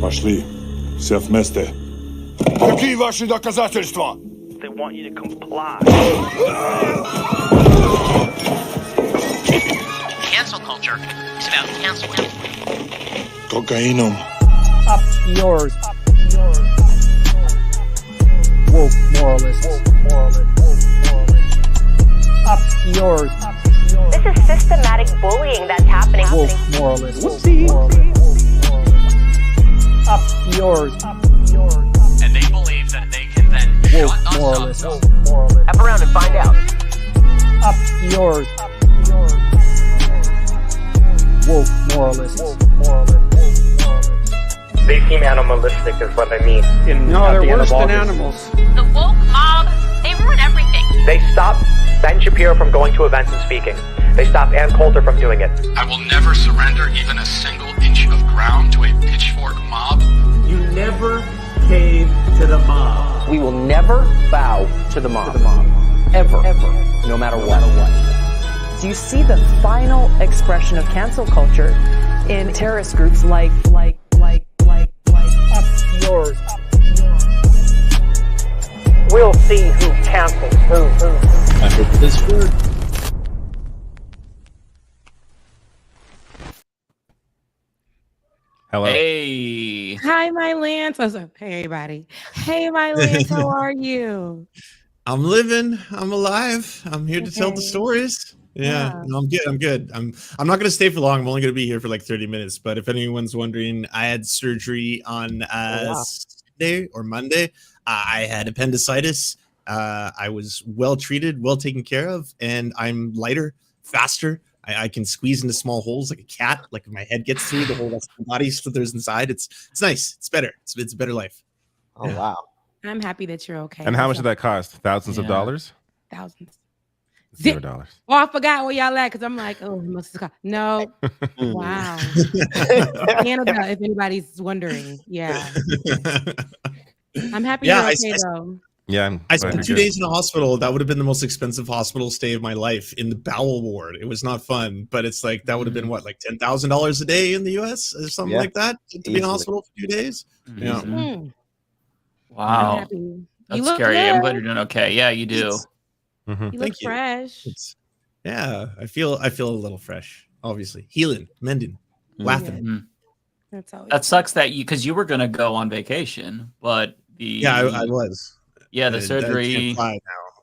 Пошли. Все вместе. Какие ваши доказательства? They want you to comply. Cancel culture is about canceling. Кокаином. Up yours. Woke moralists. Up yours. This is systematic bullying that's happening. Woke moralists. Up yours. And they believe that they can then Woke shut us moralists. up. Up around and find out. Up yours. Woke moralists. They seem animalistic is what I mean. No, they're worse than animals. The woke mob, they ruin everything. They stop Ben Shapiro from going to events and speaking. They stop Ann Coulter from doing it. I will never surrender even a single inch of ground to a pitchfork mob. You never cave to the mob. We will never bow to the mob. Ever. No matter what. Do you see the final expression of cancel culture in terrorist groups like Up yours. We'll see who cancels who. I hope this word. Hello. Hey. Hi, my Lance. Hey, everybody. Hey, my Lance. How are you? I'm living. I'm alive. I'm here to tell the stories. Yeah. No, I'm good. I'm not gonna stay for long. I'm only gonna be here for like 30 minutes. But if anyone's wondering, I had surgery on Sunday or Monday. I had appendicitis. I was well treated, well taken care of, and I'm lighter, faster. I can squeeze into small holes like a cat. Like if my head gets through, the whole rest of the body slithers inside. It's nice. It's better. It's a better life. Oh wow. I'm happy that you're okay. And how much did that cost? Thousands of dollars? Thousands. $0. Oh, I forgot where y'all at because I'm like, oh, it must have cost. No. Wow. Canada, if anybody's wondering. Yeah. I'm happy you're okay, though. Yeah, I spent 2 days in a hospital. That would have been the most expensive hospital stay of my life in the bowel ward. It was not fun, but it's like that would have been what, like $10,000 a day in the U.S. or something like that to be in a hospital for 2 days. Yeah. Wow. That's scary. Good. I'm glad you're doing okay. Yeah, you do. You look fresh. Yeah, I feel a little fresh. Obviously, healing, mending, laughing. That's always that sucks that because you were gonna go on vacation, but I was. Yeah, the surgery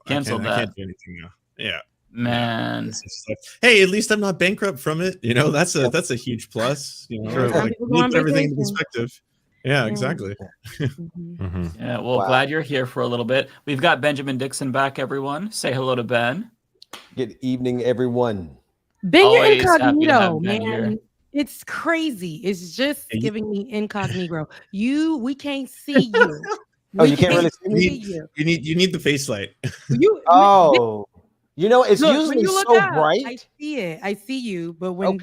canceled that. I can't do anything now. Yeah, man. Hey, at least I'm not bankrupt from it. You know, that's a huge plus. You know, like, put everything into perspective. Yeah, exactly. Yeah, well, glad you're here for a little bit. We've got Benjamin Dixon back, everyone. Say hello to Ben. Good evening, everyone. Ben, you're incognito, man. It's crazy. It's just giving me incognito. We can't see you. You can't really see me? You need the face light. You know, it's usually so bright. I see it. I see you, but when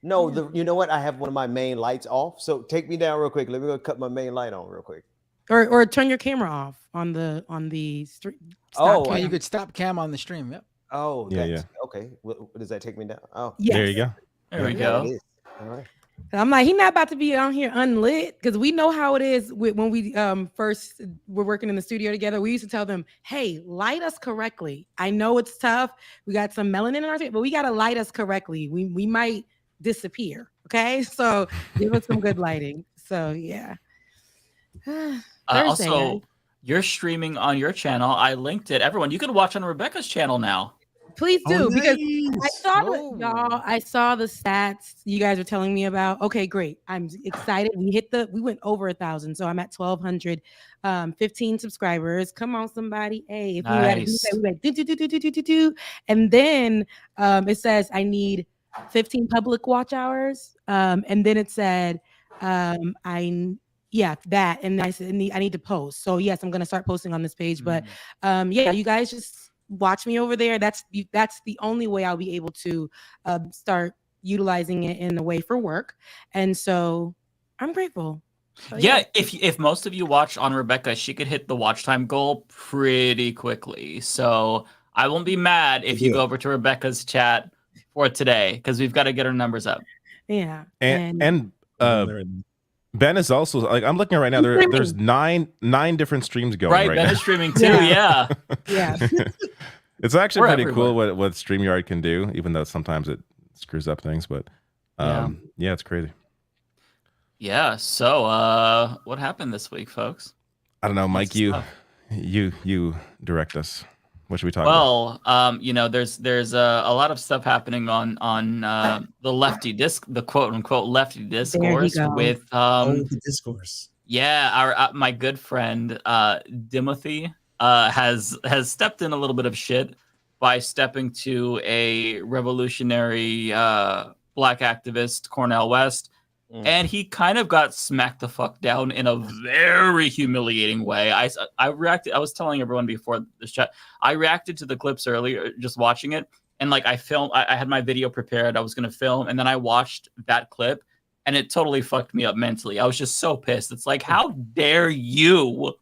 you know what? I have one of my main lights off. So take me down real quick. Let me go cut my main light on real quick. Or turn your camera off on the stream. You could stop cam on the stream. Yep. Oh, yeah. Okay. What does that take me down? Oh, yes. There you go. There we go. All right. I'm like, he's not about to be on here unlit because we know how it is when we first were working in the studio together. We used to tell them, hey, light us correctly. I know it's tough. We got some melanin in our face, but we got to light us correctly. We might disappear. Okay. So give us some good lighting. So yeah. Also, you're streaming on your channel. I linked it. Everyone, you can watch on Rebecca's channel now. Please do, because I saw the stats you guys were telling me about. Okay, great. I'm excited. We went over 1,000, so I'm at 1,215 subscribers. Come on, somebody. Hey, if nice. we went do, and then it says I need 15 public watch hours. And then it said that, and I said I need to post. So yes, I'm gonna start posting on this page. But you guys just watch me over there. That's the only way I'll be able to start utilizing it in a way for work. And so I'm grateful. So, if most of you watched on Rebecca, she could hit the watch time goal pretty quickly. So I won't be mad if you go over to Rebecca's chat for today because we've got to get her numbers up. Yeah. And Ben is also like I'm looking at right now. There's nine different streams going right Ben now. is streaming too. Yeah. It's actually We're pretty everywhere. cool what StreamYard can do, even though sometimes it screws up things. But yeah, it's crazy. Yeah. So what happened this week, folks? I don't know, Mike. You direct us. What should we talk about? Well, there's a lot of stuff happening on the lefty the quote unquote lefty discourse with the discourse. Yeah, our my good friend Timothy has stepped in a little bit of shit by stepping to a revolutionary black activist, Cornel West. And he kind of got smacked the fuck down in a very humiliating way. I reacted. I was telling everyone before this chat. I reacted to the clips earlier, just watching it, and like I filmed. I had my video prepared. I was gonna film, and then I watched that clip, and it totally fucked me up mentally. I was just so pissed. It's like, how dare you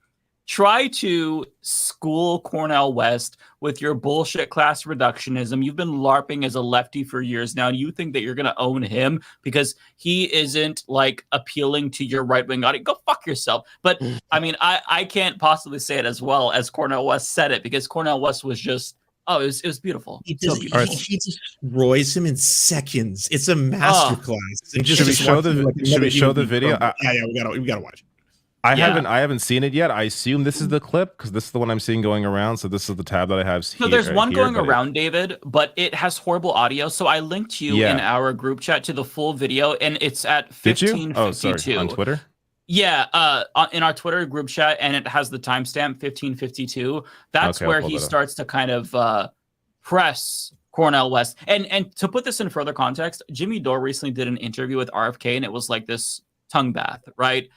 try to school Cornel West with your bullshit class reductionism? You've been LARPing as a lefty for years now, and you think that you're going to own him because he isn't like appealing to your right-wing audience. Go fuck yourself. But I mean, I can't possibly say it as well as Cornel West said it, because Cornel West was just, it was beautiful. He destroys him in seconds. It's a masterclass. Should we show the video? Yeah, we gotta watch. I haven't seen it yet. I assume this is the clip because this is the one I'm seeing going around. So this is the tab that I have. So there's one going around, David, but it has horrible audio. So I linked you in our group chat to the full video, and it's at 1552. Oh, sorry, on Twitter. Yeah, in our Twitter group chat, and it has the timestamp 1552. That's where he starts to kind of press Cornel West. And to put this in further context, Jimmy Dore recently did an interview with RFK, and it was like this tongue bath, right?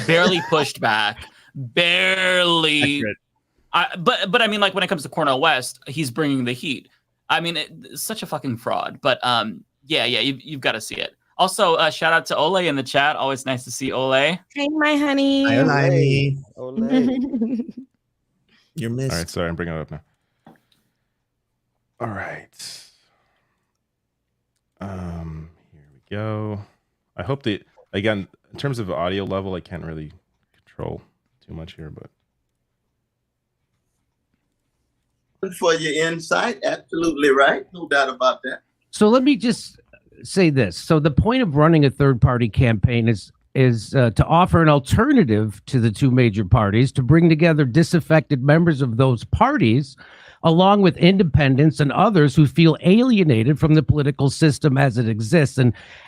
Barely pushed back, barely. But I mean, like when it comes to Cornel West, he's bringing the heat. I mean, it's such a fucking fraud. But you've got to see it. Also, shout out to Ole in the chat. Always nice to see Ole. Hey, my honey. Hi, Ole. You're missed. All right, sorry, I'm bringing it up now. All right. Here we go. I hope that, again, in terms of audio level, I can't really control too much here, but. For your insight, absolutely right. No doubt about that. So let me just say this. So the point of running a third-party campaign is to offer an alternative to the two major parties, to bring together disaffected members of those parties, along with independents and others who feel alienated from the political system as it exists.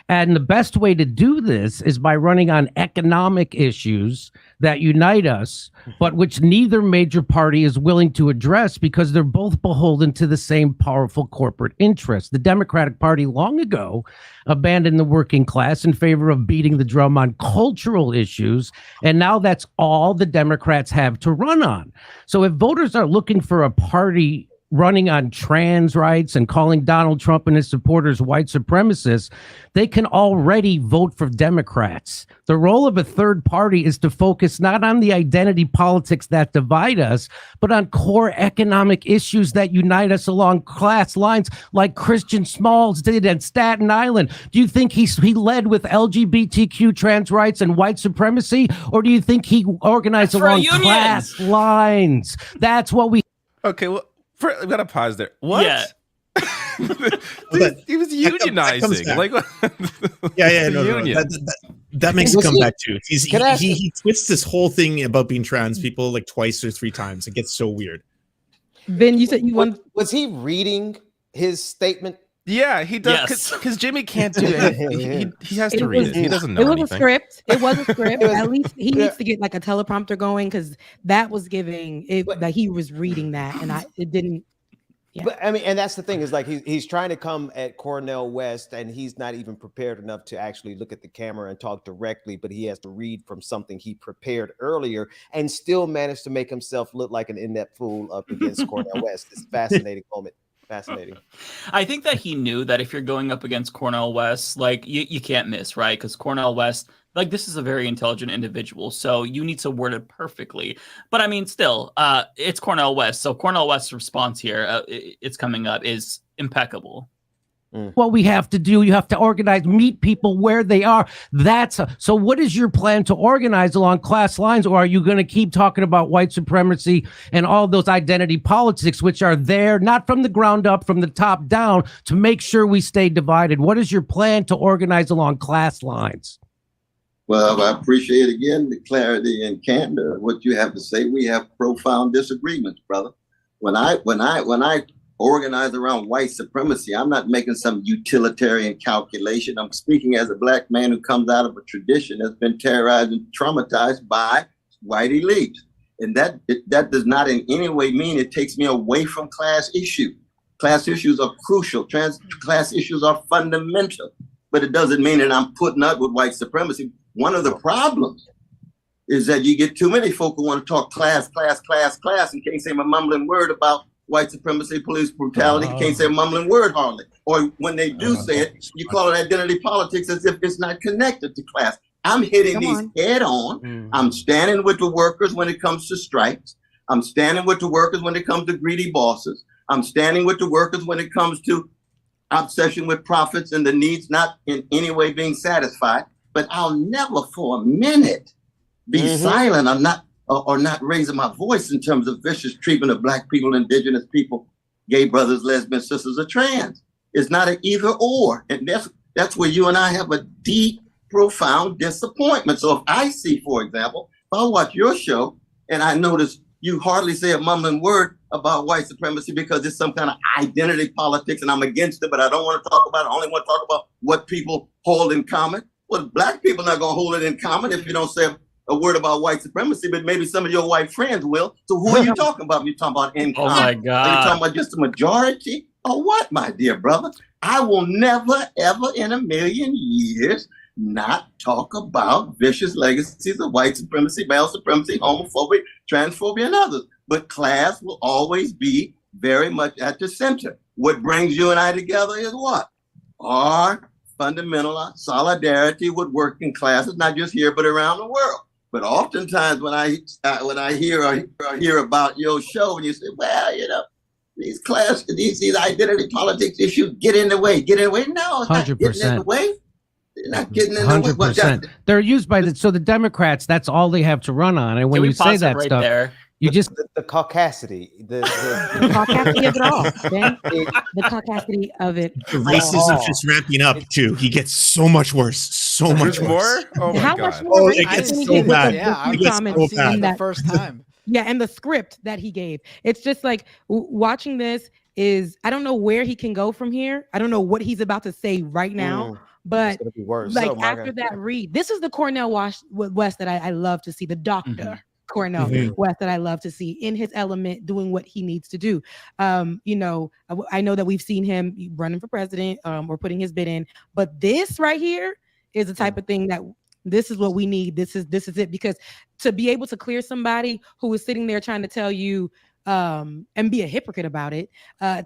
And the best way to do this is by running on economic issues that unite us, but which neither major party is willing to address because they're both beholden to the same powerful corporate interests. The Democratic Party long ago abandoned the working class in favor of beating the drum on cultural issues, and now that's all the Democrats have to run on. So if voters are looking for a party running on trans rights and calling Donald Trump and his supporters white supremacists, they can already vote for Democrats. The role of a third party is to focus not on the identity politics that divide us, but on core economic issues that unite us along class lines, like Christian Smalls did at Staten Island. Do you think he led with LGBTQ trans rights and white supremacy, or do you think he organized along class lines? That's what we... Okay, well, we got to pause there. What? Yeah. He was unionizing. That makes it come back too. He twists this whole thing about being trans people like twice or three times. It gets so weird. Ben, you said you want. Was he reading his statement? Yeah, he does. Because Jimmy can't do it. He has to read it. He doesn't know anything. It was a script. At least he needs to get like a teleprompter going, because that was giving it like he was reading that, and it didn't. Yeah. But I mean, and that's the thing, is like he's trying to come at Cornel West, and he's not even prepared enough to actually look at the camera and talk directly, but he has to read from something he prepared earlier and still managed to make himself look like an inept fool up against Cornel West. It's a fascinating moment. Fascinating. I think that he knew that if you're going up against Cornel West, like you can't miss, right? Because Cornel West, like, this is a very intelligent individual, so you need to word it perfectly. But I mean, still, it's Cornel West, so Cornel West's response here, it's coming up, is impeccable. what we have to do. You have to organize, meet people where they are. So what is your plan to organize along class lines? Or are you going to keep talking about white supremacy and all those identity politics, which are there, not from the ground up, from the top down, to make sure we stay divided? What is your plan to organize along class lines? Well, I appreciate again the clarity and candor of what you have to say. We have profound disagreements, brother. When I organize around white supremacy, I'm not making some utilitarian calculation. I'm speaking as a black man who comes out of a tradition that's been terrorized and traumatized by white elites. And that does not in any way mean it takes me away from class issues. Class issues are crucial. Class issues are fundamental. But it doesn't mean that I'm putting up with white supremacy. One of the problems is that you get too many folk who want to talk class, and can't say a mumbling word about white supremacy, police brutality. Can't say a mumbling word hardly. Or when they do say it, you call it identity politics as if it's not connected to class. I'm hitting these head on. I'm standing with the workers when it comes to strikes. I'm standing with the workers when it comes to greedy bosses. I'm standing with the workers when it comes to obsession with profits and the needs not in any way being satisfied. But I'll never for a minute be silent or not raising my voice in terms of vicious treatment of black people, indigenous people, gay brothers, lesbians, sisters, or trans. It's not an either or. And that's where you and I have a deep, profound disappointment. So if I see, for example, if I watch your show and I notice you hardly say a mumbling word about white supremacy because it's some kind of identity politics and I'm against it, but I don't want to talk about it. I only want to talk about what people hold in common. Well, black people are not going to hold it in common if you don't say a word about white supremacy, but maybe some of your white friends will. So who are you talking about? You're talking about in common. Oh my God. Are you talking about just a majority or what, my dear brother? I will never, ever in a million years not talk about vicious legacies of white supremacy, male supremacy, homophobia, transphobia, and others. But class will always be very much at the center. What brings you and I together is what? Our fundamental solidarity with working classes, not just here, but around the world. But oftentimes when I hear about your show and you say, well, you know, these identity politics issues get in the way. No, it's 100%. Not getting in the way. They're not getting in the way. 100%. They're used by the democrats. That's all they have to run on. And when you say that right stuff, there? You just the caucasity, the caucasity of it all, Ben. The caucasity of it. The racism's just ramping up too. He gets so much worse, so much worse. Oh my How God. much more? It gets so bad. Yeah, I gets so bad. the first time. Yeah, and the script that he gave. It's just like watching this is, I don't know where he can go from here. I don't know what he's about to say right now. But it's gonna be worse. like after that read, this is the Cornel West that I love to see, the doctor. Cornel West that I love to see in his element, doing what he needs to do. You know, I know that we've seen him running for president or putting his bid in, but this right here is the type of thing that this is what we need. This is it, because to be able to clear somebody who is sitting there trying to tell you and be a hypocrite about it,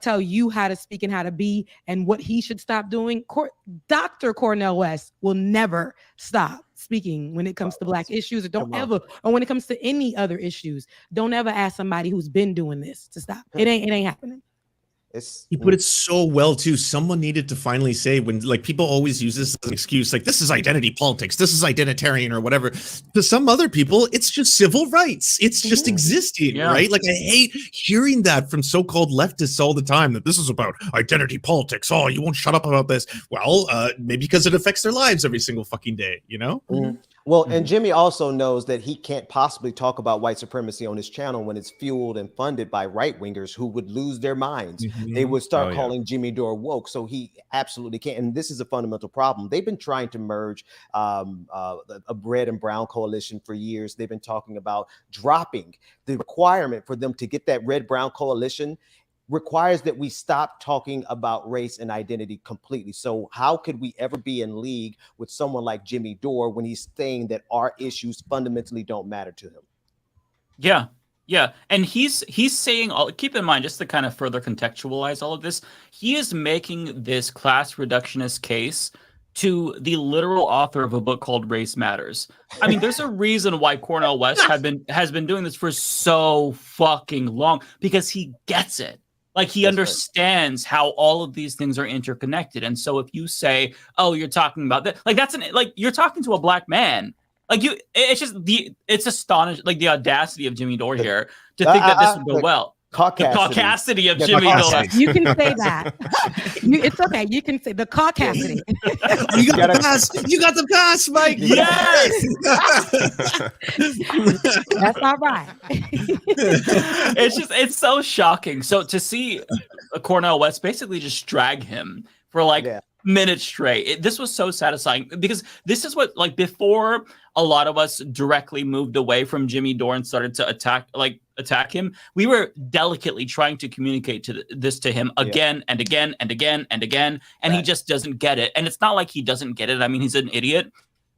tell you how to speak and how to be and what he should stop doing. Dr. Cornel West will never stop speaking when it comes to black issues, or when it comes to any other issues. Don't ever ask somebody who's been doing this to stop. It ain't happening. He put it so well too. Someone needed to finally say, when like people always use this as an excuse, like this is identity politics, this is identitarian or whatever. To some other people, it's just civil rights. It's just existing, right? Like I hate hearing that from so-called leftists all the time, that this is about identity politics. Oh, you won't shut up about this. Well, maybe because it affects their lives every single fucking day, you know? Well, and Jimmy also knows that he can't possibly talk about white supremacy on his channel when it's fueled and funded by right-wingers who would lose their minds. They would start calling Jimmy Dore woke. So he absolutely can't. And this is a fundamental problem. They've been trying to merge a red and brown coalition for years. They've been talking about dropping the requirement for them to get that red-brown coalition requires that we stop talking about race and identity completely. So how could we ever be in league with someone like Jimmy Dore when he's saying that our issues fundamentally don't matter to him? Yeah. And he's saying, keep in mind, just to kind of further contextualize all of this, he is making this class reductionist case to the literal author of a book called Race Matters. I mean, there's a reason why Cornel West has been doing this for so fucking long, because he gets it. Like he understands how all of these things are interconnected. And so if you say, "Oh, you're talking about that," like like you're talking to a black man. Like it's astonishing, like the audacity of Jimmy Dore here to think that this would go well. Caucasity. The caucasity of Jimmy Dore. You can say that. It's okay. You can say the caucasity. You got the pass. You got the pass, Mike. Yes. That's all right. It's so shocking. So to see Cornel West basically just drag him for minutes straight. This was so satisfying because this is what, like, before a lot of us directly moved away from Jimmy Dore and started to attack him, we were delicately trying to communicate this to him again and again and again and again, and he just doesn't get it. And it's not like he doesn't get it. I mean, he's an idiot,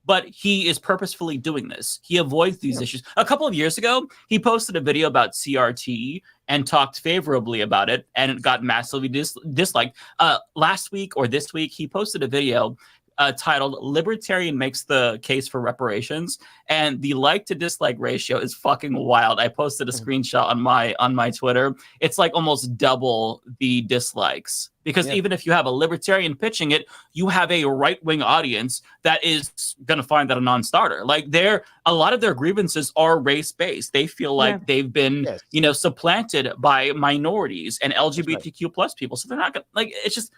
but he is purposefully doing this. He avoids these issues. A couple of years ago, he posted a video about CRT and talked favorably about it, and it got massively disliked. Last week or this week, he posted a video titled "Libertarian Makes the Case for Reparations," and the like to dislike ratio is fucking wild. I posted a screenshot on my Twitter. It's like almost double the dislikes, because even if you have a libertarian pitching it, you have a right-wing audience that is going to find that a non-starter. Like a lot of their grievances are race-based. They feel like they've been supplanted by minorities and LGBTQ plus people. So they're not gonna, like, it's just,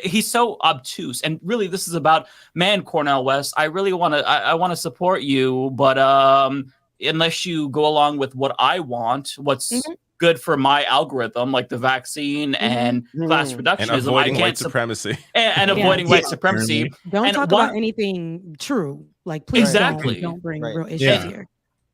he's so obtuse. And really, this is about, man, Cornel West, I really want to support you, but unless you go along with what I want, what's good for my algorithm, like the vaccine and class reductionism, and avoiding white supremacy, and avoiding white supremacy. Don't talk about anything true. Like, please don't bring real issues here.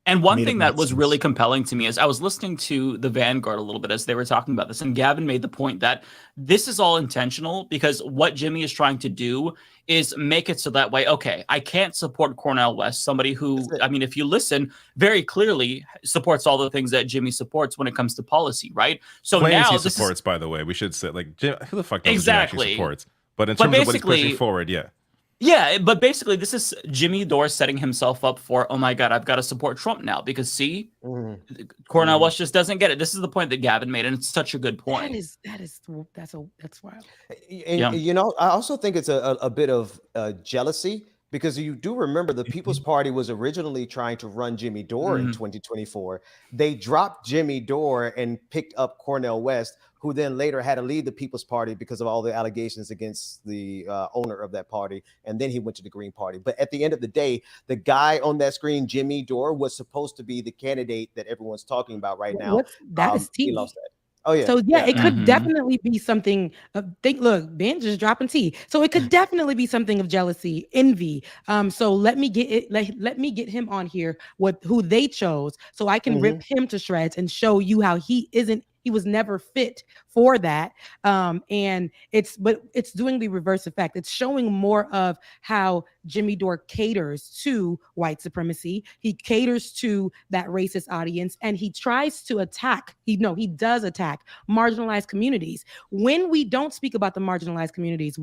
And one thing that was really compelling to me is I was listening to the Vanguard a little bit as they were talking about this, and Gavin made the point that this is all intentional, because what Jimmy is trying to do is make it so that way, okay, I can't support Cornel West, somebody who, I mean, if you listen, very clearly supports all the things that Jimmy supports when it comes to policy, right? So claims now he supports, by the way, we should say, like, who the fuck knows Jimmy actually supports? But in terms of what he's pushing forward, Yeah, but basically, this is Jimmy Dore setting himself up for, oh my God, I've got to support Trump now, because Cornel West just doesn't get it. This is the point that Gavin made, and it's such a good point. That's wild. And, you know, I also think it's a bit of jealousy, because you do remember the People's Party was originally trying to run Jimmy Dore in 2024. They dropped Jimmy Dore and picked up Cornel West, who then later had to leave the People's Party because of all the allegations against the owner of that party. And then he went to the Green Party. But at the end of the day, the guy on that screen, Jimmy Dore, was supposed to be the candidate that everyone's talking about right now. That is tea. He lost that. Oh, yeah. So, it could definitely be something. Look, Ben just dropping tea. So it could definitely be something of jealousy, envy. So let me get it. Let me get him on here with who they chose, so I can rip him to shreds and show you how he was never fit for that. And it's doing the reverse effect. It's showing more of how Jimmy Dore caters to white supremacy. He caters to that racist audience, and he tries to attack. He does attack marginalized communities. When we don't speak about the marginalized communities,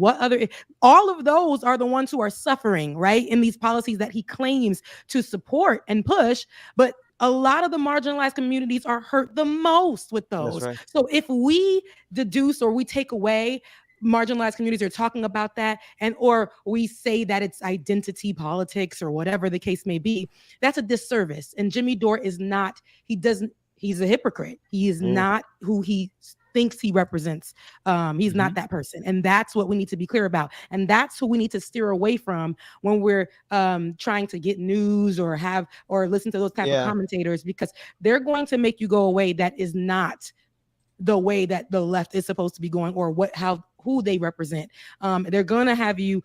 all of those are the ones who are suffering, right? In these policies that he claims to support and push, but a lot of the marginalized communities are hurt the most with those. Right. So if we deduce or we take away marginalized communities are talking about that, or we say that it's identity politics or whatever the case may be, that's a disservice. And Jimmy Dore is not, he's a hypocrite. He is not who he thinks he represents. He's not that person. And that's what we need to be clear about. And that's who we need to steer away from when we're trying to get news or listen to those type of commentators, because they're going to make you go away. That is not the way that the left is supposed to be going, or who they represent. They're going to have you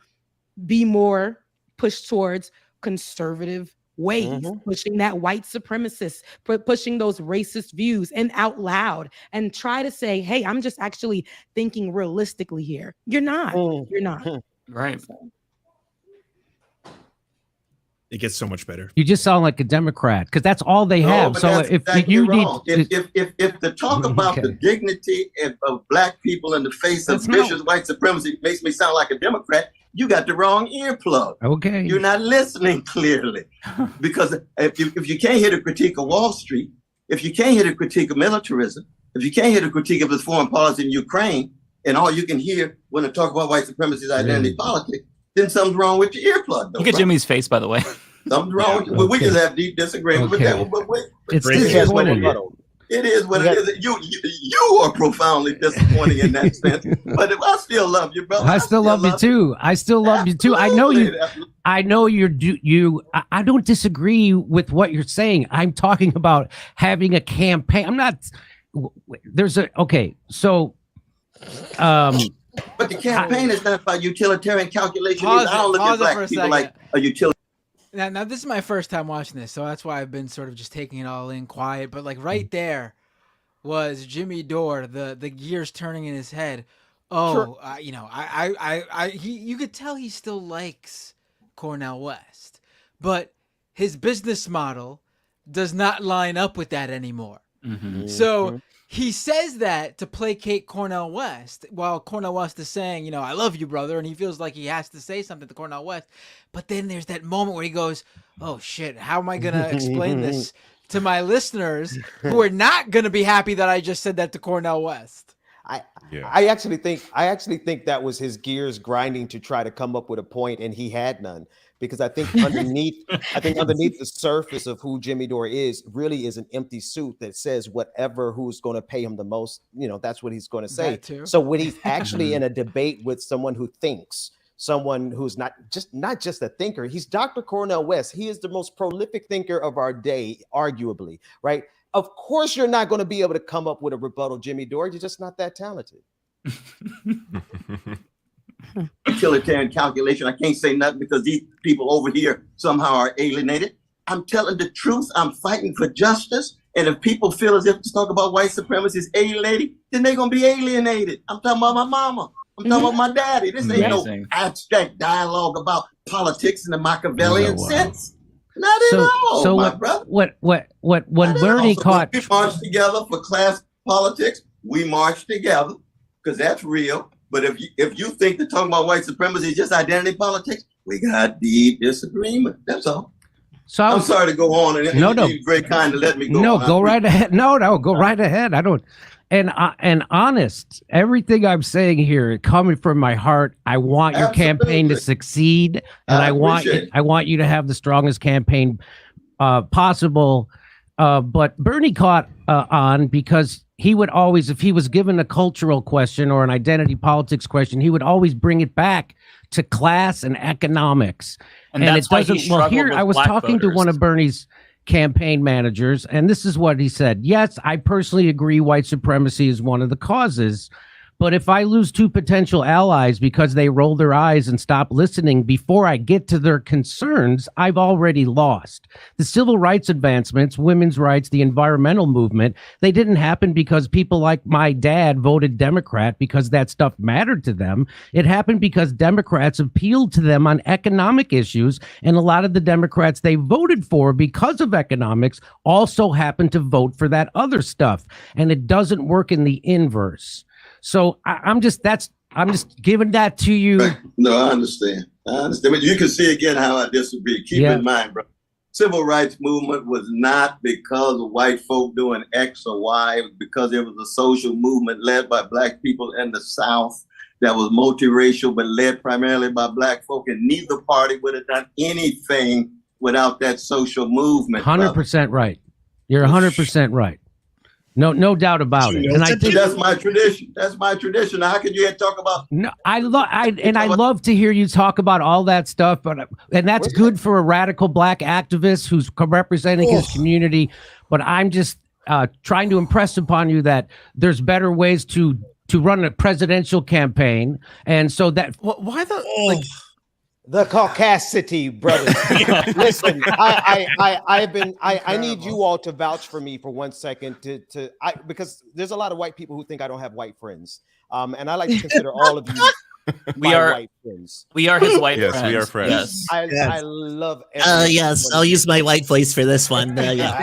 be more pushed towards conservative ways, pushing that white supremacist, pushing those racist views and out loud, and try to say, hey, I'm just actually thinking realistically here. You're not. You're not. Right. So. It gets so much better. You just sound like a Democrat, because that's all they have. So if you wrong. If the talk about the dignity of black people in the face of vicious white supremacy makes me sound like a Democrat, you got the wrong earplug. Okay. You're not listening clearly. Because if you can't hear the critique of Wall Street, if you can't hear the critique of militarism, If you can't hear the critique of his foreign policy in Ukraine, and all you can hear when they talk about white supremacy is identity politics, then something's wrong with your earplug. Look at Jimmy's face, by the way. Something's wrong with you. But we just have deep disagreement with that one. But it's disappointing. It is what it is. You are profoundly disappointing in that sense. But if I still love you, brother. I still love you too. I still love you too. I know you. I know I don't disagree with what you're saying. I'm talking about having a campaign. I'm not. So. But the campaign is not about utilitarian calculation. I don't look at black people like a utilitarian. Now this is my first time watching this, so that's why I've been sort of just taking it all in quiet. But like right there was Jimmy Dore, the gears turning in his head. Oh, sure. You could tell he still likes Cornel West, but his business model does not line up with that anymore. Mm-hmm. So he says that to placate Cornel West, while Cornel West is saying, I love you, brother, and he feels like he has to say something to Cornel West. But then there's that moment where he goes, oh, shit, how am I going to explain this to my listeners who are not going to be happy that I just said that to Cornel West? I actually think that was his gears grinding to try to come up with a point, and he had none. Because I think underneath the surface of who Jimmy Dore is really is an empty suit that says whatever who's going to pay him the most, that's what he's going to say. So when he's actually in a debate with someone who thinks, someone who's not just a thinker, he's Dr. Cornel West. He is the most prolific thinker of our day, arguably, right? Of course, you're not going to be able to come up with a rebuttal, Jimmy Dore. You're just not that talented. Utilitarian calculation. I can't say nothing because these people over here somehow are alienated. I'm telling the truth. I'm fighting for justice. And if people feel as if to talk about white supremacy is alienating, then they're going to be alienated. I'm talking about my mama. I'm talking about my daddy. This ain't no abstract dialogue about politics in the Machiavellian sense. Not at all, my brother. When Bernie caught... We march together for class politics. We march together because that's real. But if you think that talking about white supremacy is just identity politics, we got deep disagreement. That's all. So I'm sorry to go on, and you're very kind to let me go. No, go right ahead. No, go right ahead. I don't. And honest, everything I'm saying here coming from my heart. I want your campaign to succeed, and I want you to have the strongest campaign possible. But Bernie caught on because he would always, if he was given a cultural question or an identity politics question, he would always bring it back to class and economics. And it doesn't. Well, here I was talking to one of Bernie's campaign managers, and this is what he said. Yes, I personally agree white supremacy is one of the causes. But if I lose two potential allies because they roll their eyes and stop listening before I get to their concerns, I've already lost. The civil rights advancements, women's rights, the environmental movement, they didn't happen because people like my dad voted Democrat because that stuff mattered to them. It happened because Democrats appealed to them on economic issues, and a lot of the Democrats they voted for because of economics also happened to vote for that other stuff. And it doesn't work in the inverse. So I'm just giving that to you. No, I understand. But you can see again how I disagree. Keep in mind, bro. Civil rights movement was not because of white folk doing X or Y. It was because it was a social movement led by black people in the South that was multiracial, but led primarily by black folk. And neither party would have done anything without that social movement. 100% right. You're 100% right. No doubt about it. And I think that's my tradition. That's my tradition. How could you talk about? No, I love to hear you talk about all that stuff, and that's good for a radical black activist who's representing his community. But I'm just trying to impress upon you that there's better ways to run a presidential campaign, and so that why the The Caucasity, brothers. Listen, I need you all to vouch for me for 1 second because there's a lot of white people who think I don't have white friends. And I like to consider all of you we are white friends. We are his white Yes, friends. we are friends. Yes. I love. Yes, I'll use my white voice for this one. Yeah,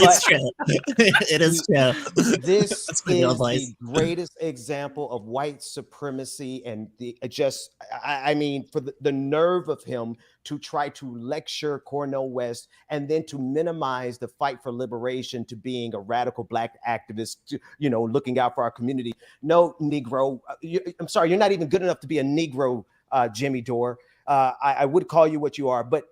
it's true. It is true. This That's is my real voice. the greatest example of white supremacy, and I mean, for the nerve of him to try to lecture Cornel West and then to minimize the fight for liberation to being a radical black activist, looking out for our community. No, Negro, I'm sorry, you're not even good enough to be a Negro, Jimmy Dore. I would call you what you are, but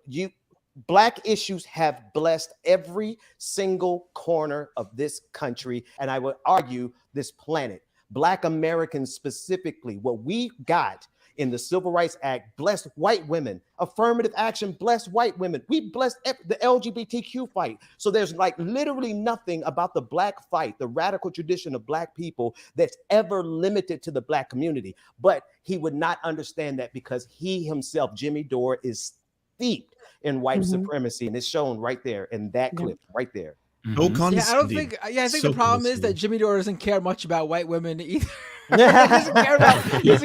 Black issues have blessed every single corner of this country, and I would argue this planet. Black Americans specifically, what we got in the Civil Rights Act blessed white women. Affirmative action blessed white women. We blessed the LGBTQ fight. So there's literally nothing about the Black fight, the radical tradition of Black people, that's ever limited to the Black community. But he would not understand that because he himself, Jimmy Dore, is steeped in white supremacy, and it's shown right there in that clip right there. No condescending. I think So the problem is condescending. that Jimmy Dore doesn't care much about white women either. he doesn't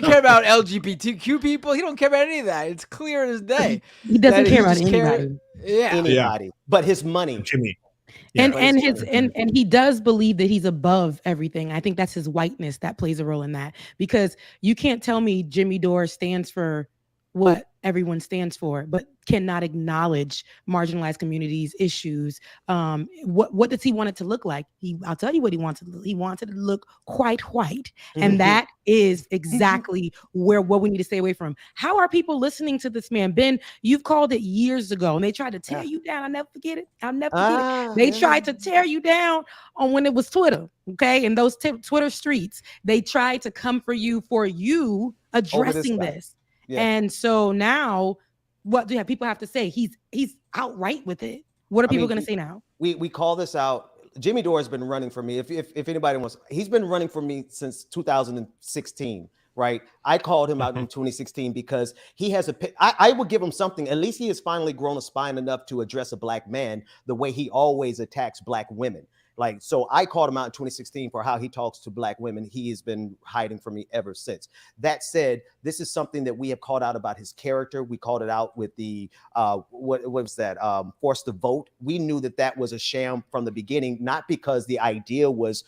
care about LGBTQ people. He don't care about any of that. It's clear as day. He doesn't care about just anybody. Anybody, but his money, Jimmy. And he does believe that he's above everything. I think that's his whiteness that plays a role in that, because you can't tell me Jimmy Dore stands for what everyone stands for, but cannot acknowledge marginalized communities' issues. What does he want it to look like? I'll tell you what he wants. He wants it to look quite white, and that is exactly what we need to stay away from. How are people listening to this man? Ben, you've called it years ago, and they tried to tear you down. I'll never forget it. They tried to tear you down on when it was Twitter, okay? In those Twitter streets, they tried to come for you addressing this. Yeah. And so now, what do people have to say? He's outright with it. What are people going to say now? We call this out. Jimmy Dore has been running for me. If anybody wants, he's been running for me since 2016. Right? I called him out in 2016 because he has I would give him something. At least he has finally grown a spine enough to address a Black man the way he always attacks Black women. So I called him out in 2016 for how he talks to Black women. He has been hiding from me ever since. That said, this is something that we have called out about his character. We called it out with the, what was that? Forced to vote. We knew that was a sham from the beginning, not because the idea was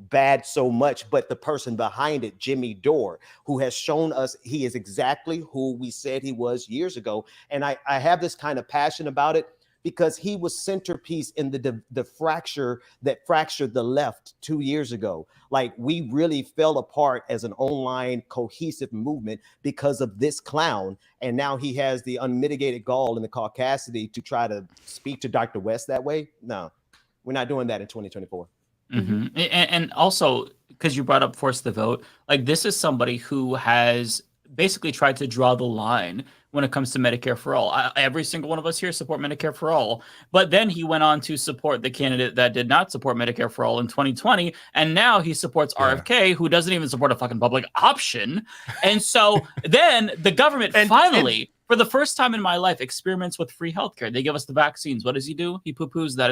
bad so much, but the person behind it, Jimmy Dore, who has shown us he is exactly who we said he was years ago. And I have this kind of passion about it, because he was centerpiece in the fracture that fractured the left 2 years ago. We really fell apart as an online cohesive movement because of this clown. And now he has the unmitigated gall and the caucasity to try to speak to Dr. West that way. No, we're not doing that in 2024. And also, because you brought up force the vote, this is somebody who has basically tried to draw the line when it comes to Medicare for all. Every single one of us here support Medicare for all, but then he went on to support the candidate that did not support Medicare for all in 2020, and now he supports RFK, who doesn't even support a fucking public option. And so then the government finally, for the first time in my life, experiments with free healthcare. They give us the vaccines. What does he do? He poo-poos that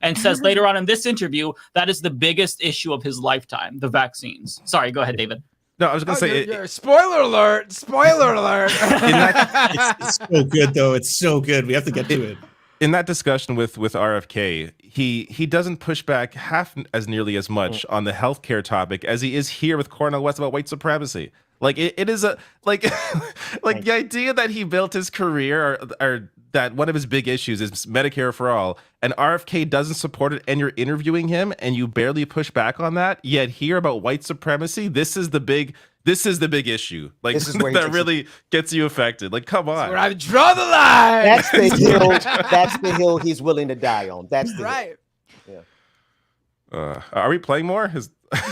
and says later on in this interview that is the biggest issue of his lifetime, the vaccines. Sorry, go ahead, David. No, I was going to say... spoiler alert! Spoiler alert! It's so good, though. It's so good. We have to get to it. In that discussion with RFK, he doesn't push back half as nearly as much on the healthcare topic as he is here with Cornel West about white supremacy. It is a the idea that he built his career or that one of his big issues is Medicare for all, and RFK doesn't support it, and you're interviewing him and you barely push back on that, yet hear about white supremacy. This is the big issue. This is where that really gets you affected. Come on. That's where I draw the line. That's the hill. That's the hill he's willing to die on. That's the right. Hill. Yeah. Are we playing more?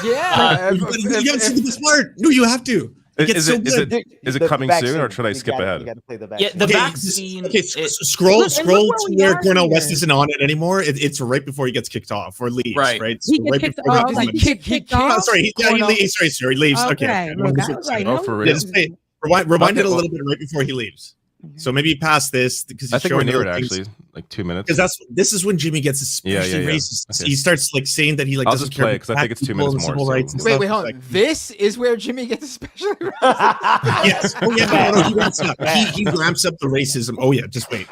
Yeah. You gotta see the smart. No, you have to. Is it coming soon, or should I skip ahead? The vaccine. The vaccine. Okay, scroll to where Cornel West isn't on it anymore. It's right before he gets kicked off or leaves. Right. So he gets kicked off. Kicked off. Sorry, he leaves. He leaves. Okay. For real. Rewind it a little bit right before he leaves. So maybe past this because I think we're near it actually. like 2 minutes? Because this is when Jimmy gets especially racist. Okay. He starts like saying that he like I'll doesn't just care play about because I think it's 2 minutes more. civil rights and Wait, stuff. wait, hold on. This is where Jimmy gets especially racist. Yes. Oh yeah. No, he ramps up. He ramps up the racism. Oh yeah. Just wait.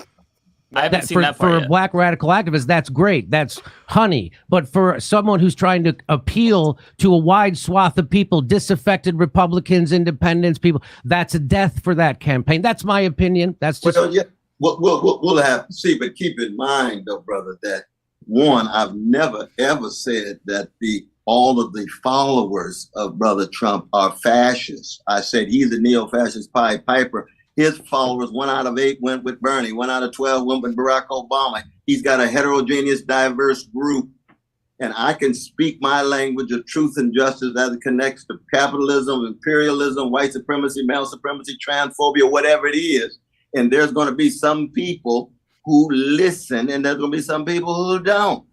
I haven't seen that for part a yet. black radical activist, that's great. That's honey. But for someone who's trying to appeal to a wide swath of people, disaffected Republicans, independents, people, that's a death for that campaign. That's my opinion. That's just. Well, yeah, we'll have to see, but keep in mind, though, brother, that one, I've never ever said that all of the followers of Brother Trump are fascists. I said he's a neo-fascist Pied Piper. His followers, 1 out of 8 went with Bernie, 1 out of 12 went with Barack Obama. He's got a heterogeneous, diverse group. And I can speak my language of truth and justice as it connects to capitalism, imperialism, white supremacy, male supremacy, transphobia, whatever it is. And there's going to be some people who listen, and there's going to be some people who don't.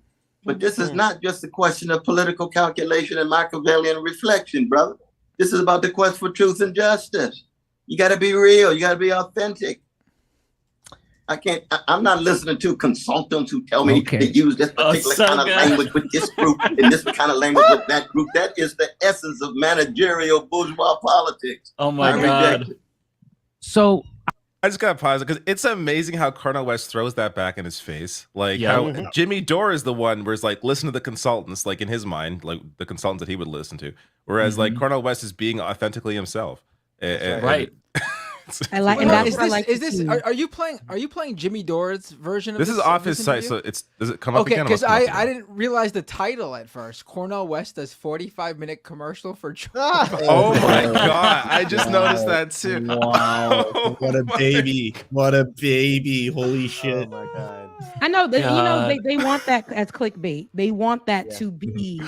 But this is not just a question of political calculation and Machiavellian reflection, brother. This is about the quest for truth and justice. You got to be real. You got to be authentic. I'm not listening to consultants who tell me to use this particular kind of language with this group and this kind of language with that group. That is the essence of managerial bourgeois politics. Oh my God. So I just gotta pause it because it's amazing how Cornel West throws that back in his face. Like how Jimmy Dore is the one where it's like, listen to the consultants, like in his mind, like the consultants that he would listen to. Whereas like Cornel West is being authentically himself. Right. I like. And that's what I like. Is this? Are you playing Jimmy Dore's version of this? This is off his site, so does it come up again? Okay, because I didn't realize the title at first. Cornel West does 45-minute commercial for Joe. Oh my God! I just noticed that too. Wow! What a baby! What a baby! Holy shit! Oh my God! I know that they want that as clickbait. They want that to be.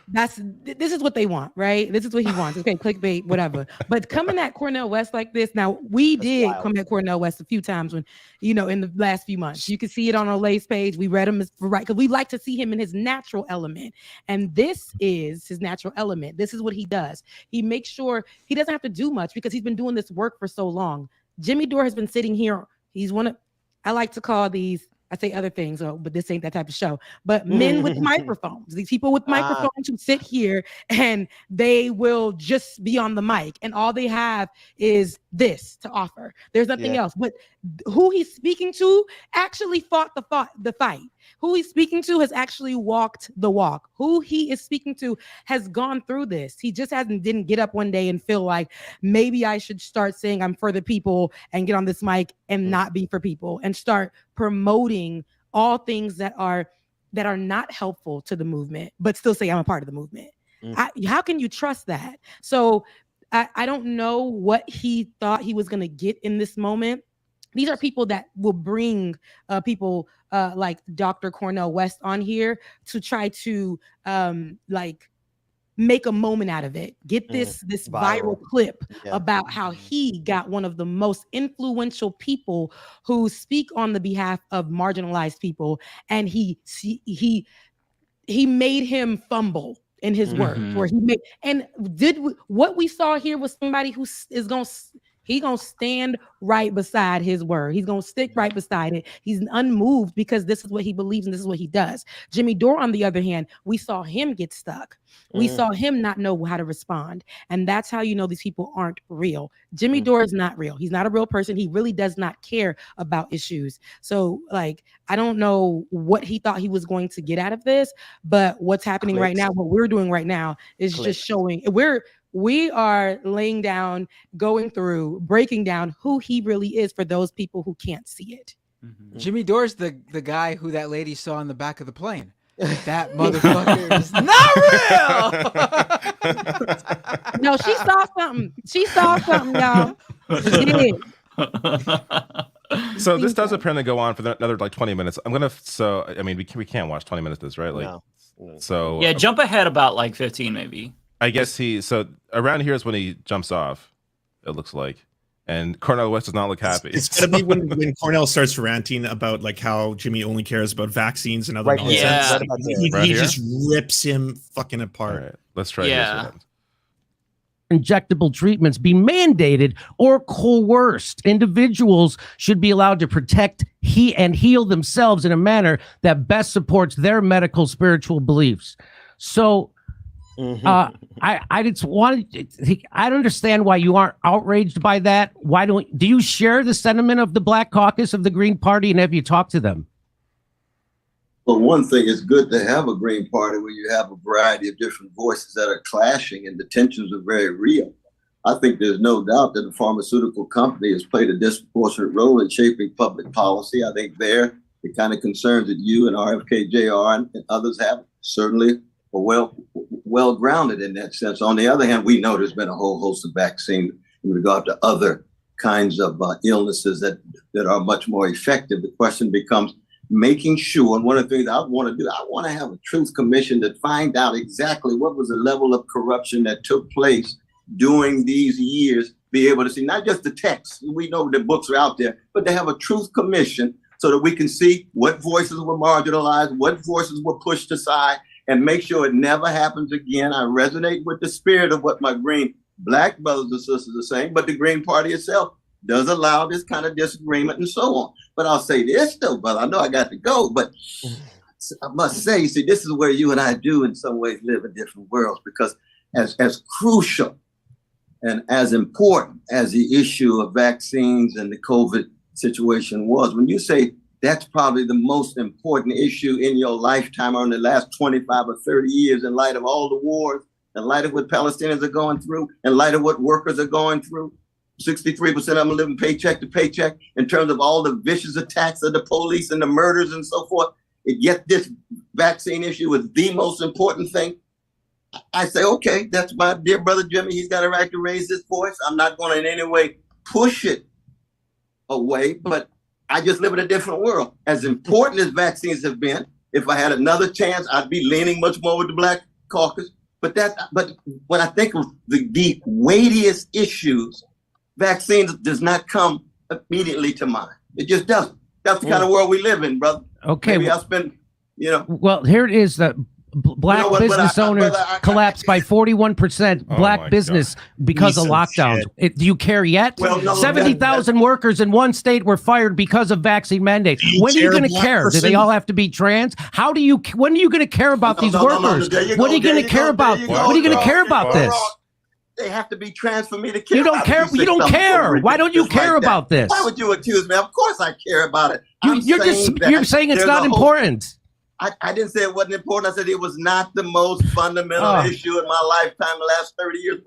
This is what they want, right? This is what he wants. Okay, clickbait, whatever. But coming at Cornel West like this, now we did come at Cornel West a few times when, in the last few months. You can see it on Olay's page. We read him because we like to see him in his natural element, and this is his natural element. This is what he does. He makes sure he doesn't have to do much because he's been doing this work for so long. Jimmy Dore has been sitting here. He's one of, I like to call these. I say other things, but this ain't that type of show. But men with microphones, these people with microphones who sit here and they will just be on the mic, and all they have is this to offer. There's nothing else. But who he's speaking to actually fought the fight. Who he's speaking to has actually walked the walk. Who he is speaking to has gone through this. He just didn't get up one day and feel like maybe I should start saying I'm for the people and get on this mic and not be for people and start promoting all things that are not helpful to the movement, but still say I'm a part of the movement. How can you trust that? So I don't know what he thought he was going to get in this moment. These are people that will bring people like Dr. Cornel West on here to try to make a moment out of it. Get this viral clip about how he got one of the most influential people who speak on the behalf of marginalized people, and he made him fumble in his work, where what we saw here was somebody who is going to. He's going to stand right beside his word. He's going to stick right beside it. He's unmoved because this is what he believes and this is what he does. Jimmy Dore, on the other hand, we saw him get stuck. We saw him not know how to respond. And that's how you know these people aren't real. Jimmy Dore is not real. He's not a real person. He really does not care about issues. So, I don't know what he thought he was going to get out of this, but what's happening right now, what we're doing right now is just showing we are laying down, going through, breaking down who he really is for those people who can't see it. Jimmy Dore's the guy who that lady saw in the back of the plane. That motherfucker is not real. No, she saw something. She saw something, y'all. She did. So this does apparently go on for another 20 minutes. We can't watch 20 minutes of this, right? No. So yeah, jump ahead about 15 maybe. I guess around here is when he jumps off, it looks like. And Cornel West does not look happy. It's gonna be when Cornel starts ranting about how Jimmy only cares about vaccines and other nonsense. Yeah. He just rips him fucking apart. All right, let's try this. injectable treatments be mandated or coerced. Individuals should be allowed to protect and heal themselves in a manner that best supports their medical spiritual beliefs. So I just wanted, I understand why you aren't outraged by that. Do you share the sentiment of the Black Caucus of the Green Party, and have you talked to them? Well, one thing, it's good to have a Green Party where you have a variety of different voices that are clashing, and the tensions are very real. I think there's no doubt that the pharmaceutical company has played a disproportionate role in shaping public policy. I think the kind of concerns that you and RFK Jr. and others have certainly are well grounded in that sense. On the other hand, we know there's been a whole host of vaccines in regard to other kinds of illnesses that are much more effective. The question becomes making sure, and one of the things I want to do, I want to have a truth commission to find out exactly what was the level of corruption that took place during these years, be able to see not just the text, we know the books are out there, but to have a truth commission so that we can see what voices were marginalized, what voices were pushed aside, and make sure it never happens again. I resonate with the spirit of what my Green Black brothers and sisters are saying, but the Green Party itself does allow this kind of disagreement and so on. But I'll say this though, brother, I know I got to go, but I must say, you see, this is where you and I do in some ways live in different worlds, because as crucial and as important as the issue of vaccines and the COVID situation was, when you say that's probably the most important issue in your lifetime or in the last 25 or 30 years, in light of all the wars, in light of what Palestinians are going through, in light of what workers are going through, 63% of them are living paycheck to paycheck, in terms of all the vicious attacks of the police and the murders and so forth. Yet this vaccine issue is the most important thing. I say, okay, that's my dear brother Jimmy. He's got a right to raise his voice. I'm not going to in any way push it away, but I just live in a different world. As important as vaccines have been, if I had another chance, I'd be leaning much more with the Black Caucus. But when I think of the weightiest issues, vaccines does not come immediately to mind. It just doesn't. That's the kind of world we live in, brother. Okay. Maybe I spend, Well, here it is. Black business owners collapsed by 41%. Black business because of lockdowns. Do you care yet? Well, no, 70,000 workers in one state were fired because of vaccine mandates. When are you going to care? Do they all have to be trans? When are you going to care about these workers? What are you going to care about? What are you going to care about this? They have to be trans for me to care. You don't care. You don't care. Why don't you care about this? Why would you accuse me? Of course I care about it. You're saying it's not important. I didn't say it wasn't important. I said it was not the most fundamental issue in my lifetime the last 30 years.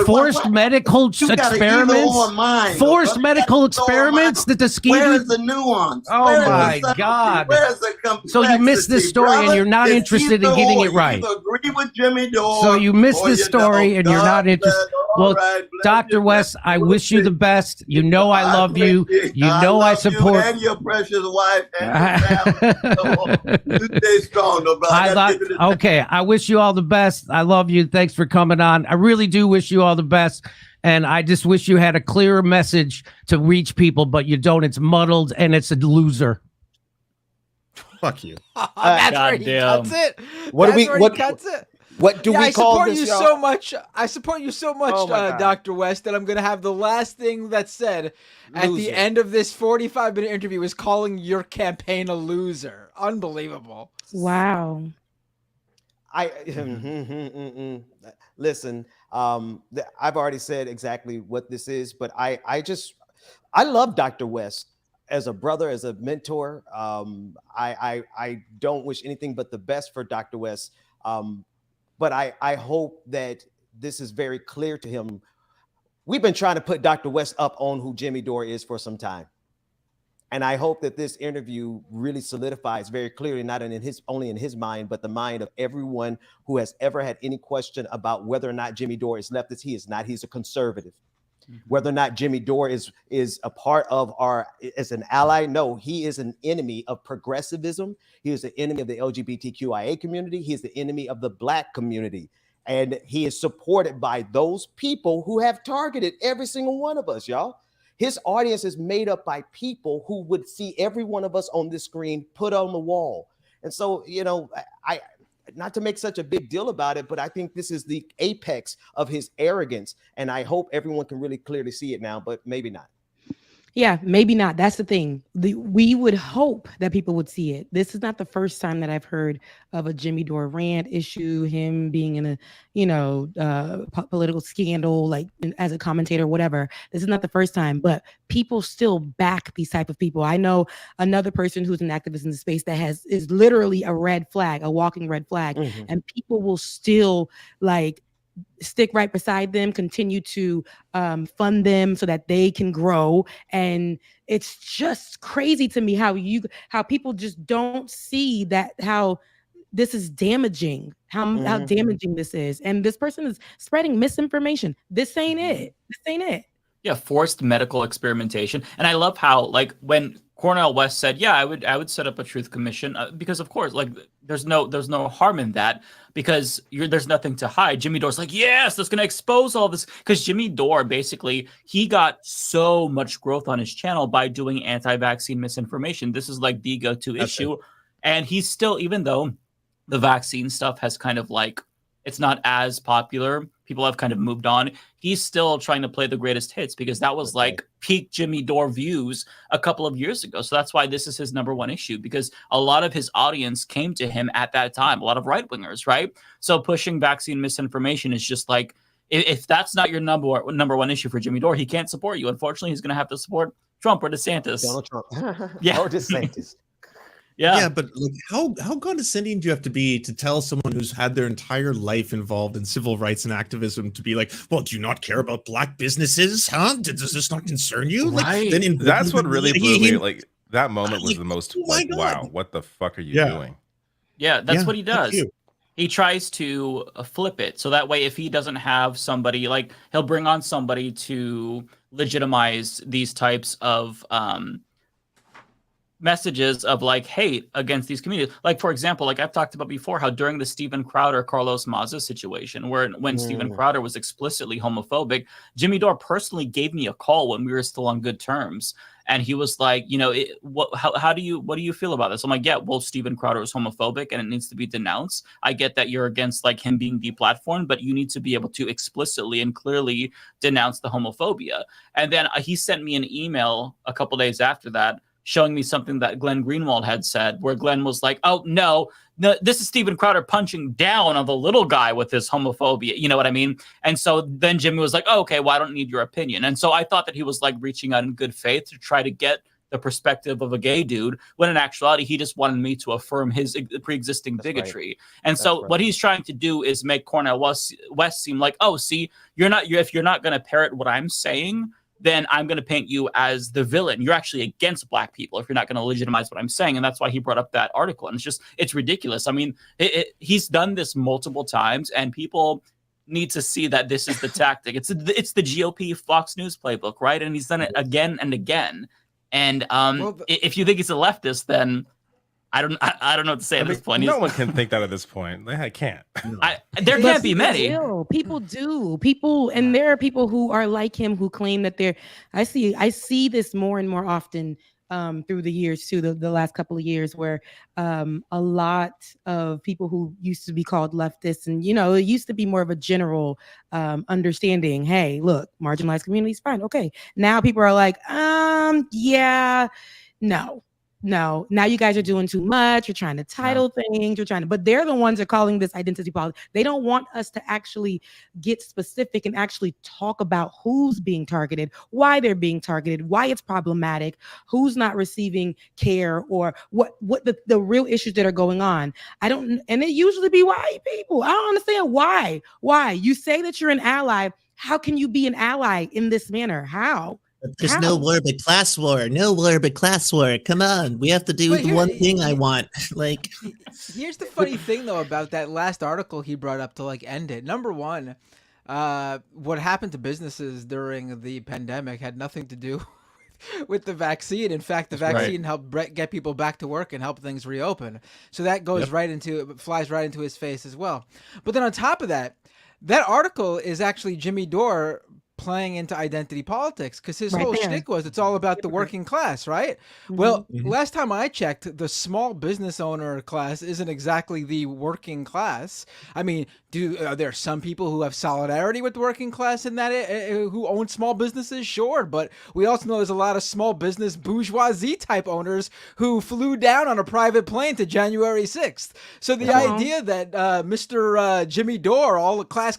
Forced medical experiments? Forced medical experiments that the scheme. Where is the nuance? Oh my God. Where is the complexity? So you missed this story and you're not interested in getting it right. You agree with Jimmy Dore. So you missed this story and you're not interested. Well, Dr. West, I wish you the best. You know I love you. You know I support you and your precious wife and your family. Stay strong, though, brother. Okay, I wish you all the best. I love you. Thanks for coming on. I really do wish you all the best. And I just wish you had a clearer message to reach people, but you don't. It's muddled and it's a loser. Fuck you. That's where he cuts it. What do we call this? I support you so much, Dr. West, that I'm going to have the last thing that's said at the end of this 45-minute interview is calling your campaign a loser. Unbelievable. Wow. Listen, I've already said exactly what this is, but I love Dr. West as a brother, as a mentor. I don't wish anything but the best for Dr. West. But I hope that this is very clear to him. We've been trying to put Dr. West up on who Jimmy Dore is for some time. And I hope that this interview really solidifies very clearly, not only in his mind, but the mind of everyone who has ever had any question about whether or not Jimmy Dore is leftist. He is not. He's a conservative. Whether or not Jimmy Dore is a part of as an ally, no, he is an enemy of progressivism. He is an enemy of the LGBTQIA community. He is the enemy of the Black community. And he is supported by those people who have targeted every single one of us, y'all. His audience is made up by people who would see every one of us on this screen put on the wall. And so, not to make such a big deal about it, but I think this is the apex of his arrogance. And I hope everyone can really clearly see it now, but maybe not. Yeah, maybe not. That's the thing. We would hope that people would see it. This is not the first time that I've heard of a Jimmy Dore rant issue, him being in a, political scandal, like as a commentator, whatever. This is not the first time, but people still back these type of people. I know another person who's an activist in the space that is literally a red flag, a walking red flag, and people will still like stick right beside them, continue to fund them so that they can grow. And it's just crazy to me how people just don't see that, how this is damaging, how damaging this is. And this person is spreading misinformation. This ain't it. This ain't it. Yeah, forced medical experimentation. And I love how, like, when Cornel West said, yeah, I would set up a truth commission, because of course, like, there's no harm in that, because there's nothing to hide. Jimmy Dore's like, yes, that's going to expose all this, because Jimmy Dore, basically, he got so much growth on his channel by doing anti-vaccine misinformation. This is like the go-to issue. And he's still, even though the vaccine stuff has kind of like, it's not as popular, people have kind of moved on, he's still trying to play the greatest hits, because that was like peak Jimmy Dore views a couple of years ago. So that's why this is his number one issue, because a lot of his audience came to him at that time, a lot of right-wingers, right? So pushing vaccine misinformation is just like, if that's not your number one issue for Jimmy Dore, he can't support you. Unfortunately, he's going to have to support Trump or DeSantis. Donald Trump. Yeah. Or DeSantis. Yeah, but like, how condescending do you have to be to tell someone who's had their entire life involved in civil rights and activism to be like, well, do you not care about black businesses? Huh? Does this not concern you? Right. Like, that's what really blew me. Like, that moment was the most like, wow, what the fuck are you doing? Yeah, that's what he does. He tries to flip it. So that way, if he doesn't have somebody, like, he'll bring on somebody to legitimize these types of messages of like hate against these communities. Like, for example, like I've talked about before, how during the Steven Crowder, Carlos Maza situation, when Steven Crowder was explicitly homophobic, Jimmy Dore personally gave me a call when we were still on good terms. And he was like, what do you feel about this? I'm like, yeah, well, Steven Crowder is homophobic and it needs to be denounced. I get that you're against like him being deplatformed, but you need to be able to explicitly and clearly denounce the homophobia. And then he sent me an email a couple days after that, showing me something that Glenn Greenwald had said, where Glenn was like, oh, no, this is Steven Crowder punching down on the little guy with his homophobia. You know what I mean? And so then Jimmy was like, oh, okay, well, I don't need your opinion. And so I thought that he was like reaching out in good faith to try to get the perspective of a gay dude, when in actuality, he just wanted me to affirm his pre-existing bigotry. Right. And so what he's trying to do is make Cornel West seem like, oh, see, if you're not going to parrot what I'm saying, then I'm going to paint you as the villain. You're actually against black people if you're not going to legitimize what I'm saying. And that's why he brought up that article. And it's ridiculous. I mean, he's done this multiple times, and people need to see that this is the tactic. It's the GOP Fox News playbook, right? And he's done it again and again. And if you think he's a leftist, then I don't know what to say at this point. No one can think that at this point. I can't. There can't be many. People do. And there are people who are like him who claim that they're. I see this more and more often through the years too. The last couple of years, where a lot of people who used to be called leftists, and it used to be more of a general understanding. Hey, look, marginalized communities, fine, okay. Now people are like, yeah, no. No, now you guys are doing too much. You're trying to title things. But they're the ones that are calling this identity politics. They don't want us to actually get specific and actually talk about who's being targeted, why they're being targeted, why it's problematic, who's not receiving care, or what the real issues that are going on. And it usually be white people. I don't understand why. Why? You say that you're an ally. How can you be an ally in this manner? How? There's no war but class war. No war but class war. Come on. We have to do the one thing I want. Like, here's the funny thing though about that last article he brought up to like end it. Number one, what happened to businesses during the pandemic had nothing to do with the vaccine. In fact, the vaccine helped get people back to work and help things reopen. So that goes flies right into his face as well. But then on top of that, that article is actually Jimmy Dore playing into identity politics, because his Right whole there. shtick was it's all about the working class, right? Well, last time I checked, the small business owner class isn't exactly the working class. I mean, are there some people who have solidarity with the working class in that who own small businesses? Sure, but we also know there's a lot of small business bourgeoisie type owners who flew down on a private plane to January 6th. So the idea that Mr. Jimmy Dore, all the class,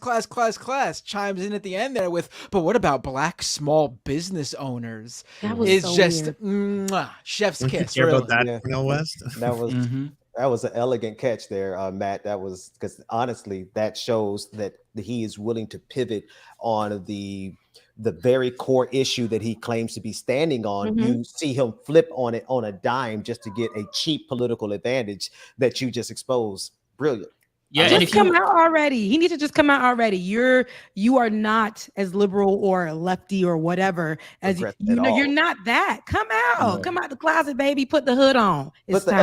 chimes in at the end there with, but what about black small business owners? That was Is so just weird. chef's Don't you kiss. care Really. about that, Yeah. Cornel West? That was an elegant catch there, Matt. That was because honestly, that shows that he is willing to pivot on the very core issue that he claims to be standing on. You see him flip on it on a dime just to get a cheap political advantage that you just exposed. Brilliant. Yeah, and Just if come you out already. He needs to just come out already. You are not as liberal or lefty or whatever as Progressive at all. you're not that. Come out. Come out the closet, baby. Put the hood on. It's Put the, time.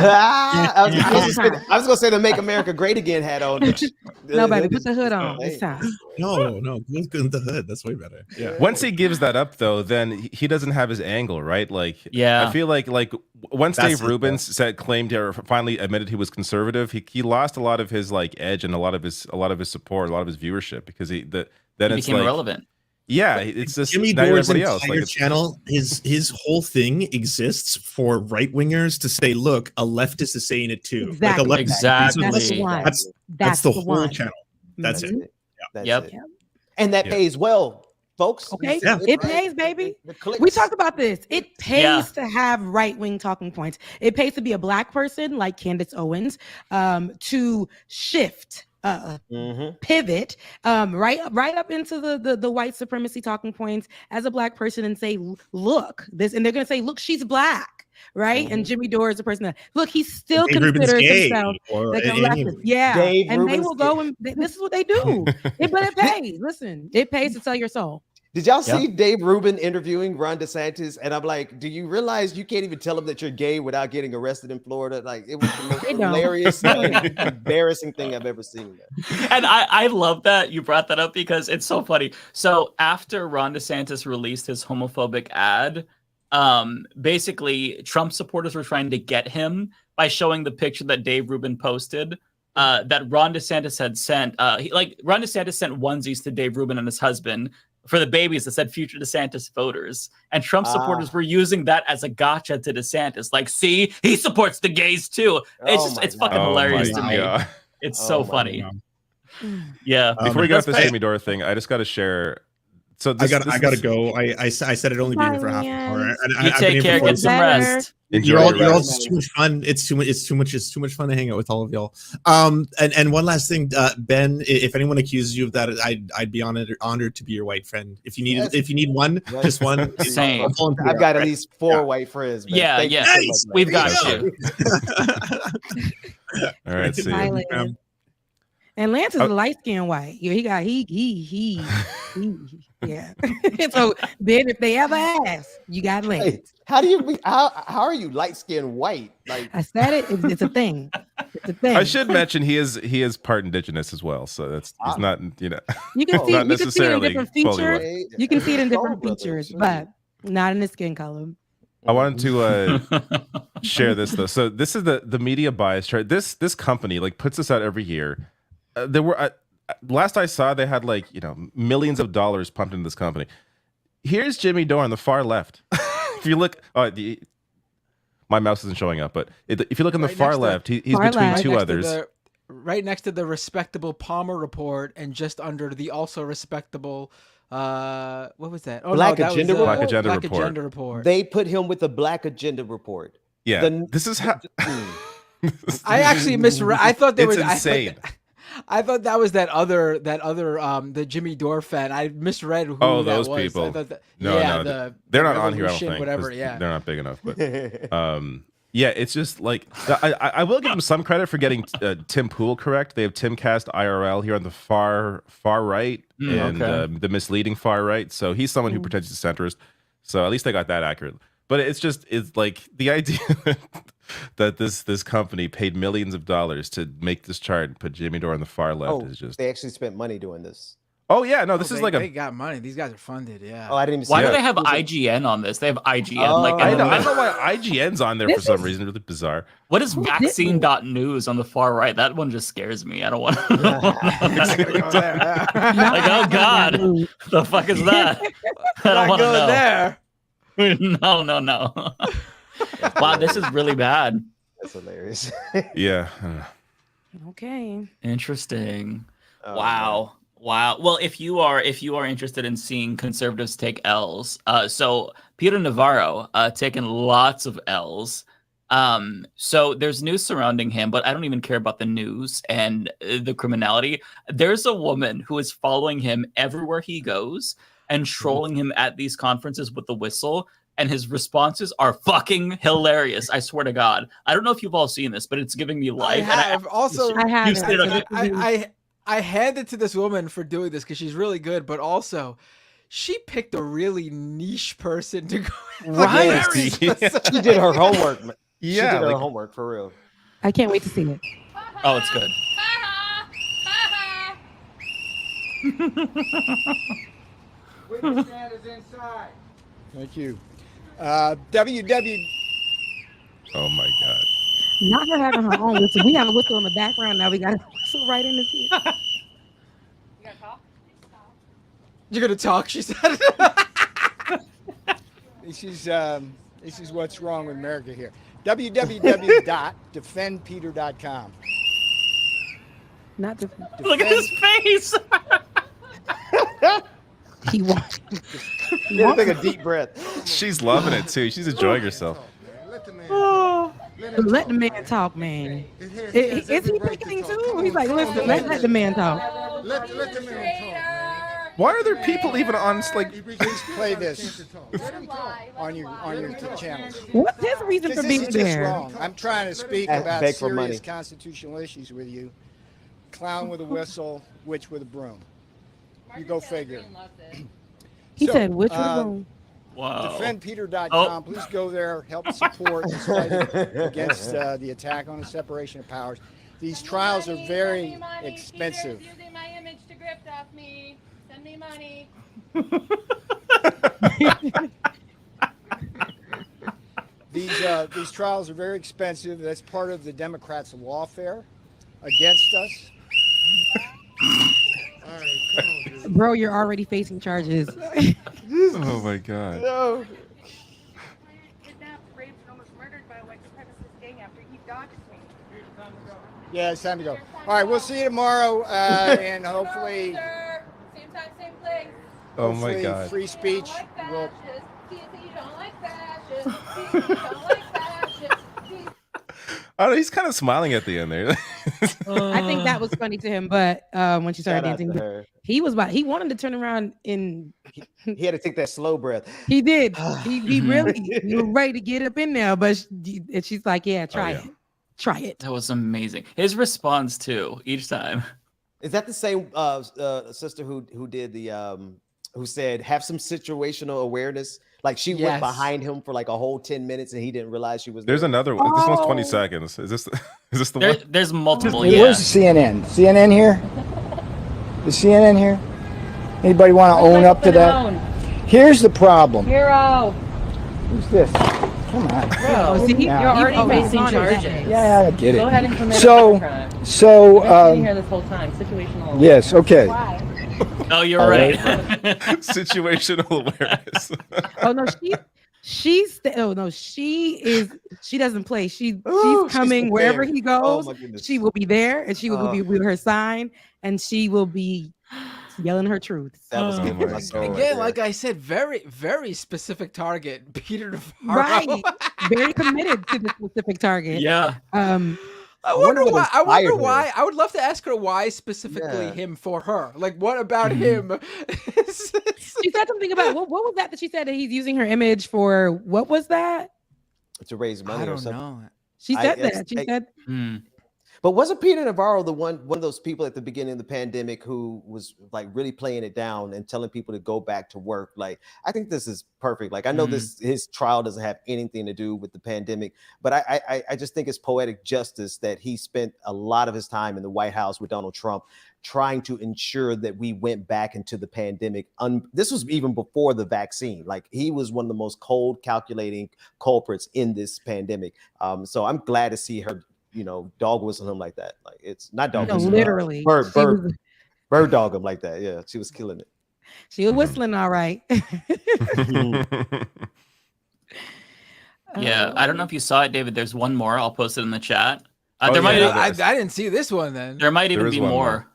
I was gonna say the "Make America Great Again" hat on. No, baby, put the hood on. It's time. No, let's go in the hood. That's way better. Yeah. Once he gives that up, though, then he doesn't have his angle, right? Like, Yeah. I feel like once That's Dave it, Rubin claimed or finally admitted he was conservative, he lost a lot of his like edge and a lot of his support, a lot of his viewership, because then he it's became like, irrelevant. yeah, it's just Jimmy now you're Dore's everybody else. entire Like, channel, his whole thing exists for right wingers to say, "Look, a leftist is saying it too." Exactly. Like a leftist. Exactly. That's the one. That's the the whole one. channel. That's it. That's Yep. it. And that pays well, folks. Okay, Yeah. it pays, baby. The clicks. We talked about this. It pays Yeah. to have right-wing talking points. It pays to be a black person like Candace Owens, to shift, pivot, right up into the white supremacy talking points as a black person and say, look, this, and they're gonna say, look, she's black. Right, and Jimmy Dore is the person that look. He still Dave Rubin's considers gay, himself or like a any- leftist. Yeah, Dave and they Rubin's will go and this is what they do. But it pays. Listen, it pays to sell your soul. Did y'all see Dave Rubin interviewing Ron DeSantis? And I'm like, do you realize you can't even tell him that you're gay without getting arrested in Florida? Like, it was the most They don't. hilarious and embarrassing thing I've ever seen. And I love that you brought that up because it's so funny. So after Ron DeSantis released his homophobic ad, basically Trump supporters were trying to get him by showing the picture that Dave Rubin posted that Ron DeSantis had sent. Ron DeSantis sent onesies to Dave Rubin and his husband for the babies that said future DeSantis voters. And Trump supporters were using that as a gotcha to DeSantis. Like, see, he supports the gays too. It's fucking hilarious to me. God. It's so funny. Yeah. Before we get off this Jimmy Dore thing, I just got to share. So I gotta go. I said I'd only be here for half an hour. And You take care, get some rest. Enjoy You're all rest. too much fun. It's too much fun to hang out with all of y'all. And one last thing, Ben, if anyone accuses you of that, I'd be honored to be your white friend. If you need one, just one. Same. I've got at least 4 white friends. Man. Yeah, Thank you yeah. so much, man. We've got you. All right, see Bye, you. Lance. And Lance is a light skinned white. Yeah, he yeah. So Ben, if they ever ask, you got Lance. Hey, how are you light skinned white? Like, I said it. It's a thing. It's a thing. I should mention he is part indigenous as well, so he's not You can not see. You can see it in necessarily different fully features. white. You can see it in different features, but not in the skin color. I wanted to share this though. So this is the media bias chart. This company puts this out every year. There were last I saw, they had millions of dollars pumped into this company. Here's Jimmy Dore on the far left. If you look, my mouse isn't showing up, but if you look on the far left, he's between two others. Right next to the respectable Palmer report, and just under the also respectable. What was that? Oh, Black no, that Agenda was, Report? Black Agenda Agenda report. they put him with the Black Agenda report. Yeah, this is how. I actually misread. I thought there It's was insane. I thought that was that other the Jimmy Dore fan. I misread who Oh, that those was. people. I thought that, No, they're not on here. I don't Revolution, think. whatever. 'cause Yeah, they're not big enough. But yeah, it's just I will give them some credit for getting Tim Pool correct. They have Timcast IRL here on the far right and the misleading far right. So he's someone who pretends he's centrist. So at least they got that accurate. But it's like the idea that this company paid millions of dollars to make this chart and put Jimmy Dore on the far left is just. They actually spent money doing this. Oh yeah, no, this is like they got money. These guys are funded. Yeah. Oh, I didn't even see Why do that. they have IGN on this? They have IGN. Oh, like I don't know why IGN's on there for some reason. Really bizarre. What is vaccine.news on the far right? That one just scares me. I don't want to know. Like, oh God, the fuck is that? I don't want to know. There. No. Wow, this is really bad. That's hilarious. Yeah. Okay. Interesting. Oh, Wow. Well, if you are interested in seeing conservatives take L's, so Peter Navarro taking lots of L's. So there's news surrounding him, but I don't even care about the news and the criminality. There's a woman who is following him everywhere he goes and trolling him at these conferences with the whistle. And his responses are fucking hilarious. I swear to God. I don't know if you've all seen this, but it's giving me life. I hand it to this woman for doing this because she's really good, but also she picked a really niche person to go. Right. She did her homework. Yeah, she did her homework for real. I can't wait to see it. Oh, it's good. Thank you. WW. Oh my God. Not her having her own whistle. We have a whistle in the background now. We got a whistle right in the seat. You're gonna talk, she said. This is what's wrong with America here. www.defendpeter.com. Not defend. Look at his face. He wants. Take a deep breath. She's loving it too. She's enjoying herself. Let the man talk, man. Is he picking too? He's like, listen, let the man talk. Let the man talk. Why are there people even on like? Please play this on your channels. What's his reason for being This is just there? wrong. I'm trying to speak about serious constitutional issues with you. Clown with a whistle, witch with a broom. You go figure. He said, which with a broom? Wow. Defendpeter.com. Please go there. Help support this fight against the attack on the separation of powers. These trials are very expensive. Using my image to grift off me. Send me money. These trials are very expensive. That's part of the Democrats' lawfare against us. All right, come on, dude. Bro, you're already facing charges. Oh my God. No. Kidnapped, raped, and almost murdered by a white supremacist gang after he doxed me. Yeah, it's time to go. All right, we'll see you tomorrow, and hopefully. Same time, same place. Oh my hopefully God. Free speech will. I don't know. He's kind of smiling at the end there. I think that was funny to him, but when she started dancing, he wanted to turn around and he had to take that slow breath. He did. he really was ready to get up in there, but she's like, "Yeah, try it, try it." That was amazing. His response too each time. Is that the same sister who did the who said have some situational awareness? Like she went behind him for like a whole 10 minutes and he didn't realize she was there. There's another one. This one's 20 seconds. Is this the one? There's multiple. Where's CNN? CNN here? Is CNN here? Anybody want to own up to that? Here's the problem. Hero. Who's this? Come on. Bro, you're already facing charges. Yeah, I get it. Go ahead and commit So, crime. I've been so, here this whole time. Situational. yes, okay. Oh, you're right. Situational awareness. Oh no, she doesn't play. She's coming wherever he goes. She will be there, and she will be with her sign, and she will be yelling her truth. That was again, like I said, very, very specific target. Peter Navarro. Right, very committed to the specific target. Yeah. I wonder why. I wonder why. I would love to ask her why specifically him for her. Like, what about him? She said something about what was that she said that he's using her image for? What was that? To raise money I or don't something. know. She said that. She said. But wasn't Peter Navarro the one of those people at the beginning of the pandemic who was like really playing it down and telling people to go back to work? Like, I think this is perfect. Like, I know his trial doesn't have anything to do with the pandemic, but I just think it's poetic justice that he spent a lot of his time in the White House with Donald Trump trying to ensure that we went back into the pandemic. This was even before the vaccine. Like, he was one of the most cold, calculating culprits in this pandemic. So I'm glad to see her, dog whistle him like that. Like, it's not dog whistle, literally. Bird dog him like that. Yeah, she was killing it. She was whistling all right. Yeah, I don't know if you saw it, David. There's one more. I'll post it in the chat. I didn't see this one then. There might even be more.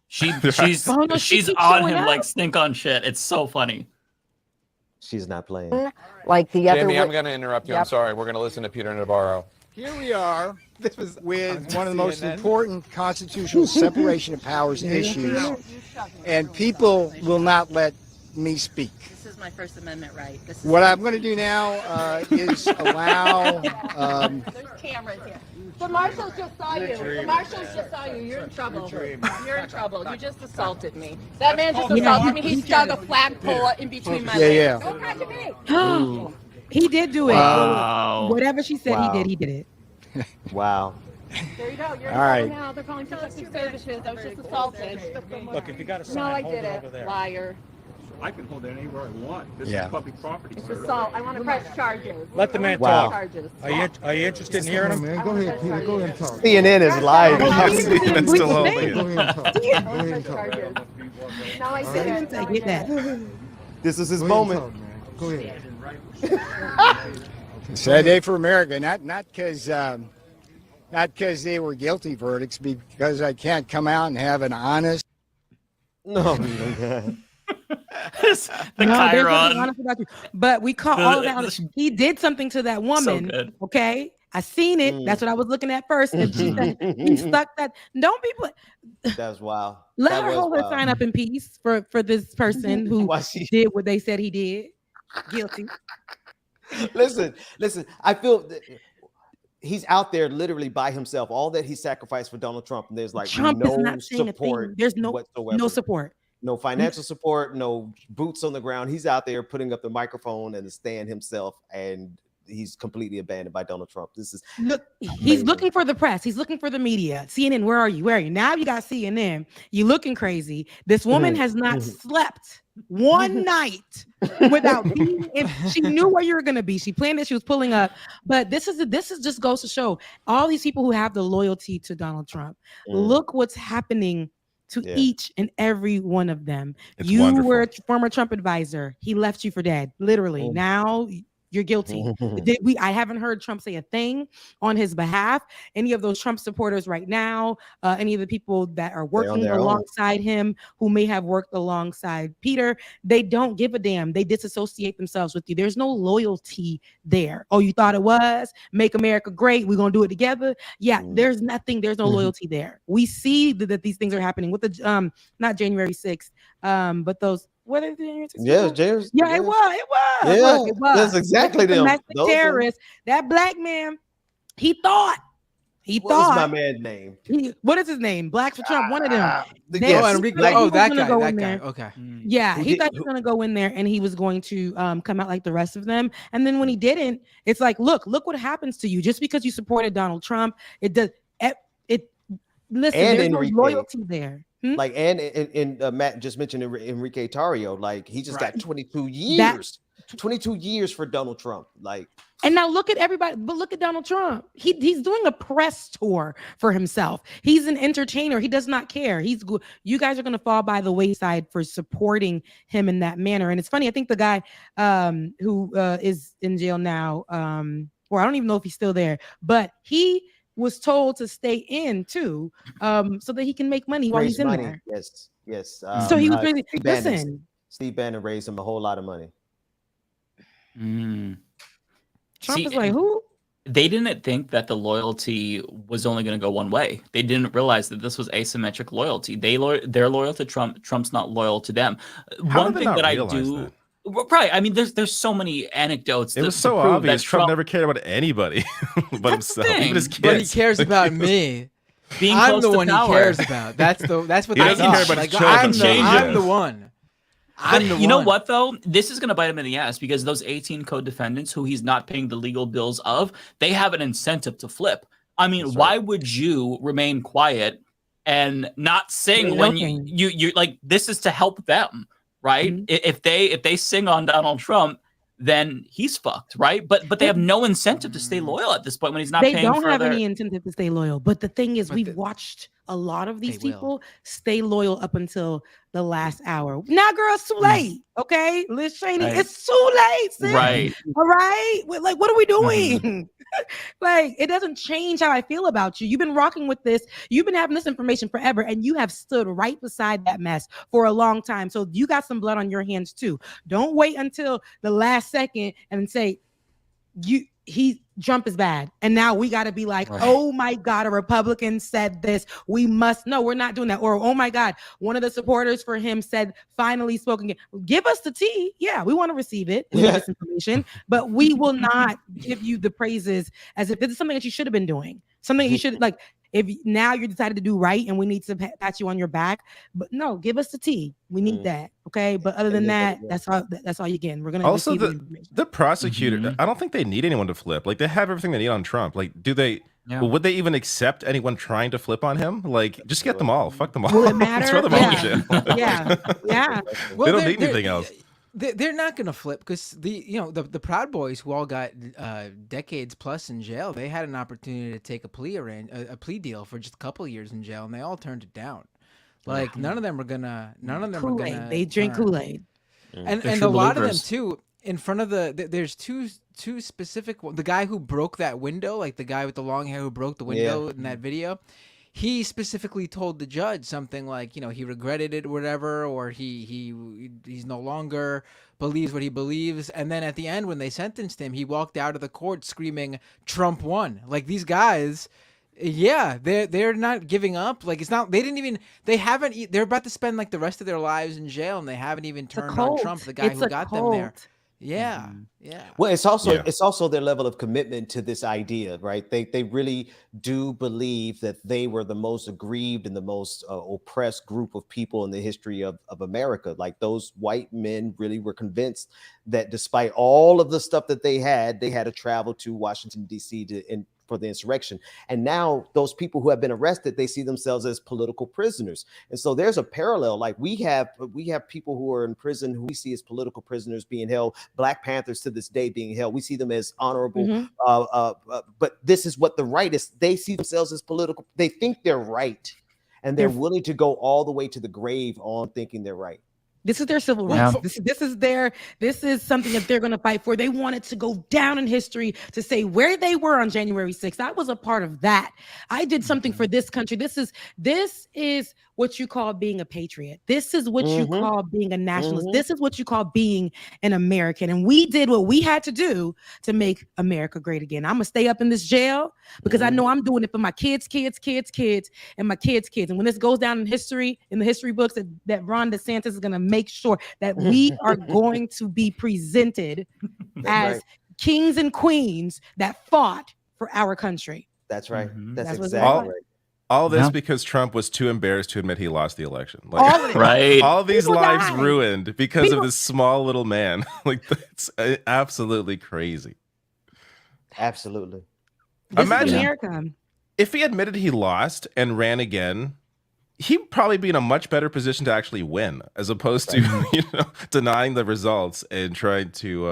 She's on him like stink on shit. It's so funny. She's not playing. Like the other. Jamie, I'm going to interrupt you. I'm sorry. We're going to listen to Peter Navarro. Here we are with one of the most important constitutional separation of powers issues, and people will not let me speak. This is my First Amendment right. What I'm going to do now is allow. There's cameras here. The marshals just saw you. The marshals just saw you. You're in trouble. You're in trouble. You just assaulted me. That man just assaulted me. He stuck a flagpole in between my legs. Don't touch me. He did do it. Wow. Whatever she said, Wow. he did it. Wow. There you go. You're in All right. trouble now. They're calling protective services. I was just assaulted. Look, if you got a sign, No, I hold it did over it. there. Liar. I can hold it anywhere I want. This Yeah. is public property. It's assault. I want to press charges. Let the man Wow. talk. Are you interested in hearing him? Man, go ahead, Peter. Go ahead and talk. CNN is live. Steven's still holding it. Go ahead and talk. Go ahead and charges. No, I didn't. I get that. This is his Go moment. ahead and talk, man. Go ahead. Sad day for America. Not because they were guilty verdicts, because I can't come out and have an honest. No. The There's nothing Chiron. honest about you. But we caught all that. He did something to that woman. good. Okay. I seen it. That's what I was looking at first. And she said he stuck that. Don't be put. That's wild. Let That her was hold her wild. sign up in peace for this person who Why she- did what they said he did. Guilty. Listen. I feel that he's out there literally by himself. All that he sacrificed for Donald Trump, and there's like Trump is no not saying a support. thing. There's no whatsoever. support. No financial support, no boots on the ground. He's out there putting up the microphone and the stand himself, and he's completely abandoned by Donald Trump. This is Look, he's looking for the press. He's looking for the media. CNN, where are you? Where are you? Now you got CNN. You looking crazy. This woman has not slept one night without being in. She knew where you were gonna be. She planned it. She was pulling up. But this is just goes to show all these people who have the loyalty to Donald Trump. Look what's happening to each and every one of them. It's you wonderful. were a former Trump advisor. He left you for dead, literally. Now you're guilty. I haven't heard Trump say a thing on his behalf. Any of those Trump supporters right now, any of the people that are working alongside him, who may have worked alongside Peter, they don't give a damn. They disassociate themselves with you. There's no loyalty there. Oh, you thought it was? Make America great. We're going to do it together. Yeah, there's nothing. There's no loyalty there. We see that these things are happening with the, not January 6th, but those, what are the James. Yeah, it was. Yeah, Look, it was. that's exactly them. Domestic Those terrorists. That black man, he thought. What's my man's name? What is his name? Blacks for Trump. One of them. That guy. Okay. Yeah, he thought he was going to go in there and he was going to come out like the rest of them. And then when he didn't, it's like, look what happens to you. Just because you supported Donald Trump, it does. Listen, And there's no Enrique. loyalty there. Like, and Matt just mentioned Enrique Tarrio. Like, he just got 22 years. 22 years for Donald Trump. Like, and now look at everybody, but look at Donald Trump. He's doing a press tour for himself. He's an entertainer. He does not care. You guys are going to fall by the wayside for supporting him in that manner. And it's funny. I think the guy who is in jail now, or I don't even know if he's still there, but he was told to stay in too, so that he can make money while he's in there. Yes. So he was really Steve Bannon raised him a whole lot of money. Trump is like, who? They didn't think that the loyalty was only going to go one way. They didn't realize that this was asymmetric loyalty. They're loyal to Trump. Trump's not loyal to them. One thing that I do. Right. I mean, there's so many anecdotes. It was so obvious. Trump never cared about anybody but himself, even his kids. But he cares about me. I'm the one he cares about. That's what he doesn't care about his children. I'm the one. You know what, though? This is going to bite him in the ass because those 18 co-defendants who he's not paying the legal bills of, they have an incentive to flip. I mean, why would you remain quiet and not sing when you like, this is to help them, right? If they sing on Donald Trump, then he's fucked, right? But they have no incentive to stay loyal at this point when he's not They paying don't for have their... any incentive to stay loyal. But the thing is, we've watched a lot of these people stay loyal up until the last hour. Now, girl, it's too late. Okay, Liz Cheney, Right. it's too late, sis. Right. All right. Like, what are we doing? Like, it doesn't change how I feel about you. You've been rocking with this. You've been having this information forever, and you have stood right beside that mess for a long time. So you got some blood on your hands too. Don't wait until the last second and say Trump is bad. And now we got to be like, oh my God, a Republican said this. We must. No, we're not doing that. Or, oh my God, one of the supporters for him said, finally spoken. Give us the tea. Yeah, we want to receive it. We need this information, but we will not give you the praises as if this is something that you should have been doing. Something you should, like, if now you decided to do right and we need to pat you on your back, but no, give us the tea. We need that. Okay. But other than that, that's all you get. We're going to also the prosecutor. I don't think they need anyone to flip. Like, they have everything they need on Trump. Like, do they? Yeah. Would they even accept anyone trying to flip on him? Like, just get them all. Fuck them all. Will it matter? Throw them all in jail. Yeah. Well, they don't need anything else. They're not going to flip because the Proud Boys, who all got decades plus in jail, they had an opportunity to take a plea deal for just a couple of years in jail, and they all turned it down. Like, none of them are gonna. They drink Kool-Aid, and a lot of them too. In front of there's two specific. The guy who broke that window, like the guy with the long hair who broke the window in that video. He specifically told the judge something like, he regretted it or whatever, or he's no longer believes what he believes. And then at the end, when they sentenced him, he walked out of the court screaming, "Trump won." Like, these guys, they're not giving up. Like, they're about to spend like the rest of their lives in jail, and they haven't even turned on Trump, the guy who got them there. Yeah. Yeah. Well, it's also their level of commitment to this idea, right? They really do believe that they were the most aggrieved and the most oppressed group of people in the history of America. Like, those white men really were convinced that despite all of the stuff that they had to travel to Washington, D.C. for the insurrection. And now those people who have been arrested, they see themselves as political prisoners. And so there's a parallel. Like, we have people who are in prison who we see as political prisoners being held. Black Panthers to this day being held. We see them as honorable. But this is what the right is. They see themselves as political. They think they're right. And they're willing to go all the way to the grave on thinking they're right. This is their civil rights. This is something that they're going to fight for. They wanted to go down in history to say where they were on January 6th. I was a part of that. I did something for this country. This is what you call being a patriot. This is what you call being a nationalist. This is what you call being an American. And we did what we had to do to make America great again. I'm going to stay up in this jail because I know I'm doing it for my kids, and my kids' kids. And when this goes down in history, in the history books, that Ron DeSantis is going to make sure that we are going to be presented as kings and queens that fought for our country. That's right. That's exactly right. All this because Trump was too embarrassed to admit he lost the election. Like, all these lives ruined because of this small little man. Like, that's absolutely crazy. Absolutely. Imagine America. If he admitted he lost and ran again, he'd probably be in a much better position to actually win, as opposed to denying the results and trying to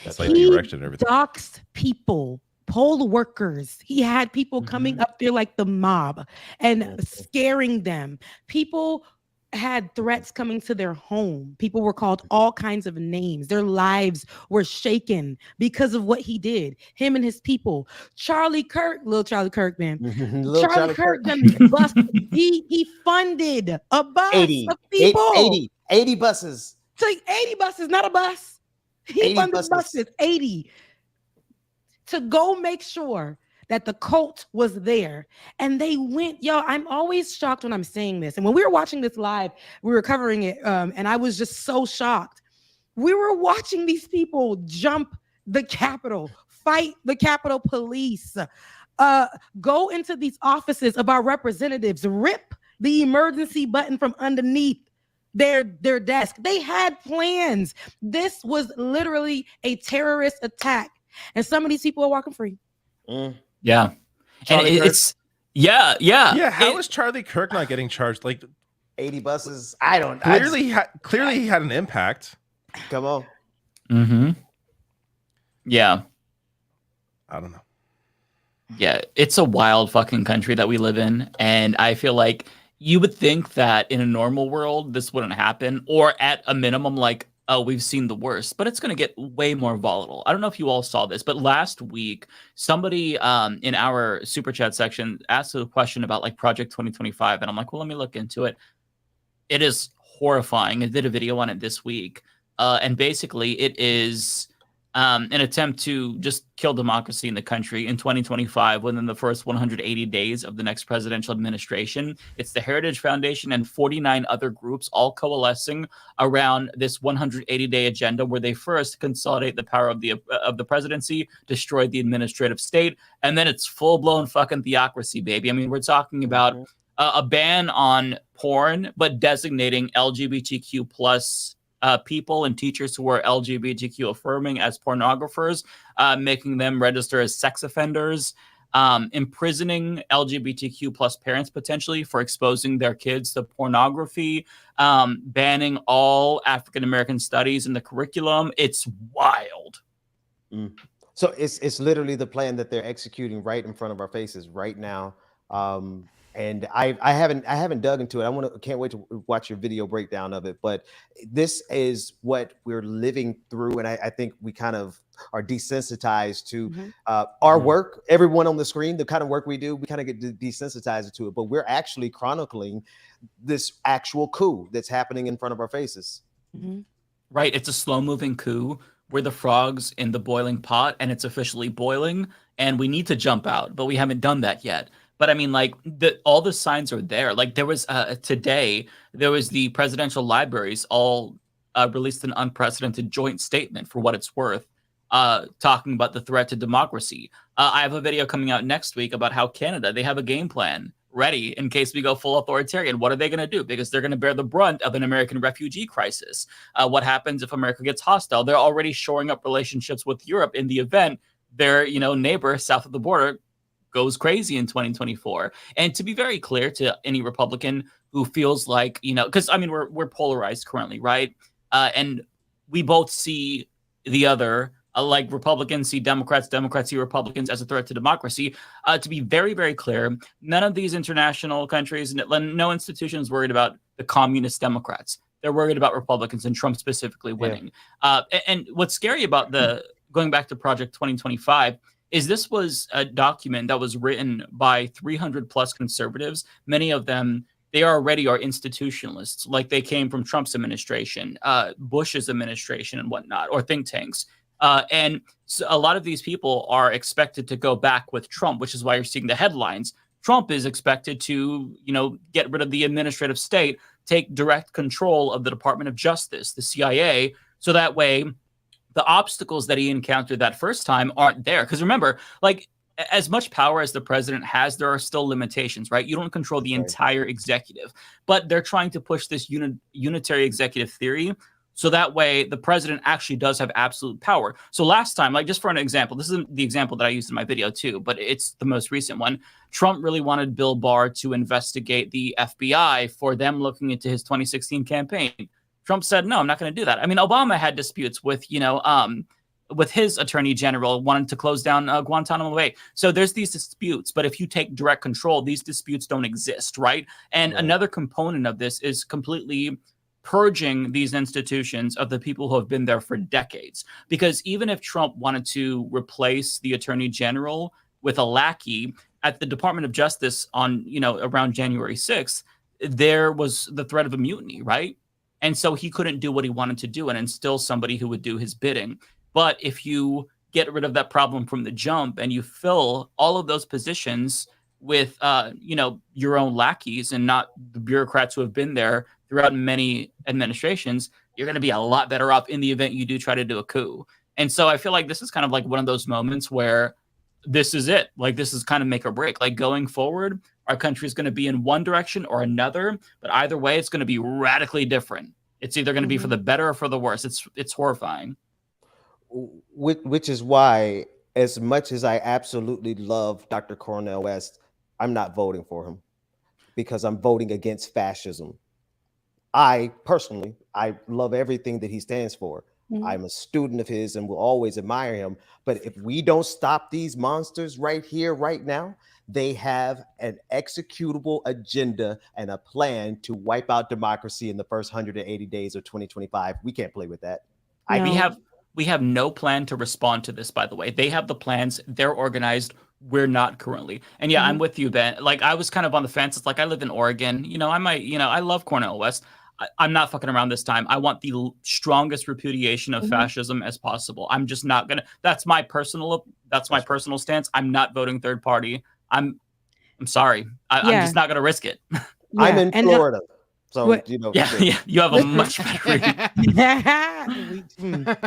fight the election and everything. He doxed people. Poll workers. He had people coming up there like the mob and scaring them. People had threats coming to their home. People were called all kinds of names. Their lives were shaken because of what he did. Him and his people. Little Charlie Kirk, man. Charlie Kirk done bust. He funded a bus of people. 80 buses. So 80 buses, not a bus. He funded buses, 80. To go make sure that the cult was there. And they went, I'm always shocked when I'm saying this. And when we were watching this live, we were covering it, and I was just so shocked. We were watching these people jump the Capitol, fight the Capitol Police, go into these offices of our representatives, rip the emergency button from underneath their desk. They had plans. This was literally a terrorist attack. And some of these people are walking free. Yeah. And Yeah. How is Charlie Kirk not getting charged? Like 80 buses. I don't. Clearly, he had an impact. Come on. Mm-hmm. Yeah. I don't know. Yeah, it's a wild fucking country that we live in, and I feel like you would think that in a normal world this wouldn't happen, or at a minimum, like, oh, we've seen the worst, but it's going to get way more volatile. I don't know if you all saw this, but last week somebody in our super chat section asked a question about like Project 2025, and I'm like, well, let me look into it. It is horrifying. I did a video on it this week, and basically it is an attempt to just kill democracy in the country in 2025 within the first 180 days of the next presidential administration. It's the Heritage Foundation and 49 other groups all coalescing around this 180-day agenda where they first consolidate the power of the presidency, destroy the administrative state, and then it's full-blown fucking theocracy, baby. I mean, we're talking about a ban on porn, but designating LGBTQ plus people and teachers who are LGBTQ affirming as pornographers, making them register as sex offenders, imprisoning LGBTQ plus parents potentially for exposing their kids to pornography, banning all African-American studies in the curriculum. It's wild. So it's literally the plan that they're executing right in front of our faces right now. And I haven't dug into it. Can't wait to watch your video breakdown of it. But this is what we're living through, and I think we kind of are desensitized to our work. Everyone on the screen, the kind of work we do, we kind of get desensitized to it. But we're actually chronicling this actual coup that's happening in front of our faces. Right, it's a slow-moving coup. We're the frogs in the boiling pot, and it's officially boiling, and we need to jump out, but we haven't done that yet. But I mean, like, all the signs are there. Like, there was today, there was the presidential libraries all released an unprecedented joint statement, for what it's worth, talking about the threat to democracy. I have a video coming out next week about how Canada, they have a game plan ready in case we go full authoritarian. What are they going to do? Because they're going to bear the brunt of an American refugee crisis. What happens if America gets hostile? They're already shoring up relationships with Europe in the event their neighbor south of the border goes crazy in 2024. And to be very clear to any Republican who feels like, because I mean, we're polarized currently, right? And we both see the other, like Republicans see Democrats, Democrats see Republicans as a threat to democracy. To be very, very clear, none of these international countries, no institution is worried about the communist Democrats. They're worried about Republicans and Trump specifically winning. And what's scary about going back to Project 2025 is this was a document that was written by 300 plus conservatives. Many of them, they already are institutionalists, like they came from Trump's administration, Bush's administration and whatnot, or think tanks. And so a lot of these people are expected to go back with Trump, which is why you're seeing the headlines. Trump is expected to, get rid of the administrative state, take direct control of the Department of Justice, the CIA, so that way the obstacles that he encountered that first time aren't there. Because remember, like, as much power as the president has, there are still limitations, right? You don't control the entire executive, but they're trying to push this unitary executive theory. So that way the president actually does have absolute power. So last time, like, just for an example, this is the example that I used in my video too, but it's the most recent one. Trump really wanted Bill Barr to investigate the FBI for them looking into his 2016 campaign. Trump said, no, I'm not going to do that. I mean, Obama had disputes with, with his attorney general wanting to close down Guantanamo Bay. So there's these disputes, but if you take direct control, these disputes don't exist, right? And another component of this is completely purging these institutions of the people who have been there for decades. Because even if Trump wanted to replace the attorney general with a lackey at the Department of Justice on, around January 6th, there was the threat of a mutiny, right? And so he couldn't do what he wanted to do and instill somebody who would do his bidding. But if you get rid of that problem from the jump and you fill all of those positions with, your own lackeys and not the bureaucrats who have been there throughout many administrations, you're going to be a lot better off in the event you do try to do a coup. And so I feel like this is kind of like one of those moments where this is it. Like, this is kind of make or break. Like, going forward, our country is going to be in one direction or another, but either way, it's going to be radically different. It's either going to be for the better or for the worse. It's horrifying. Which is why, as much as I absolutely love Dr. Cornel West, I'm not voting for him because I'm voting against fascism. I personally, I love everything that he stands for. I'm a student of his and will always admire him. But if we don't stop these monsters right here, right now, they have an executable agenda and a plan to wipe out democracy in the first 180 days of 2025. We can't play with that. We have no plan to respond to this, by the way. They have the plans. They're organized. We're not currently. And yeah, I'm with you, Ben. Like, I was kind of on the fence. It's like, I live in Oregon. You know, I might, you know, I love Cornel West. I'm not fucking around this time. I want the strongest repudiation of fascism as possible. I'm just not gonna. That's my personal stance. I'm not voting third party. I'm sorry. I'm just not gonna risk it. I'm in Florida. So, you know. Yeah, you have a much better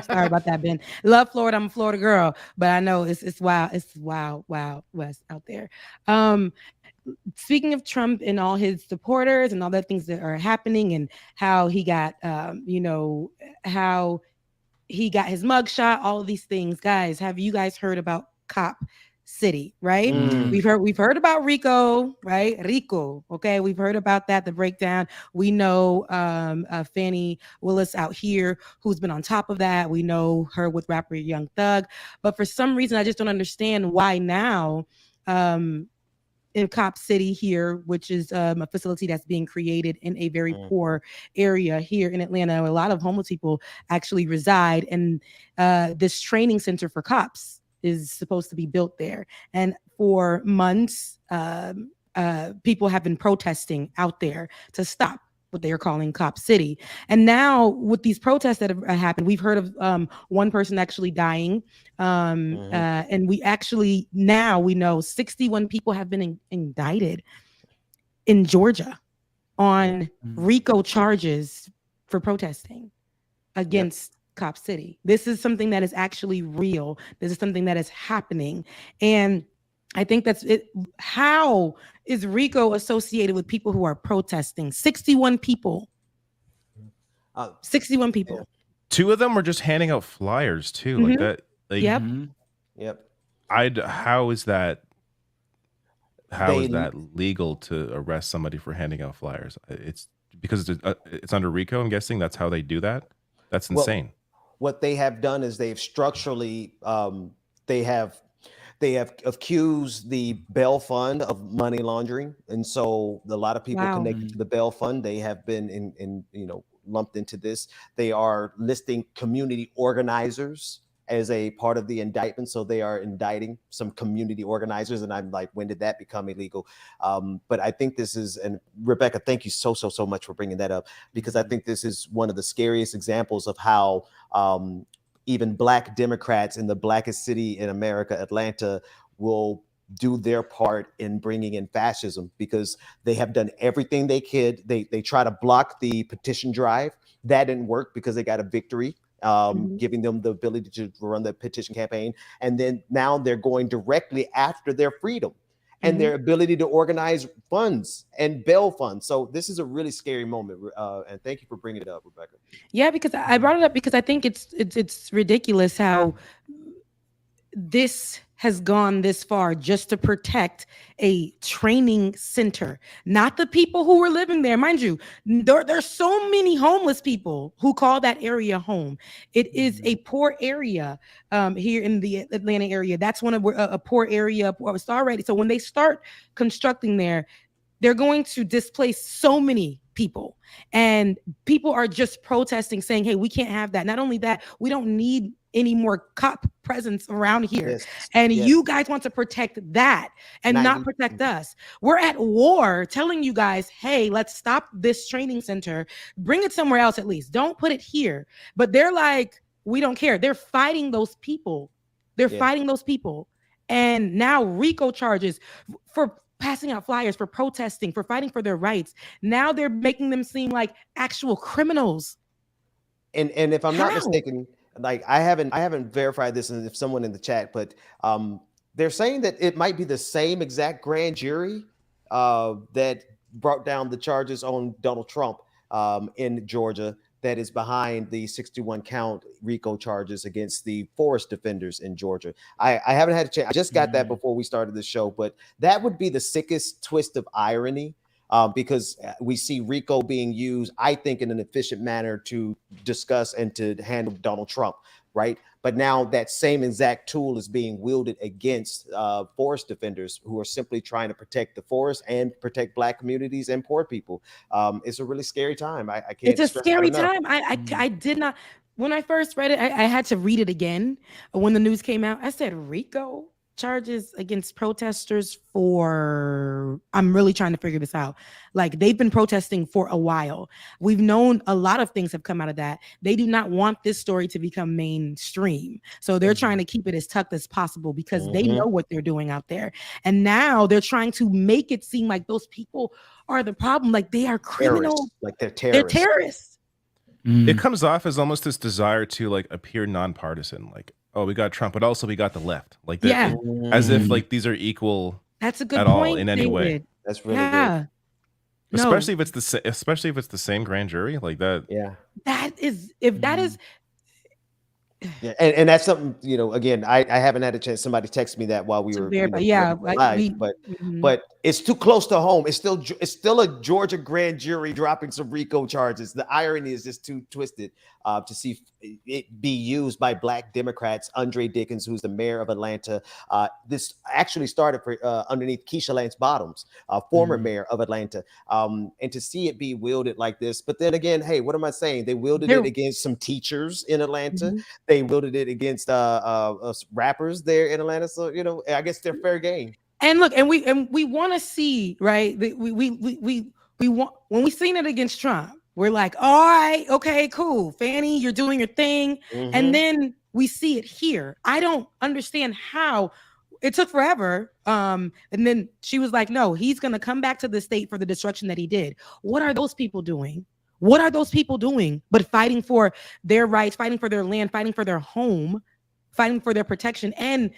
Sorry about that, Ben. Love Florida. I'm a Florida girl, but I know it's wild. It's wild west out there. Speaking of Trump and all his supporters and all the things that are happening and how he got, how he got his mugshot, all of these things, guys, have you guys heard about Cop City, right? We've heard about RICO, right? RICO, okay? We've heard about that, the breakdown. We know Fannie Willis out here, who's been on top of that. We know her with rapper Young Thug. But for some reason, I just don't understand why now, in Cop City here, which is a facility that's being created in a very poor area here in Atlanta, where a lot of homeless people actually reside. And this training center for cops is supposed to be built there. And for months, people have been protesting out there to stop what they are calling Cop City. And now with these protests that have happened, we've heard of one person actually dying. And we actually, now we know 61 people have been indicted in Georgia on RICO charges for protesting against Cop City. This is something that is actually real. This is something that is happening. And I think that's it. How is RICO associated with people who are protesting? 61 people. 61 people. 2 of them were just handing out flyers too, like that. Like, Yep. How is that? How is that legal to arrest somebody for handing out flyers? It's because it's under RICO. I'm guessing that's how they do that. That's insane. What they have done is they've structurally they have accused the bail fund of money laundering, and so a lot of people connected to the bail fund, they have been in lumped into this. They are listing community organizers as a part of the indictment, so they are indicting some community organizers, and I'm like, when did that become illegal? But I think this is, and Rebecca, thank you so much for bringing that up, because I think this is one of the scariest examples of how even Black Democrats in the blackest city in America, Atlanta, will do their part in bringing in fascism, because they have done everything they could. They try to block the petition drive. That didn't work because they got a victory, giving them the ability to run the petition campaign. And then now they're going directly after their freedom and their ability to organize funds and bail funds. So this is a really scary moment. And thank you for bringing it up, Rebecca. Yeah, because I brought it up because I think it's ridiculous how this has gone this far just to protect a training center, not the people who were living there. Mind you, there's so many homeless people who call that area home. It is a poor area here in the Atlanta area. That's one of a poor area. It's already. So when they start constructing there, they're going to displace so many people, and people are just protesting, saying, hey, we can't have that. Not only that, we don't need any more cop presence around here. You guys want to protect that and not protect us. We're at war telling you guys, hey, let's stop this training center, bring it somewhere else at least. Don't put it here. But they're like, we don't care. They're fighting those people. They're fighting those people. And now RICO charges for passing out flyers, for protesting, for fighting for their rights. Now they're making them seem like actual criminals. And if I'm not mistaken, like I haven't verified this, and if someone in the chat, but they're saying that it might be the same exact grand jury that brought down the charges on Donald Trump in Georgia that is behind the 61 count RICO charges against the forest defenders in Georgia. I haven't had a chance. I just got that before we started the show, but that would be the sickest twist of irony. Because we see RICO being used, I think, in an efficient manner to discuss and to handle Donald Trump, right? But now that same exact tool is being wielded against forest defenders who are simply trying to protect the forest and protect Black communities and poor people. It's a really scary time. I can't. It's a stress scary that enough. time. I did not. When I first read it, I had to read it again. When the news came out, I said, RICO charges against protesters for, I'm really trying to figure this out. Like, they've been protesting for a while. We've known a lot of things have come out of that. They do not want this story to become mainstream. So they're trying to keep it as tucked as possible because they know what they're doing out there. And now they're trying to make it seem like those people are the problem. Like, they are criminals. Terrorists. Like they're terrorists. They're terrorists. It comes off as almost this desire to like appear nonpartisan, like, oh, we got Trump, but also we got the left, like that, Yeah. as if like these are equal. That's a good at point, all in any way. David. That's really Yeah. good. Especially if it's the same grand jury like that. Yeah. That is, if that is, Yeah, and that's something, you know, again, I haven't had a chance. Somebody texted me that while we were verify, you know, yeah, live, like but it's too close to home. It's still a Georgia grand jury dropping some RICO charges. The irony is just too twisted to see it be used by Black Democrats. Andre Dickens, who's the mayor of Atlanta, this actually started underneath Keisha Lance Bottoms, former mayor of Atlanta, and to see it be wielded like this. But then again, hey, what am I saying? They wielded it against some teachers in Atlanta. They wielded it against rappers there in Atlanta. So, you know, I guess they're fair game. and look, and we want to see, right? We want, when we seen it against Trump, we're like, all right, okay, cool, Fanny, you're doing your thing, and then we see it here. I don't understand how it took forever. And then she was like, no, he's gonna come back to the state for the destruction that he did. What are those people doing? What are those people doing but fighting for their rights, fighting for their land, fighting for their home, fighting for their protection, and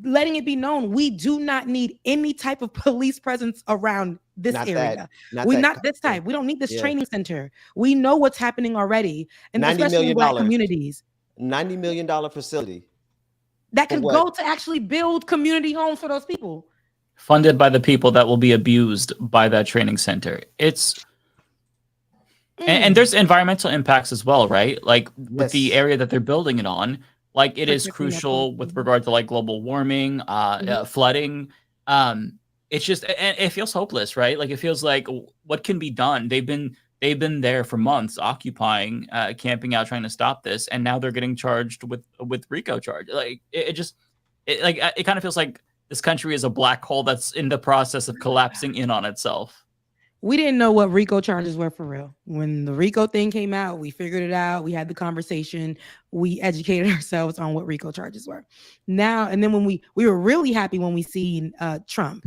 letting it be known we do not need any type of police presence around this area. Not this type. We don't need this training center. We know what's happening already, and especially in Black communities. $90 million facility that can go to actually build community homes for those people. Funded by the people that will be abused by that training center. It's and there's environmental impacts as well, right? Like with the area that they're building it on. Like it is crucial with regard to like global warming, flooding. It's just, and it feels hopeless, right? Like it feels like what can be done? They've been there for months, occupying, camping out, trying to stop this, and now they're getting charged with RICO charge. Like it kind of feels like this country is a black hole that's in the process of collapsing in on itself. We didn't know what RICO charges were for real. When the RICO thing came out, we figured it out. We had the conversation. We educated ourselves on what RICO charges were. Now, and then when we were really happy when we seen Trump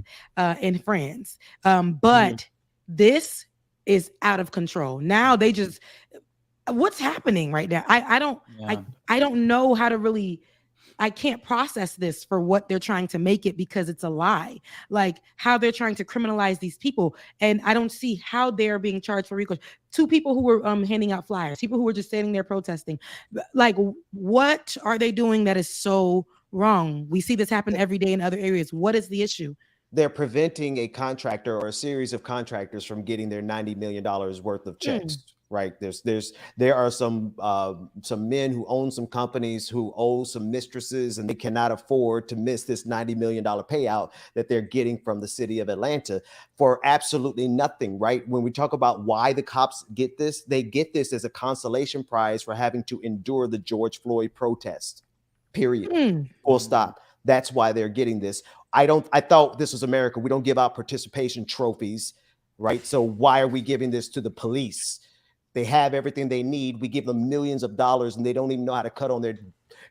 in France. But this is out of control. Now they just, what's happening right now? I don't know how to really, I can't process this for what they're trying to make it, because it's a lie. Like how they're trying to criminalize these people. And I don't see how they're being charged for RICO. Two people who were handing out flyers, people who were just standing there protesting. Like, what are they doing that is so wrong? We see this happen every day in other areas. What is the issue? They're preventing a contractor or a series of contractors from getting their $90 million worth of checks. Right. There are some men who own some companies who owe some mistresses, and they cannot afford to miss this $90 million payout that they're getting from the city of Atlanta for absolutely nothing. Right. When we talk about why the cops get this, they get this as a consolation prize for having to endure the George Floyd protest. Period. Full stop. That's why they're getting this. I thought this was America. We don't give out participation trophies. Right. So why are we giving this to the police? They have everything they need. We give them millions of dollars, and they don't even know how to cut on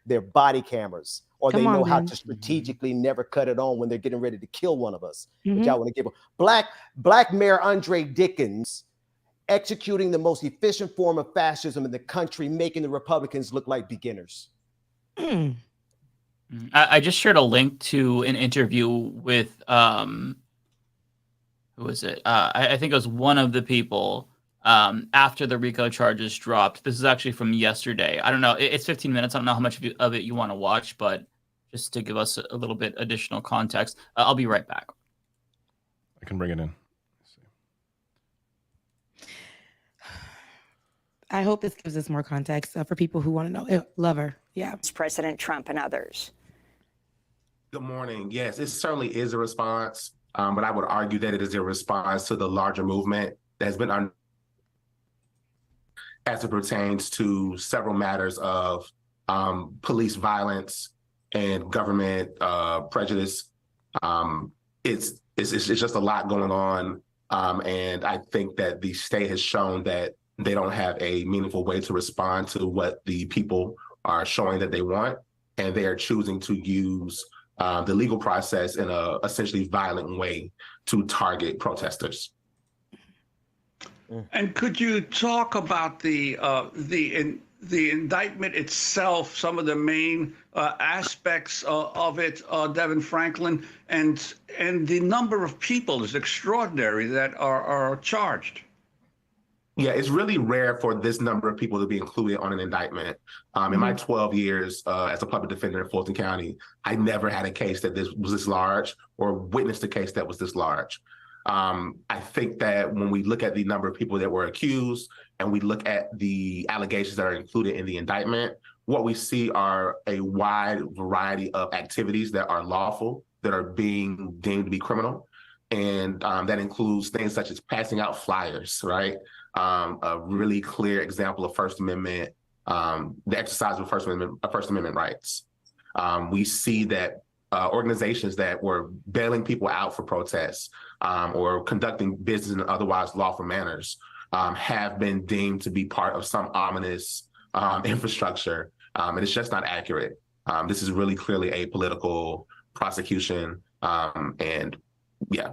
their body cameras, or they know how to strategically never cut it on when they're getting ready to kill one of us. Which I want to give Black Mayor Andre Dickens executing the most efficient form of fascism in the country, making the Republicans look like beginners. I just shared a link to an interview with who was it? I think it was one of the people after the RICO charges dropped. This is actually from yesterday. I don't know. It's 15 minutes. I don't know how much of it you want to watch, but just to give us a little bit additional context, I'll be right back. I can bring it in. I hope this gives us more context for people who want to know. Lover, yeah. President Trump and others. Good morning. Yes, it certainly is a response, but I would argue that it is a response to the larger movement that has been as it pertains to several matters of police violence and government prejudice. It's just a lot going on, and I think that the state has shown that they don't have a meaningful way to respond to what the people are showing that they want, and they are choosing to use the legal process in a essentially violent way to target protesters. And could you talk about the indictment itself, some of the main aspects of it, Devin Franklin, and the number of people is extraordinary that are charged? Yeah, it's really rare for this number of people to be included on an indictment. In my 12 years as a public defender in Fulton County, I never had a case that was this large or witnessed a case that was this large. I think that when we look at the number of people that were accused and we look at the allegations that are included in the indictment, what we see are a wide variety of activities that are lawful, that are being deemed to be criminal. And that includes things such as passing out flyers, right? A really clear example of First Amendment, the exercise of First Amendment rights. We see that organizations that were bailing people out for protests or conducting business in otherwise lawful manners have been deemed to be part of some ominous infrastructure, and it's just not accurate. This is really clearly a political prosecution, and yeah.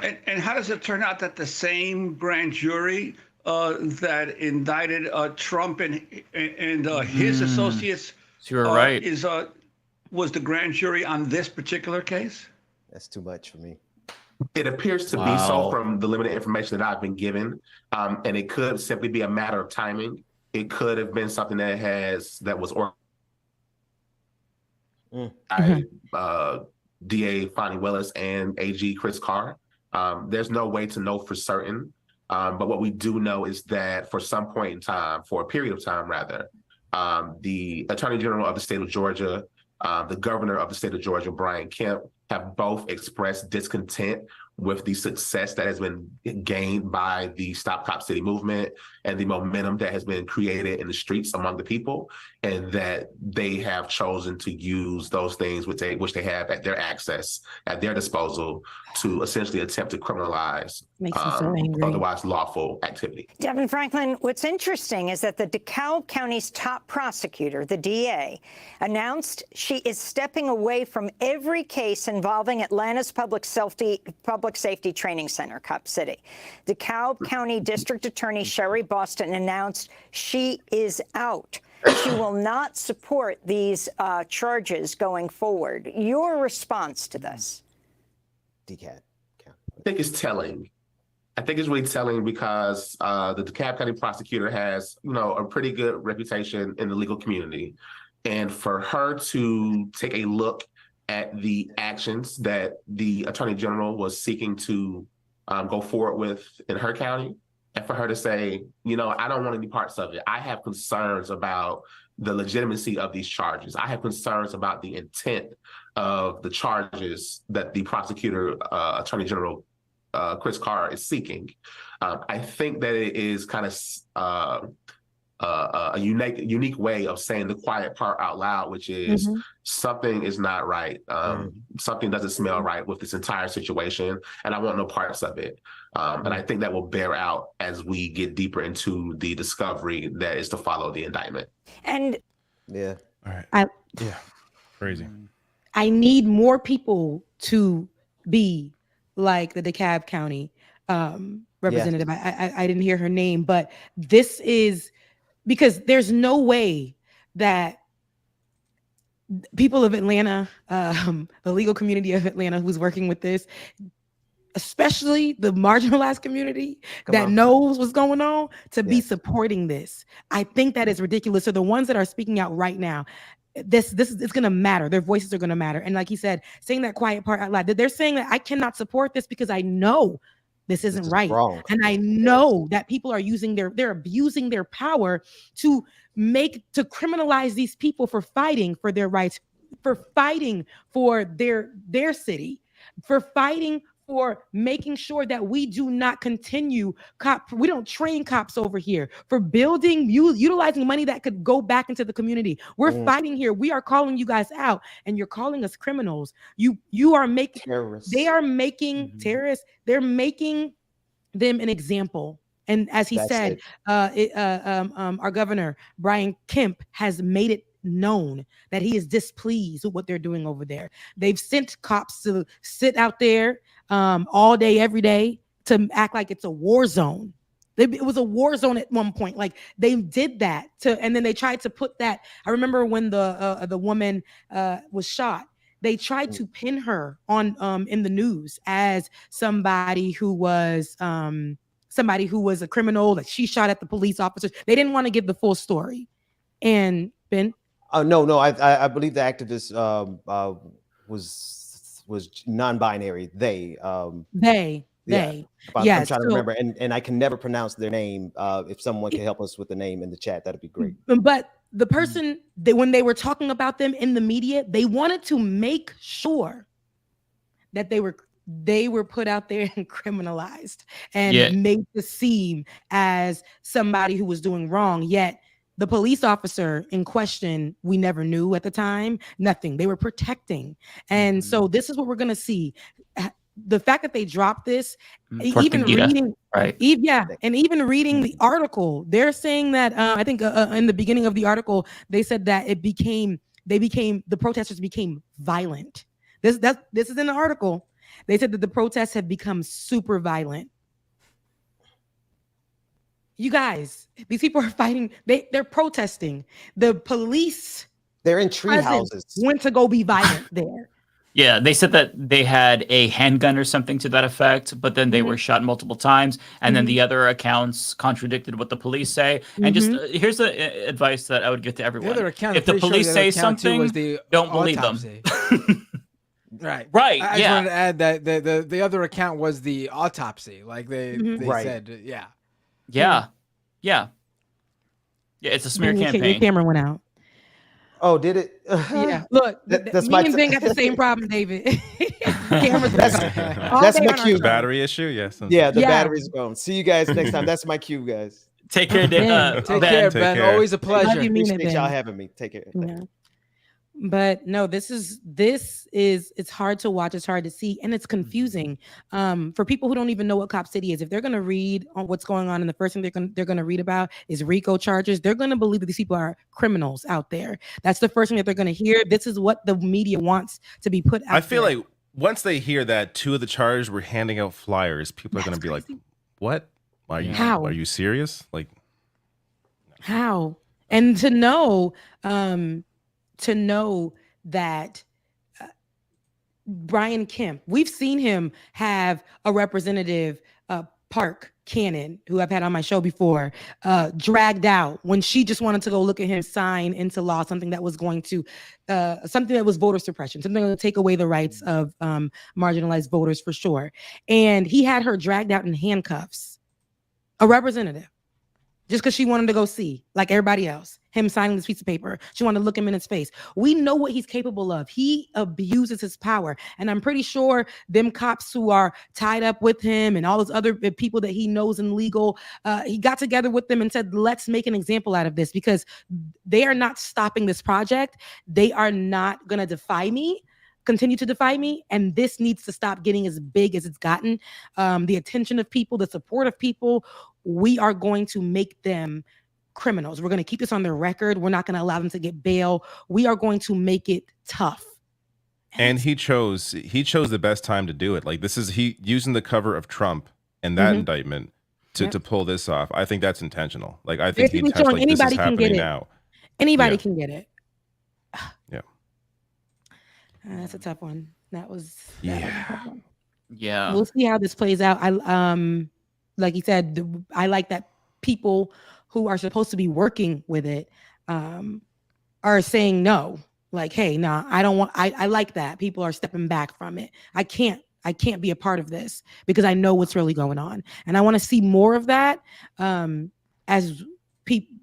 And how does it turn out that the same grand jury that indicted Trump and his associates You're right. Was the grand jury on this particular case? That's too much for me. It appears to be so from the limited information that I've been given, and it could simply be a matter of timing. It could have been something that was DA Fonnie Willis and AG Chris Carr. There's no way to know for certain, but what we do know is that for some point in time, for a period of time rather, the Attorney General of the state of Georgia, the governor of the state of Georgia, Brian Kemp, have both expressed discontent with the success that has been gained by the Stop Cop City movement and the momentum that has been created in the streets among the people, and that they have chosen to use those things which they have at their access, at their disposal, to essentially attempt to criminalize otherwise lawful activity. Devin Franklin, what's interesting is that the DeKalb County's top prosecutor, the DA, announced she is stepping away from every case involving Atlanta's public safety training center, Cop City. DeKalb County District Attorney Sherry Boston announced she is out. She will not support these charges going forward. Your response to this? I think it's telling. I think it's really telling because the DeKalb County prosecutor has, a pretty good reputation in the legal community. And for her to take a look at the actions that the Attorney General was seeking to go forward with in her county, and for her to say, I don't want any parts of it. I have concerns about the legitimacy of these charges. I have concerns about the intent of the charges that the prosecutor, Attorney General Chris Carr, is seeking. I think that it is kind of a unique way of saying the quiet part out loud, which is something is not right. Something doesn't smell right with this entire situation, and I want no parts of it. And I think that will bear out as we get deeper into the discovery that is to follow the indictment. And all right, crazy. I need more people to be like the DeKalb County representative. I didn't hear her name, but this is because there's no way that people of Atlanta, the legal community of Atlanta who's working with this, especially the marginalized community that knows what's going on, to be supporting this. I think that is ridiculous. So the ones that are speaking out right now, this is, it's going to matter. Their voices are going to matter. And like he said, saying that quiet part out loud, that they're saying that I cannot support this because I know this isn't right. Wrong. And I know that people are they're abusing their power to criminalize these people for fighting for their rights, for fighting for their city, for fighting for making sure that we do not continue we don't train cops over here, for utilizing money that could go back into the community. We're fighting here. We are calling you guys out, and you're calling us criminals. You are making terrorists. They are making terrorists. They're making them an example. And as he said, our governor, Brian Kemp, has made it known that he is displeased with what they're doing over there. They've sent cops to sit out there all day, every day, to act like it's a war zone. It was a war zone at one point. Like, they did that and then they tried to put that. I remember when the woman was shot, they tried to pin her on in the news as somebody who was a criminal, that she shot at the police officers. They didn't want to give the full story. And Ben? No, I believe the activist was non-binary. They. Yeah, I'm trying to remember, and I can never pronounce their name. If someone can help us with the name in the chat, that'd be great. But the person when they were talking about them in the media, they wanted to make sure that they were put out there and criminalized and made to seem as somebody who was doing wrong. Yet the police officer in question, we never knew at the time, nothing. They were protecting. And so this is what we're going to see. The fact that they dropped this, even reading the article, they're saying that I think in the beginning of the article, they said that the protesters became violent. This is in the article. They said that the protests have become super violent. You guys, these people are fighting. They're protesting. The police, they're in tree houses, went to go be violent there. Yeah, they said that they had a handgun or something to that effect, but then they were shot multiple times, and then the other accounts contradicted what the police say. And just here's the advice that I would give to everyone: The other account, if the police say something, don't believe them. Right. I just wanted to add that the other account was the autopsy. Like they said, Yeah, it's a smear campaign. Your camera went out. Oh, did it? Yeah. Look, that's me and Ben got the same problem, David. That's my cue. Battery issue? Yes. Yeah, the battery's gone. See you guys next time. That's my cue, guys. Take care, Ben. Take care, Ben. Always a pleasure. Appreciate y'all having me. Take care. Yeah. But no, this is it's hard to watch, it's hard to see, and it's confusing for people who don't even know what Cop City is. If they're going to read on what's going on, and the first thing they're going to read about is RICO charges, they're going to believe that these people are criminals out there. That's the first thing that they're going to hear. This is what the media wants to be put out. I feel like once they hear that 2 of the charges were handing out flyers, people are going to be like, "What? Are you serious? Like, how?" And to know that Brian Kemp, we've seen him have a representative, Park Cannon, who I've had on my show before, dragged out when she just wanted to go look at him sign into law something that was going to, something that was voter suppression, something that would take away the rights of marginalized voters for sure. And he had her dragged out in handcuffs, a representative, just because she wanted to go see, like everybody else, him signing this piece of paper. She wanted to look him in his face. We know what he's capable of. He abuses his power. And I'm pretty sure them cops who are tied up with him and all those other people that he knows in legal, he got together with them and said, let's make an example out of this, because they are not stopping this project. They are not going to continue to defy me, and this needs to stop getting as big as it's gotten. The attention of people, the support of people, we are going to make them criminals. We're going to keep this on their record. We're not going to allow them to get bail. We are going to make it tough. And he chose the best time to do it. Like, this is he using the cover of Trump and that indictment to pull this off. I think that's intentional. Like, I think he intentionally, like, this is happening now. Anybody can get it. Yeah. That's a tough one. That was a tough one. Yeah. We'll see how this plays out. Like you said, I like that people who are supposed to be working with it are saying no. Like, hey, nah, I don't want. I like that people are stepping back from it. I can't be a part of this because I know what's really going on, and I want to see more of that as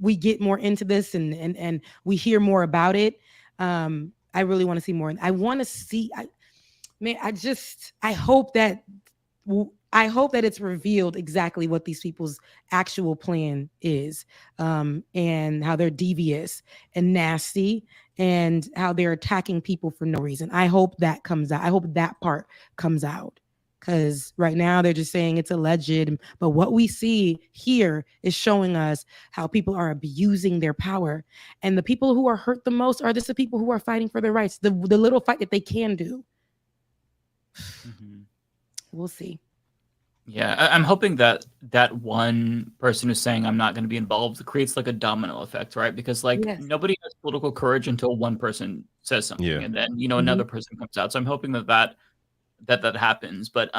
we get more into this and we hear more about it. I really want to see more. I want to see. I hope that it's revealed exactly what these people's actual plan is, and how they're devious and nasty and how they're attacking people for no reason. I hope that comes out. I hope that part comes out, because right now they're just saying it's alleged, but what we see here is showing us how people are abusing their power, and the people who are hurt the most are just the people who are fighting for their rights, the little fight that they can do. We'll see. Yeah, I'm hoping that that one person who's saying I'm not going to be involved creates like a domino effect, right? Because like nobody has political courage until one person says something, and then another person comes out. So I'm hoping that happens. But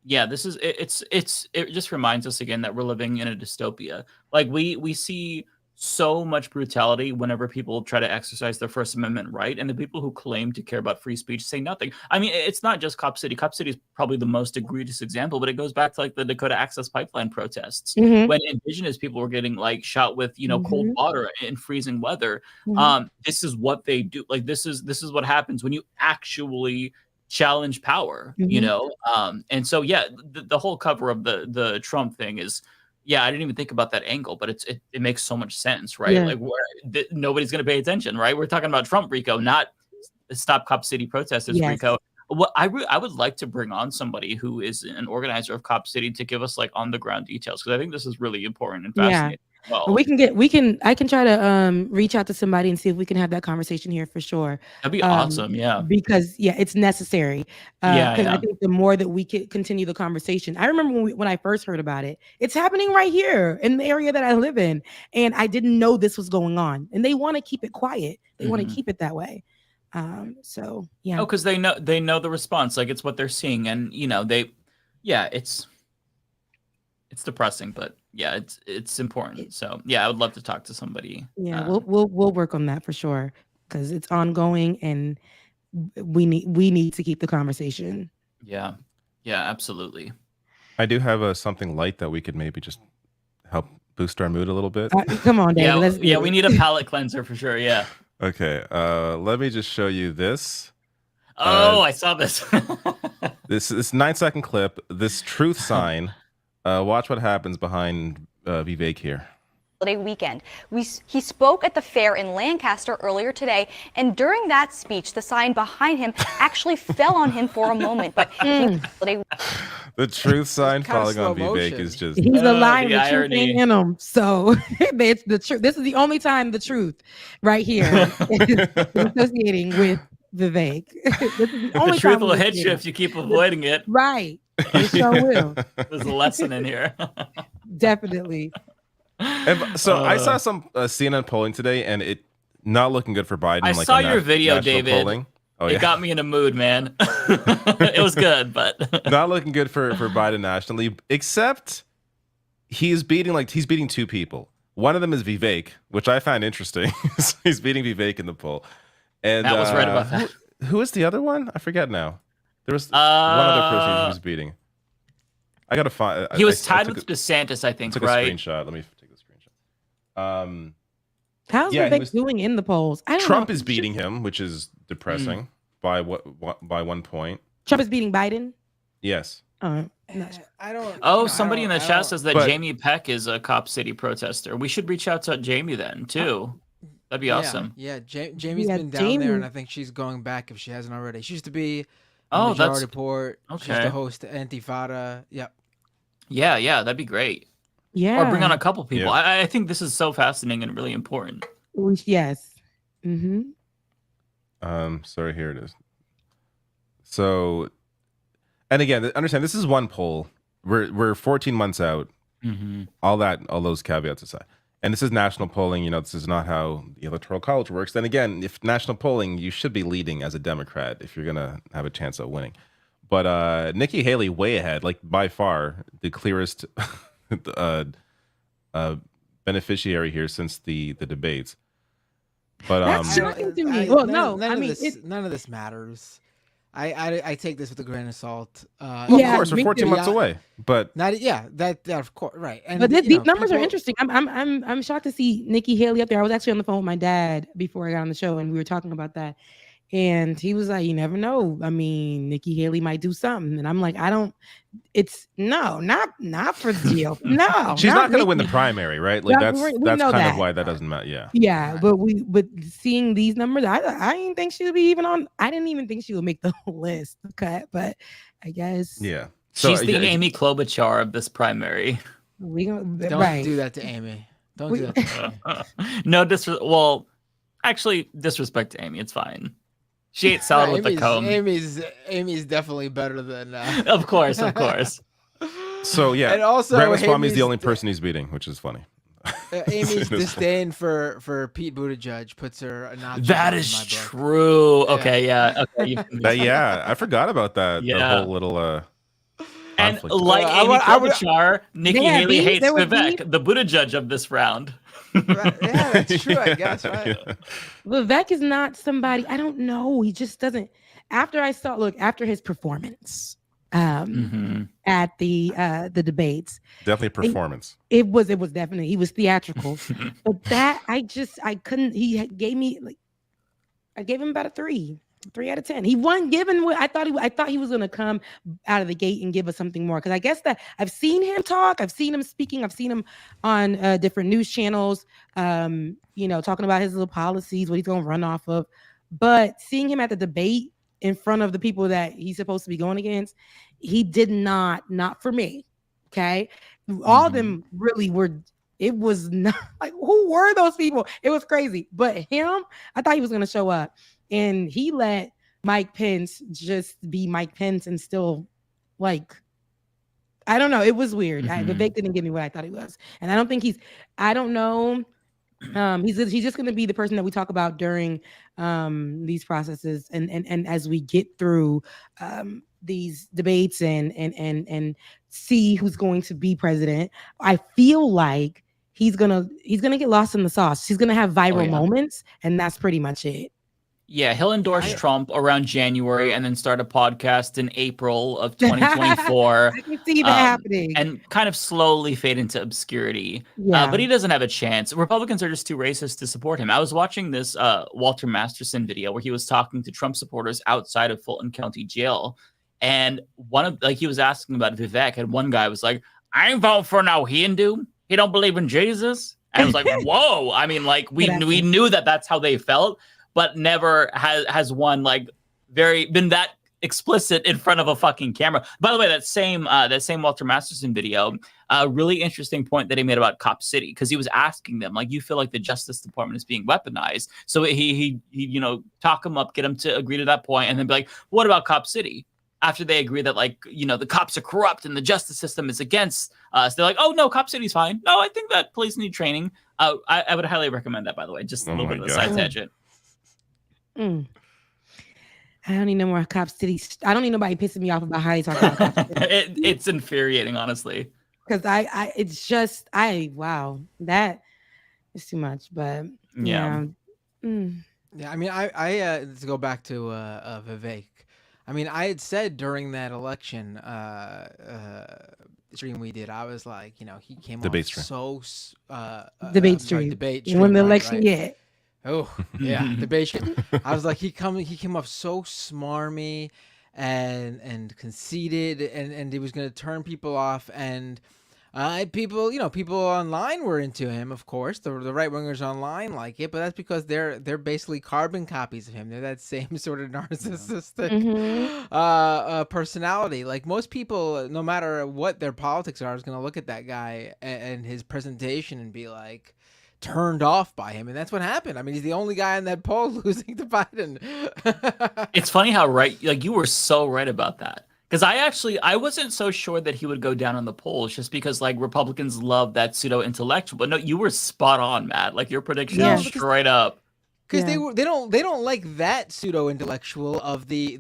yeah, this is it just reminds us again that we're living in a dystopia. Like we see so much brutality whenever people try to exercise their First Amendment right, and the people who claim to care about free speech say nothing. I mean, it's not just Cop City. Cop City is probably the most egregious example, but it goes back to like the Dakota Access Pipeline protests when indigenous people were getting like shot with cold water in freezing weather. This is what they do. Like this is what happens when you actually challenge power. And so yeah, the whole cover of the Trump thing is. Yeah, I didn't even think about that angle, but it makes so much sense, right? Like nobody's going to pay attention, right? We're talking about Trump RICO, not Stop Cop City protesters RICO. What I would like to bring on somebody who is an organizer of Cop City to give us like on the ground details, because I think this is really important and fascinating. Well, I can try to reach out to somebody and see if we can have that conversation here for sure. That'd be awesome. Yeah, because it's necessary. I think the more that we can continue the conversation. I remember when I first heard about it, it's happening right here in the area that I live in, and I didn't know this was going on, and they want to keep it quiet. They want to keep it that way. So yeah. Oh, because they know the response, like it's what they're seeing, and it's depressing, but yeah, it's important. So yeah, I would love to talk to somebody. Yeah, we'll work on that for sure, because it's ongoing, and we need to keep the conversation. Yeah, absolutely. I do have something light that we could maybe just help boost our mood a little bit. Come on, David. We need a palate cleanser for sure. Yeah. Okay, let me just show you this. I saw this. this 9-second clip. This truth sign. Watch what happens behind Vivek here. Weekend. He spoke at the fair in Lancaster earlier today, and during that speech, the sign behind him actually fell on him for a moment. But the truth sign falling on Vivek is just. He's a liar. The truth ain't in him. So it's the truth. This is the only time the truth, right here, is associating with Vivek. This is the only the truth will hit you if you keep avoiding it. Right. It sure will. There's a lesson in here. Definitely. So I saw some CNN polling today, and it not looking good for Biden. I saw your video, David. Polling. It got me in a mood, man. It was good, but not looking good for Biden nationally. Except he's beating two people. One of them is Vivek, which I find interesting. He's beating Vivek in the poll. And Matt was right about that. Who is the other one? I forget now. There was one other person he was beating. I gotta find. He was tied with DeSantis, I think. Took right? a screenshot. Let me take the screenshot. How's Vivek doing in the polls? Trump is beating him, which is depressing by 1 point. Trump is beating Biden. Yes. I don't. Oh, somebody in the chat says that Jamie Peck is a Cop City protester. We should reach out to Jamie then too. That'd be awesome. Yeah, Jamie's been down there, and I think she's going back if she hasn't already. She used to be. That's report. Okay. She used to host Antifada. Yep. Yeah, that'd be great. Yeah. Or bring on a couple people. Yeah. I think this is so fascinating and really important. Yes. Sorry, here it is. So, and again, understand this is one poll. We're 14 months out. All those caveats aside. And this is national polling. This is not how the Electoral College works. Then again, if national polling, you should be leading as a Democrat if you're going to have a chance of winning. But Nikki Haley way ahead, like by far the clearest beneficiary here since the debates. But That's shocking to me. None of this matters. I take this with a grain of salt. Well, of course, we're 14 months away, but that of course, right. And but these numbers are interesting. I'm shocked to see Nikki Haley up there. I was actually on the phone with my dad before I got on the show, and we were talking about that. And he was like, "You never know. I mean, Nikki Haley might do something." And I'm like, "I don't. It's no, not for the GOP. No, she's not going to win the primary, right? Like that's kind of why that doesn't matter. Yeah, yeah. But seeing these numbers, I didn't think she would be even on. I didn't even think she would make the list cut. But I guess So, she's the Amy Klobuchar of this primary. We don't do that to Amy. Don't do that to Amy. No well, actually, disrespect to Amy. It's fine. She ate salad with the comb. Amy's definitely better than. Of course. So yeah, and also Ramaswamy is the only person he's beating, which is funny. Amy's disdain for Pete Buttigieg puts her a notch. That is true. Okay, yeah. Okay, I forgot about that. Yeah. The whole little. And conflict. like Amy Klobuchar, Nikki Haley hates Vivek, the Buttigieg of this round. Right. Yeah, that's true. I guess. Right. Vivek is not somebody. I don't know. He just doesn't. After his performance, at the debates, definitely performance. It was definitely, he was theatrical. But that I couldn't. He gave me I gave him about a 3 out of 10. He won given what I thought he was going to come out of the gate and give us something more, because I guess that I've seen him talk, I've seen him speaking, I've seen him on different news channels, talking about his little policies, what he's going to run off of. But seeing him at the debate in front of the people that he's supposed to be going against, he did not for me. Okay, all of them really were. It was not like, who were those people? It was crazy. But him, I thought he was going to show up. And he let Mike Pence just be Mike Pence and still, like, I don't know. It was weird. Vivek didn't give me what I thought he was. And I don't think I don't know. He's just going to be the person that we talk about during these processes. And as we get through these debates and see who's going to be president, I feel like he's gonna get lost in the sauce. He's going to have viral moments. And that's pretty much it. Yeah, he'll endorse Trump around January and then start a podcast in April of 2024. I can see that happening. And kind of slowly fade into obscurity. Yeah. But he doesn't have a chance. Republicans are just too racist to support him. I was watching this Walter Masterson video where he was talking to Trump supporters outside of Fulton County Jail. And he was asking about Vivek, and one guy was like, "I ain't voting for no Hindu. He don't believe in Jesus." And I was like, whoa. I mean, like, we knew that that's how they felt, but never has one been that explicit in front of a fucking camera. By the way, that same Walter Masterson video, really interesting point that he made about Cop City, because he was asking them, like, you feel like the Justice Department is being weaponized. So he talk them up, get them to agree to that point, and then be like, what about Cop City? After they agree that, the cops are corrupt and the justice system is against us, they're like, oh, no, Cop City's fine. No, I think that police need training. I would highly recommend that, by the way. Just a little bit of a side tangent. I don't need no more Cop City. I don't need nobody pissing me off about how he talks about Cop City. It's infuriating, honestly. Because wow, that is too much. But yeah. Yeah, I mean, I to go back to Vivek. I mean, I had said during that election stream we did, I was like, he came debate off stream. Debate stream. Debate stream. When the right, election, right. yeah. Oh yeah, debate stream. I was like, he came off so smarmy and conceited, and he was going to turn people off, and people online were into him, of course. The right wingers online like it, but that's because they're basically carbon copies of him. They're that same sort of narcissistic personality. Like, most people, no matter what their politics are, is going to look at that guy and his presentation and be like turned off by him, and that's what happened. I mean, he's the only guy in that poll losing to Biden. It's funny how you were so right about that. Because I wasn't so sure that he would go down on the polls, just because Republicans love that pseudo intellectual. But no, you were spot on, Matt. Like, your prediction straight up. because they don't like that pseudo intellectual of the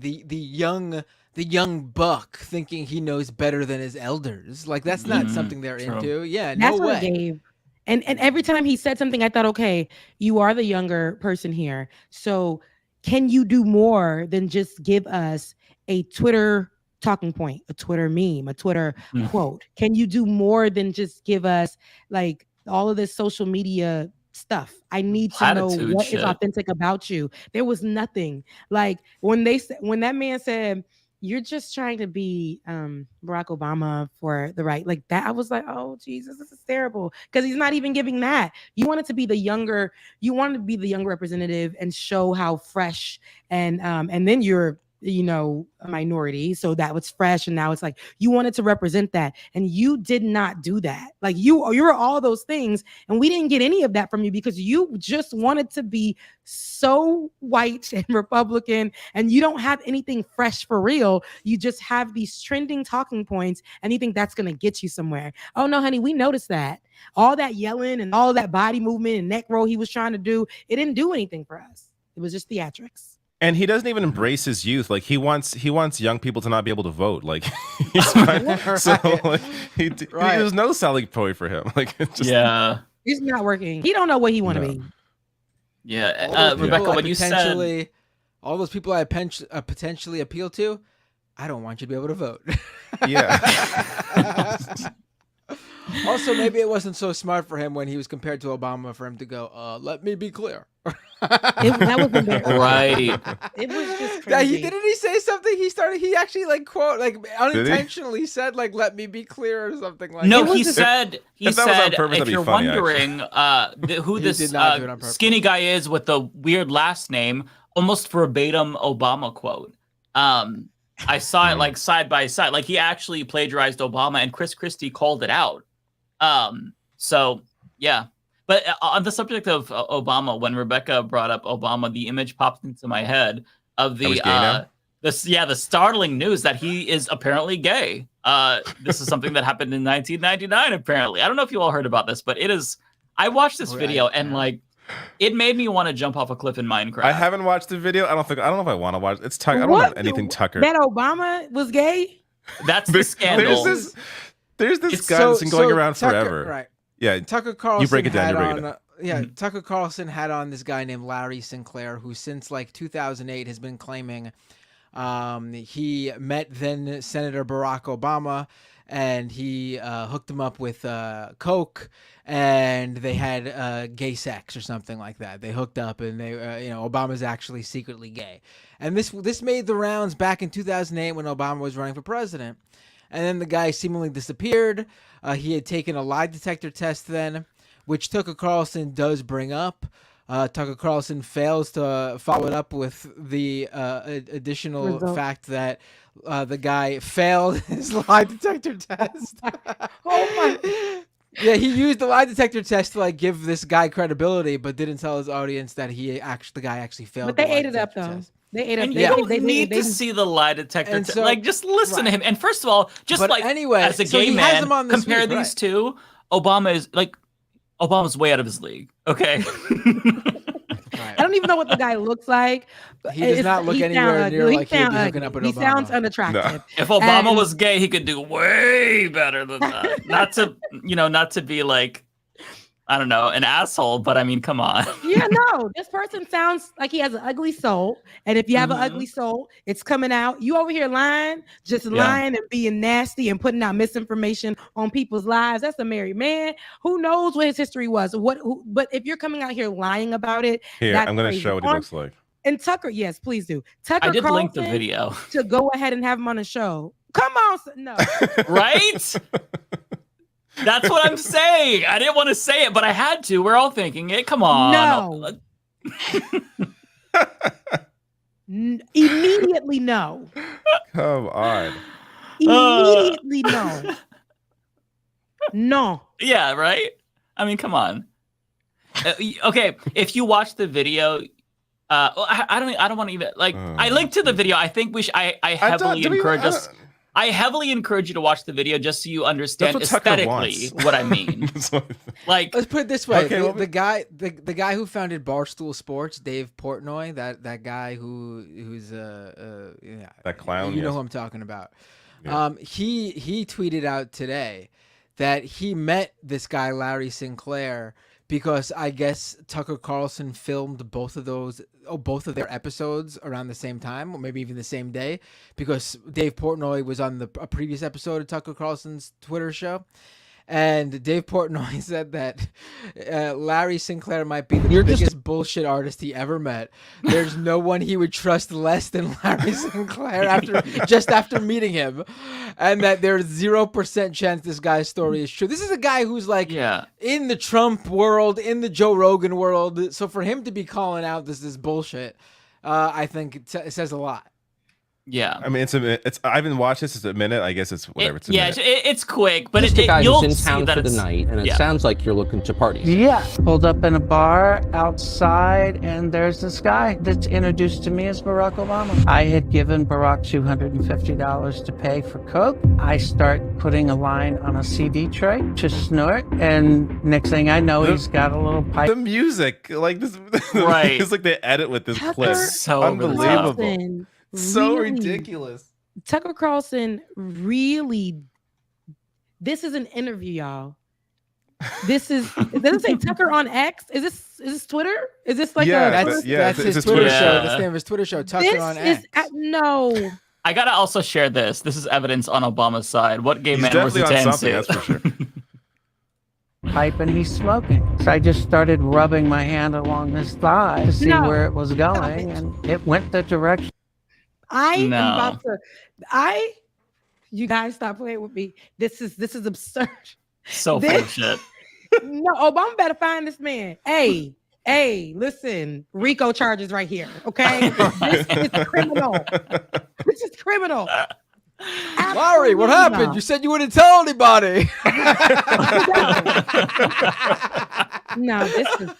young buck thinking he knows better than his elders. Like that's not something they're into. Yeah, That's no what way. it gave. And every time he said something, I thought, okay, you are the younger person here. So can you do more than just give us a Twitter talking point, a Twitter meme, a Twitter quote? Can you do more than just give us like all of this social media stuff? I need to know Platitude what shit. is authentic about you. There was nothing. Like when that man said, you're just trying to be Barack Obama for the right, like that. I was like, oh Jesus, this is terrible. Because he's not even giving that. You wanted to be the younger representative and show how fresh and then you're a minority, so that was fresh, and now it's like you wanted to represent that, and you did not do that. Like you're all those things, and we didn't get any of that from you because you just wanted to be so white and Republican, and you don't have anything fresh for real. You just have these trending talking points, and you think that's gonna get you somewhere. Oh no, honey, we noticed that. All that yelling and all that body movement and neck roll he was trying to do, it didn't do anything for us. It was just theatrics. And he doesn't even embrace his youth. Like he wants young people to not be able to vote. Like he's so like there's no selling point for him. Like It's not working. He don't know what he want to be. Yeah, Rebecca, when you said all those people I potentially appeal to, I don't want you to be able to vote. Yeah. Also, maybe it wasn't so smart for him when he was compared to Obama for him to go, let me be clear. That was embarrassing. Right. It was just crazy. Didn't he say something? He actually unintentionally said let me be clear or something like that. No, he said if you're funny, wondering who this skinny guy is with the weird last name, almost verbatim Obama quote. I saw it side by side. Like he actually plagiarized Obama, and Chris Christie called it out. So yeah. But on the subject of Obama, when Rebecca brought up Obama, the image popped into my head of the startling news that he is apparently gay. This is something that happened in 1999. Apparently, I don't know if you all heard about this, but it is. I watched this video and it made me want to jump off a cliff in Minecraft. I haven't watched the video. I don't know if I want to watch. It's Tucker. I don't know anything Tucker. That Obama was gay. That's the scandal. There's this guy that's been going around forever. Right. Yeah, Tucker Carlson. You break it down. Tucker Carlson had on this guy named Larry Sinclair, who since 2008 has been claiming he met then Senator Barack Obama, and he hooked him up with coke, and they had gay sex or something like that. They hooked up, and they, Obama's actually secretly gay, and this made the rounds back in 2008 when Obama was running for president. And then the guy seemingly disappeared. He had taken a lie detector test then, which Tucker Carlson does bring up. Tucker Carlson fails to follow it up with the additional fact that the guy failed his lie detector test. Oh my! Yeah, he used the lie detector test to give this guy credibility, but didn't tell his audience that the guy actually failed. But they the lie ate it up detector though. test. They ate up. And you don't need to see the lie detector. And so- just listen to him. And first of all, anyway, as a so gay he has man, him on this compare week, these two. Obama's way out of his league. Okay. I don't even know what the guy looks like. He does not look anywhere near like he'd be hooking up with Obama. He sounds unattractive. If Obama was gay, he could do way better than that. Not to be I don't know, an asshole, but I mean, come on. Yeah, no, this person sounds like he has an ugly soul. And if you have an ugly soul, it's coming out. You over here lying, lying and being nasty and putting out misinformation on people's lives. That's a married man. Who knows what his history was? But if you're coming out here lying about it, here, I'm going to show what he looks like. And Tucker, yes, please do. Tucker I did Carlson link the video. To go ahead and have him on the show. Come on, no. Right? That's what I'm saying. I didn't want to say it, but I had to. We're all thinking it. Come on. No. Immediately no. Come on. Immediately no. No. Yeah, right? I mean, come on. Okay, if you watch the video, I don't want to even I linked to the video. I think I heavily encourage us. I heavily encourage you to watch the video just so you understand That's what Tucker aesthetically wants. what I mean. Like, let's put it this way: Okay, the guy who founded Barstool Sports, Dave Portnoy, that guy who's that clown. You know yes. who I'm talking about. Yeah. He tweeted out today that he met this guy Larry Sinclair because I guess Tucker Carlson filmed both of their episodes around the same time, or maybe even the same day, because Dave Portnoy was on a previous episode of Tucker Carlson's Twitter show. And Dave Portnoy said that Larry Sinclair might be the biggest bullshit artist he ever met. There's no one he would trust less than Larry Sinclair after meeting him, and that there's 0% chance this guy's story is true. This is a guy who's like in the Trump world, in the Joe Rogan world. So for him to be calling out this bullshit, I think it says a lot. Yeah, I mean, it's. I haven't watched this. It's a minute. I guess it's whatever. It's a minute. It's quick, but Just a guy you'll who's in see town that for the it's- night, and it sounds like you're looking to party. Yeah, pulled up in a bar outside, and there's this guy that's introduced to me as Barack Obama. I had given Barack $250 to pay for coke. I start putting a line on a CD tray to snort, and next thing I know, he's got a little pipe. The music, like this, Right. It's like they edit with this Tucker clip. So Unbelievable. Carlson So really- ridiculous. Tucker Carlson really. This is an interview, y'all. This is. It doesn't say Tucker on X. Is this Twitter? Is this like That's it's his his Twitter Twitter. show. Yeah. That's the name of his Twitter show. Tucker this on is X. no. I gotta also share this. This is evidence on Obama's side. What gay He's man was definitely it on to something. answer? That's for sure. Pipe and he's smoking. So I just started rubbing my hand along his thigh to see where it was going, and it went the direction. I am No. about to. You guys stop playing with me. This is absurd. So full of shit. No, Obama better find this man. Hey, listen, RICO charges right here. Okay, this is criminal. This is criminal. Larry, what happened? You said you wouldn't tell anybody. No, this is.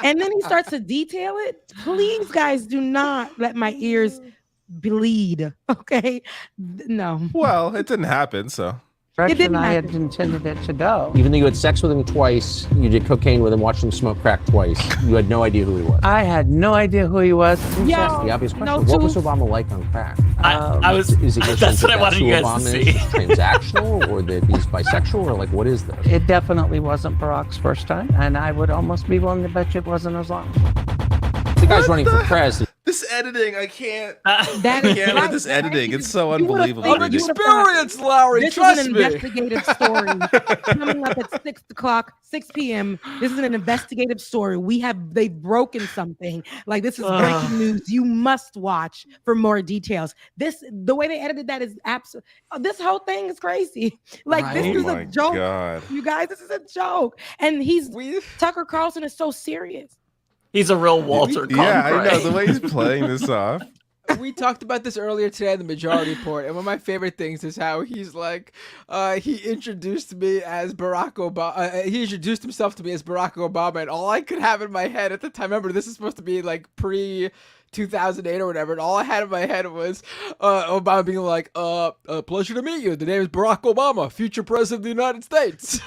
And then he starts to detail it. Please, guys, do not let my ears bleed. Okay, no. Well, it didn't happen, so. Direction I had intended it to go. Even though you had sex with him twice, you did cocaine with him, watched him smoke crack twice, you had no idea who he was. I had no idea who he was. That's the obvious question. What was Obama like on crack? I was. Is it your That's sense what I that wanted who you guys Obama to is see. transactional, or that he's bisexual, or like what is this? It definitely wasn't Barack's first time, and I would almost be willing to bet you it wasn't as long. The guy's running for president. This editing, I can't. That I can't with this editing. It's so unbelievable. Larry. This This is trust an me. investigative story coming up at 6 p.m. This is an investigative story. They've broken something. Like this is breaking news. You must watch for more details. The way they edited that is absolute. This whole thing is crazy. Like this is a joke. God. You guys, this is a joke. And Tucker Carlson is so serious. He's a real Walter Cronkite. Yeah, I know the way he's playing this off. We talked about this earlier today in the Majority Report, and one of my favorite things is how he's like, he introduced me as Barack Obama. He introduced himself to me as Barack Obama, and all I could have in my head at the time, remember, this is supposed to be like pre-2008 or whatever, and all I had in my head was Obama being like, pleasure to meet you. The name is Barack Obama, future president of the United States.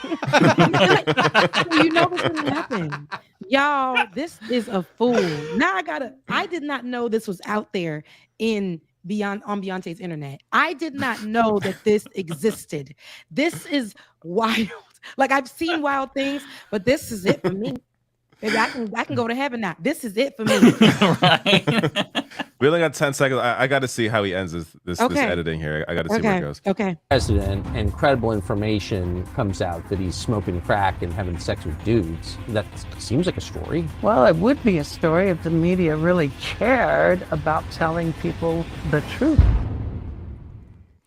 You know what's gonna happen. Y'all, this is a fool. Now I did not know this was out there on Beyonce's internet. I did not know that this existed. This is wild. Like I've seen wild things, but this is it for me. Maybe I can go to heaven now. This is it for me. We only got 10 seconds. I got to see how he ends this editing here. I got to see where it goes. Okay. President, and credible information comes out that he's smoking crack and having sex with dudes. That seems like a story. Well, it would be a story if the media really cared about telling people the truth.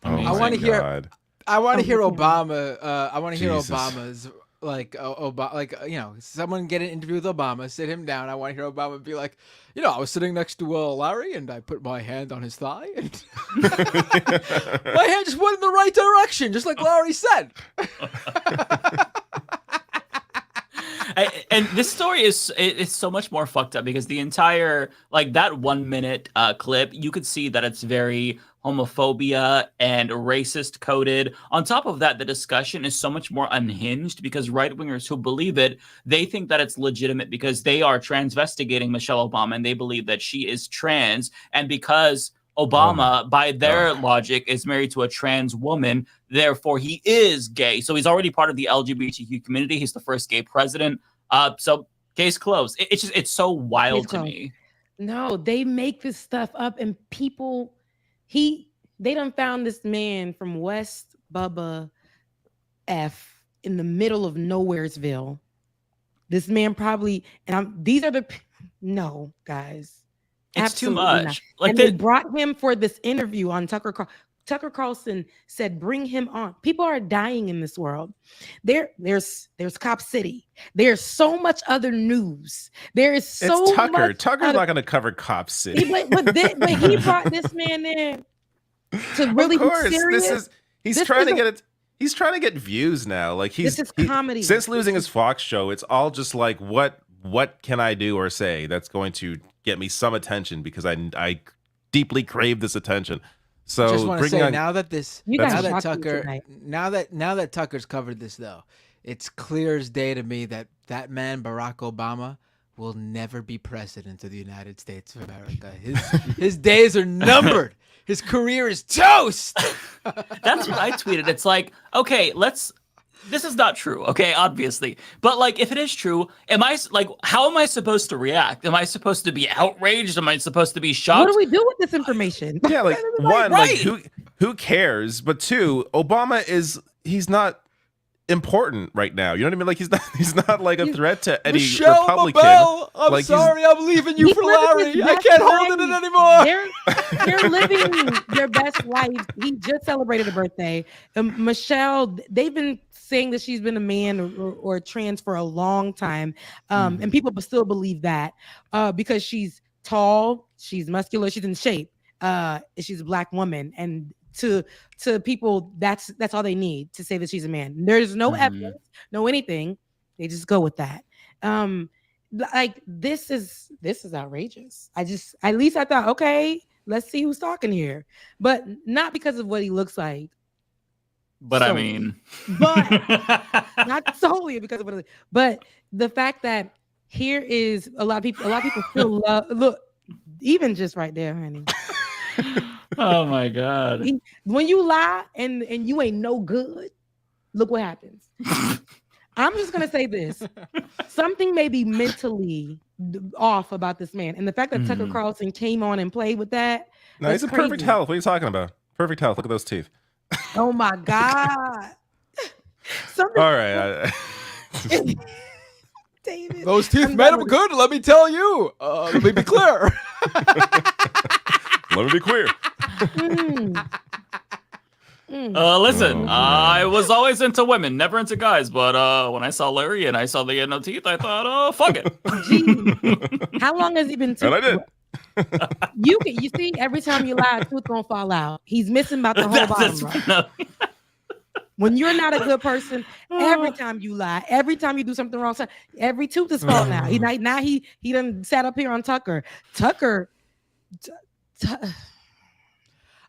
Oh I want to my hear. God. I want to hear Obama. I want to hear Jesus. Obama's someone get an interview with Obama, sit him down. I want to hear Obama be like, I was sitting next to Larry, and I put my hand on his thigh, and my hand just went in the right direction, just like Larry said. And this story is it's so much more fucked up because the entire like that 1 minute clip, you could see that it's very homophobia and racist coded. On top of that, the discussion is so much more unhinged because right wingers who believe it, they think that it's legitimate because they are transvestigating Michelle Obama and they believe that she is trans, and because Obama, by their logic, is married to a trans woman. Therefore, he is gay. So he's already part of the LGBTQ community. He's the first gay president. So case closed. It's so wild to me. No, they make this stuff up, and people, they done found this man from West Bubba F in the middle of Nowheresville. This man probably, no, guys. It's Absolutely too much. not. Like and they brought him for this interview on Tucker Carlson said, bring him on. People are dying in this world. There's Cop City. There's so much other news. There is so it's Tucker. much. Tucker's not going to cover Cop City. But he brought this man in to really be serious. He's trying to get views now. Like this is comedy. Since losing his Fox show, it's all just like what can I do or say that's going to get me some attention because I deeply crave this attention. So just want to say now that Tucker's covered this though, it's clear as day to me that man Barack Obama will never be president of the United States of America. His days are numbered. His career is toast. That's what I tweeted. It's like, okay, this is not true, okay, obviously. But like, if it is true, how am I supposed to react? Am I supposed to be outraged? Am I supposed to be shocked? What do we do with this information? Yeah, like one, like who cares? But two, Obama he's not important right now. You know what I mean? Like he's not like a threat to any Republican. Mabel, I'm sorry, I'm leaving you for Larry. I can't hold it anymore. They're living their best life. He just celebrated a birthday. Michelle, they've been saying that she's been a man or trans for a long time. And people still believe that because she's tall, she's muscular, she's in shape. She's a Black woman. And to people, that's all they need to say that she's a man. There's no evidence, no anything. They just go with that. Like this is outrageous. At least I thought, okay, let's see who's talking here. But not because of what he looks like. But I mean, not solely because of what it, but the fact that here is a lot of people still look, even just right there, honey. Oh my God. When you lie and you ain't no good, look what happens. I'm just gonna say this. Something may be mentally off about this man. And the fact that Tucker Carlson came on and played with that. No, he's in perfect health. What are you talking about? Perfect health. Look at those teeth. Oh my God. All right. David. Those teeth made him good, let me tell you. Let me be clear. Let me be clear. Listen, I was always into women, never into guys. But when I saw Larry and I saw the no teeth, I thought, oh, fuck it. Gee, how long has he been? And I did. You see, every time you lie, a tooth gonna fall out. He's missing about the whole bottom. Right? No. When you're not a good person, every time you lie, every time you do something wrong, every tooth is falling out. He done sat up here on Tucker.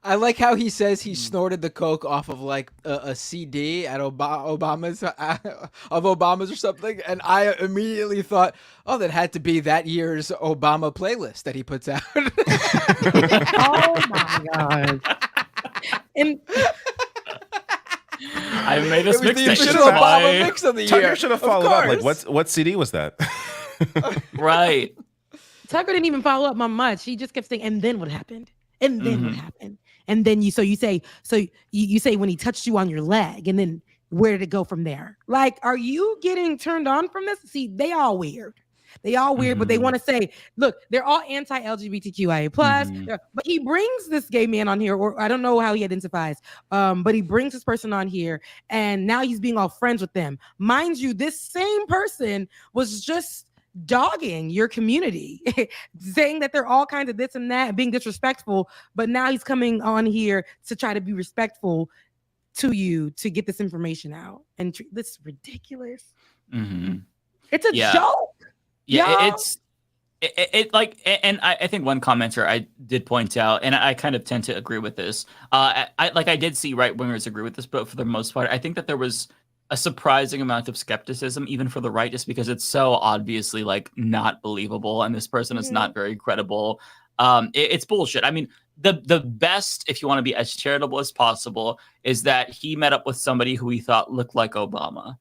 I like how he says he snorted the coke off of like a CD at Obama's or something, and I immediately thought, oh, that had to be that year's Obama playlist that he puts out. Oh my God! And I made this mix of the year. Tucker should have followed up. Like, what CD was that? Right. Tucker didn't even follow up on much. He just kept saying, "And then what happened? And then what happened?" And then you say when he touched you on your leg, and then where did it go from there? Like, are you getting turned on from this? See, they all weird. But they want to say, look, they're all anti-LGBTQIA plus. But he brings this gay man on here, or I don't know how he identifies. But he brings this person on here, and now he's being all friends with them. Mind you, this same person was just dogging your community, saying that they're all kinds of this and that, being disrespectful, but now he's coming on here to try to be respectful to you to get this information out. And this is ridiculous. It's a joke. Yeah, it like, and I think one commenter I did point out, and I kind of tend to agree with this. I did see right wingers agree with this, but for the most part, I think that there was a surprising amount of skepticism, even for the right, just because it's so obviously like not believable, and this person is not very credible. It's bullshit. I mean, the best, if you want to be as charitable as possible, is that he met up with somebody who he thought looked like Obama.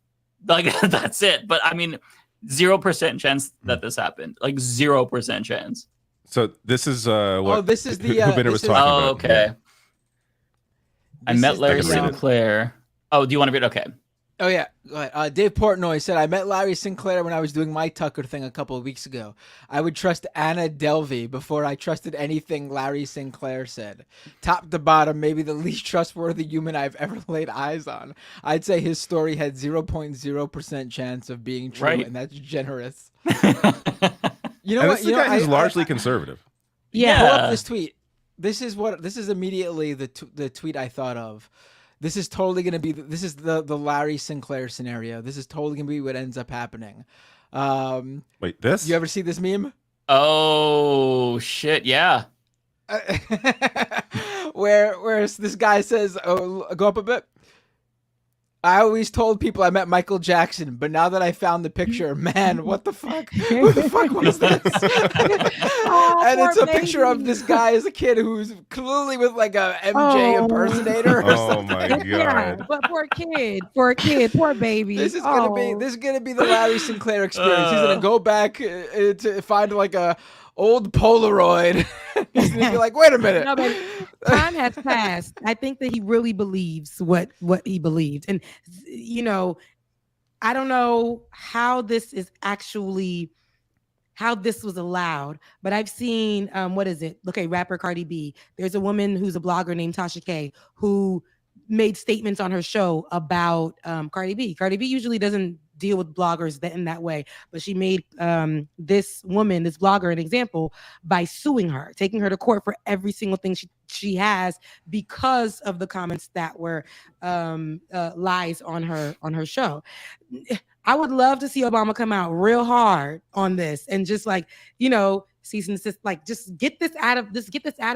Like that's it. But I mean, 0% chance that this happened. Like 0% chance. So this is what this is the Hubiner was talking about. Okay. I met Larry Sinclair. Oh, do you want to read? Okay. Oh, yeah. Go ahead. Dave Portnoy said, I met Larry Sinclair when I was doing my Tucker thing a couple of weeks ago. I would trust Anna Delvey before I trusted anything Larry Sinclair said. Top to bottom, maybe the least trustworthy human I've ever laid eyes on. I'd say his story had 0.0% chance of being true, and that's generous. You know and what? This is a guy who's largely conservative. Yeah. Pull up this tweet. This is immediately the tweet I thought of. This is totally going to be, this is the Larry Sinclair scenario. This is totally going to be what ends up happening. Wait, this? You ever see this meme? Oh, shit, yeah. Where this guy says, oh, go up a bit. I always told people I met Michael Jackson, but now that I found the picture, man, what the fuck? Who the fuck was this? And it's a picture of this guy as a kid who's clearly with like a MJ impersonator or something. My god! Yeah, but for a kid, poor baby. This is gonna be the Larry Sinclair experience. He's gonna go back to find like a old Polaroid. He's gonna be like, wait a minute. No, but time has passed. I think that he really believes what he believed. And, you know, I don't know how this was allowed, but I've seen, rapper Cardi B. There's a woman who's a blogger named Tasha K who made statements on her show about Cardi B. Cardi B usually doesn't deal with bloggers in that way, but she made this blogger an example by suing her, taking her to court for every single thing she has because of the comments that were lies on her show. I would love to see Obama come out real hard on this and just like, you know, cease and desist, like just get this out of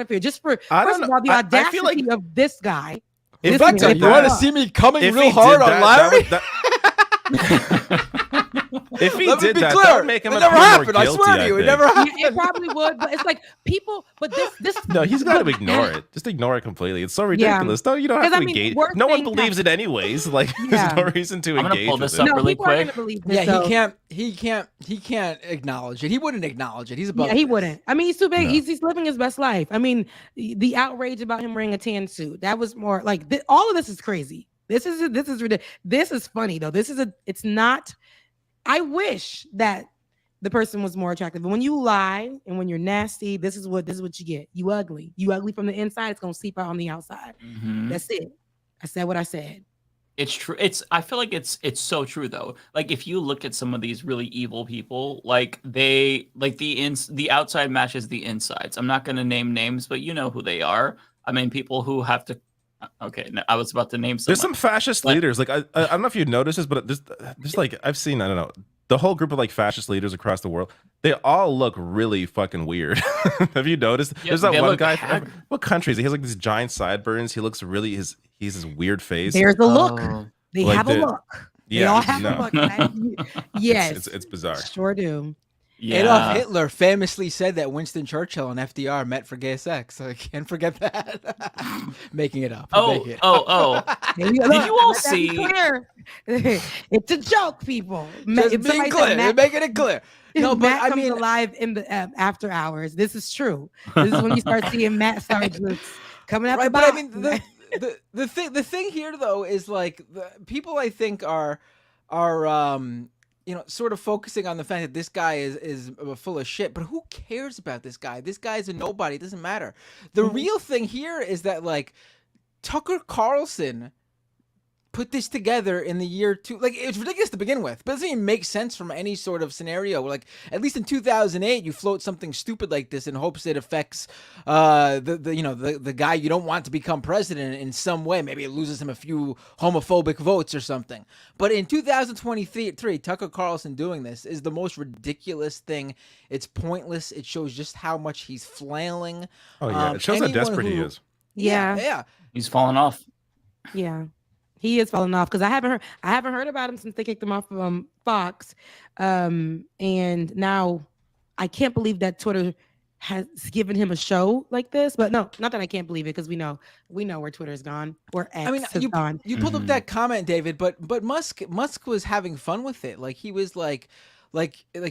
here. Just for first of all, the audacity of this guy. In fact, you want to see me coming real hard on Larry? If he did that, clear, that would make him it never happened. I swear to you, it never happened. It probably would, but it's like people. But this. No, he's got to ignore it. Just ignore it completely. It's so ridiculous. No, you don't have to engage. No one believes it anyways. Like, there's no reason to engage. I'm gonna pull this with up really quick. Yeah, he can't acknowledge it. He wouldn't acknowledge it. He's above. Yeah, he wouldn't. I mean, he's too big. No. He's living his best life. I mean, the outrage about him wearing a tan suit, that was more like all of this is crazy. This is ridiculous. This is funny though. It's not. I wish that the person was more attractive. But when you lie and when you're nasty, this is what you get. You ugly. You ugly from the inside. It's gonna seep out on the outside. Mm-hmm. That's it. I said what I said. It's true. I feel like it's so true though. Like if you look at some of these really evil people, like they like the outside matches the insides. I'm not gonna name names, but you know who they are. I mean, people who have to. Okay, I was about to name someone. There's some fascist leaders. Like I don't know if you've noticed this, but there's like I've seen, I don't know, the whole group of like fascist leaders across the world. They all look really fucking weird. Have you noticed? Yeah, there's that one guy. What country is he? He has like these giant sideburns. He looks really he's this weird face. There's a look. They like have a look. Yeah, they all have a look. Yes, it's bizarre. Sure do. Yeah. Adolf Hitler famously said that Winston Churchill and FDR met for gay sex. So I can't forget that. Making it up. Oh. Did you all see? It's a joke, people. Just being clear. Making it clear. No, but Matt comes alive in the after hours. This is true. This is when you start seeing Matt start coming out the box. But I mean, the thing here though is like the people I think are you know, sort of focusing on the fact that this guy is full of shit, but who cares about this guy? This guy is a nobody. It doesn't matter. The real thing here is that like Tucker Carlson put this together in the year like it's ridiculous to begin with, but it doesn't even make sense from any sort of scenario. Like at least in 2008, you float something stupid like this in hopes it affects the guy you don't want to become president in some way. Maybe it loses him a few homophobic votes or something. But in 2023, Tucker Carlson doing this is the most ridiculous thing. It's pointless. It shows just how much he's flailing. Oh yeah, it shows how desperate he is. Yeah. He's fallen off. Yeah. He is falling off because I haven't heard about him since they kicked him off from Fox. And now I can't believe that Twitter has given him a show like this. But no, not that I can't believe it, because we know where Twitter's gone, or X has gone. You pulled up that comment, David, but Musk was having fun with it. Like he was like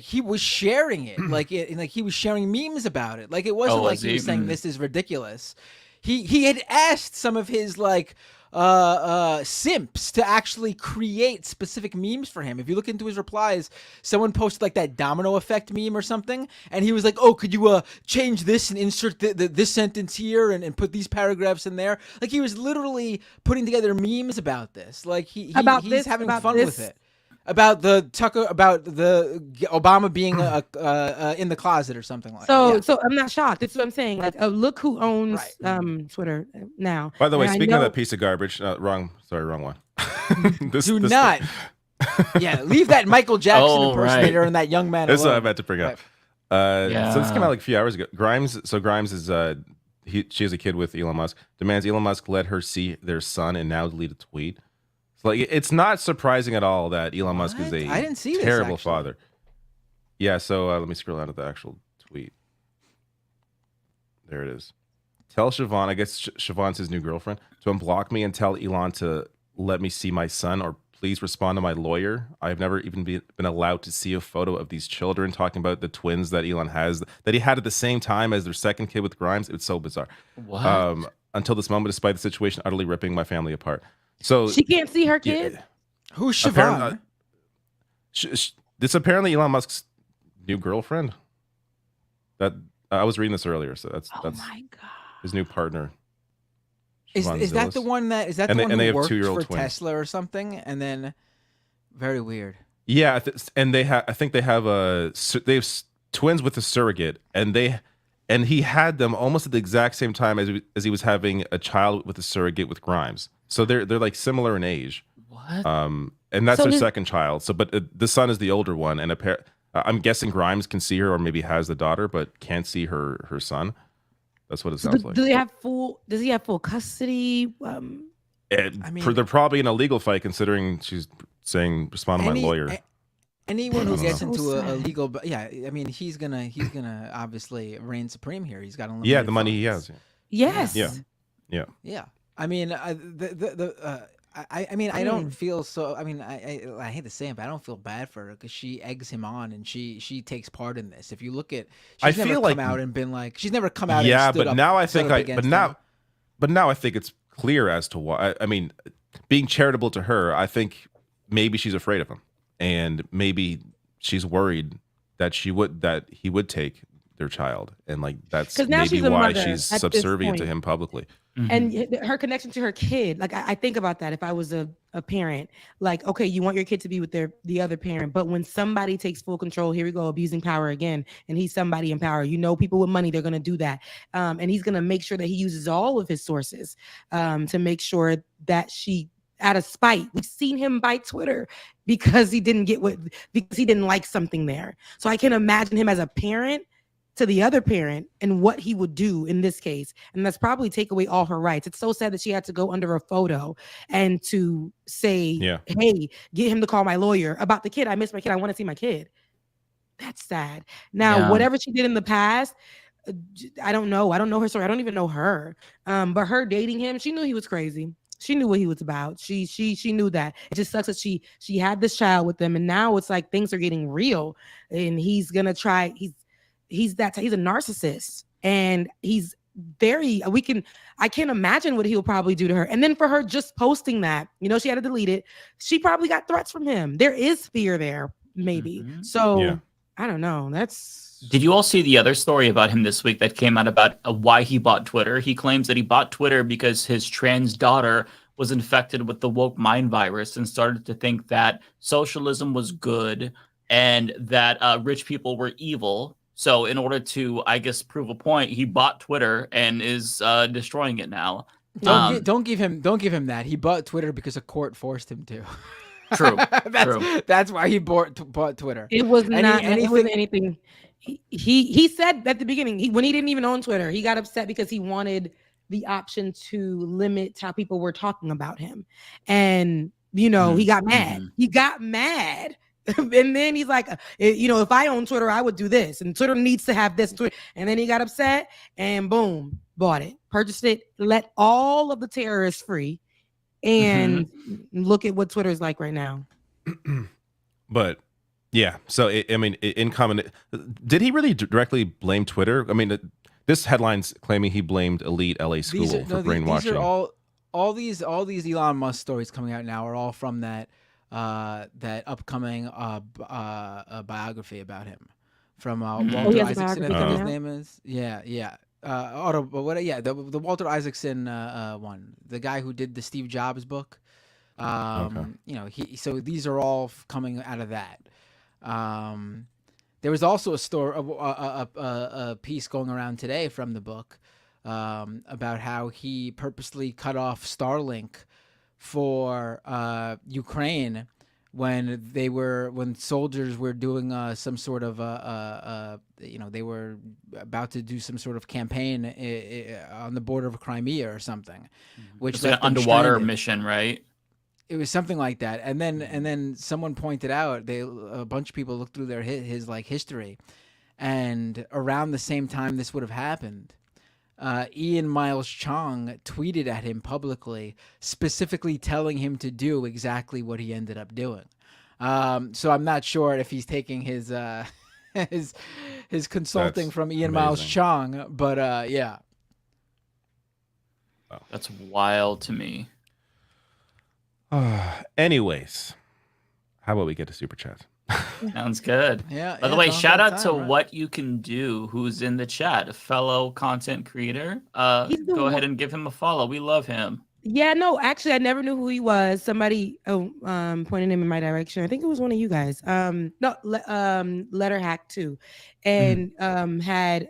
he was sharing it, like he was sharing memes about it. Like it wasn't like he was saying this is ridiculous. He had asked some of his simps to actually create specific memes for him. If you look into his replies, someone posted like that domino effect meme or something, and he was like, "Oh, could you change this and insert this sentence here and put these paragraphs in there?" Like he was literally putting together memes about this. Like he's having fun with it. About the Obama being in the closet or something like that. So I'm not shocked. That's what I'm saying. Like, look who owns Twitter now. By the way, speaking of that piece of garbage, wrong one. Leave that Michael Jackson impersonator and that young man That's alone. what I meant to bring up. So this came out like a few hours ago. Grimes is she has a kid with Elon Musk. Demands Elon Musk let her see their son and now delete a tweet. Like it's not surprising at all that Elon Musk is I didn't see this, terrible actually. father. Yeah, so let me scroll down to the actual tweet. There it is. Tell Siobhan, I guess Siobhan's his new girlfriend, to unblock me and tell Elon to let me see my son, or please respond to my lawyer. I've never even been allowed to see a photo of these children, talking about the twins that Elon has, that he had at the same time as their second kid with Grimes. It's so bizarre. What? Until this moment, despite the situation utterly ripping my family apart. So she can't see her kid. Who's Siobhan? This apparently Elon Musk's new girlfriend. That I was reading this earlier, so that's my God. His new partner. Is that the one that they have worked 2-year-old for twins. Tesla or something? And then very weird. Yeah, and I think they have twins with a surrogate, and he had them almost at the exact same time as he was having a child with a surrogate with Grimes. So they're like similar in age. What? And that's their second child. So, but the son is the older one, and I'm guessing Grimes can see her, or maybe has the daughter, but can't see her son. That's what it sounds like. Does he have full custody? They're probably in a legal fight, considering she's saying respond to my lawyer. Anyone who gets into a legal, he's gonna obviously reign supreme here. He's got unlimited the money funds. he has. Yes. Yeah. I mean, I don't feel so. I mean, I hate to say it, but I don't feel bad for her because she eggs him on and she takes part in this. If you look at, she's never come out and been like, she's never come out. Yeah, and stood but up, now I stood think up against him. but now I think it's clear as to why. I mean, being charitable to her, I think maybe she's afraid of him, and maybe she's worried that he would take their child, and like that's maybe why she's subservient to him publicly. And her connection to her kid, like I think about that. If I was a parent, like, okay, you want your kid to be with the other parent, but when somebody takes full control, here we go, abusing power again, and he's somebody in power. People with money, they're going to do that, and he's going to make sure that he uses all of his sources to make sure that she, out of spite, we've seen him bite Twitter because he didn't like something there. So I can imagine him as a parent to the other parent and what he would do in this case. And that's probably take away all her rights. It's so sad that she had to go under a photo and to say, hey, get him to call my lawyer about the kid. I miss my kid. I want to see my kid. That's sad. Now, whatever she did in the past, I don't know. I don't know her story. I don't even know her. But her dating him, she knew he was crazy. She knew what he was about. She knew that. It just sucks that she had this child with them, and now it's like things are getting real, and he's gonna try. He's a narcissist, and he's I can't imagine what he'll probably do to her. And then for her just posting that, she had to delete it. She probably got threats from him. There is fear there, maybe. So I don't know. Did you all see the other story about him this week that came out about why he bought Twitter? He claims that he bought Twitter because his trans daughter was infected with the woke mind virus and started to think that socialism was good and that rich people were evil. So in order to, I guess, prove a point, he bought Twitter and is destroying it now. Don't give him that. He bought Twitter because a court forced him to. True. That's why he bought Twitter. It was not. It wasn't anything. He said at the beginning, when he didn't even own Twitter, he got upset because he wanted the option to limit how people were talking about him, and he got mad. He got mad. And then he's like, if I own Twitter, I would do this, and Twitter needs to have this. And then he got upset, and boom, bought it, purchased it, let all of the terrorists free, and look at what Twitter is like right now. But yeah, so in common, did he really directly blame Twitter? I mean, this headline's claiming he blamed elite LA school for brainwashing. These are all these Elon Musk stories coming out now are all from that upcoming biography about him from Walter Isaacson. I think his name is. Yeah. The Walter Isaacson one, the guy who did the Steve Jobs book. So these are all coming out of that. There was also a piece going around today from the book about how he purposely cut off Starlink for Ukraine when soldiers were doing some sort of they were about to do some sort of campaign on the border of Crimea or something, which it's like an underwater mission, right? It was something like that, and then someone pointed out a bunch of people looked through his history, and around the same time this would have happened, Ian Miles Chong tweeted at him publicly, specifically telling him to do exactly what he ended up doing. So I'm not sure if he's taking his consulting That's from Ian amazing. Miles Chong, but yeah. That's wild to me. Anyways, how about we get to super chat? Sounds good. Yeah. By the way, shout out to What You Can Do, who's in the chat, a fellow content creator. Go ahead and give him a follow. We love him. Yeah, no, actually, I never knew who he was. Somebody pointed him in my direction. I think it was one of you guys. Letter Hack too, and had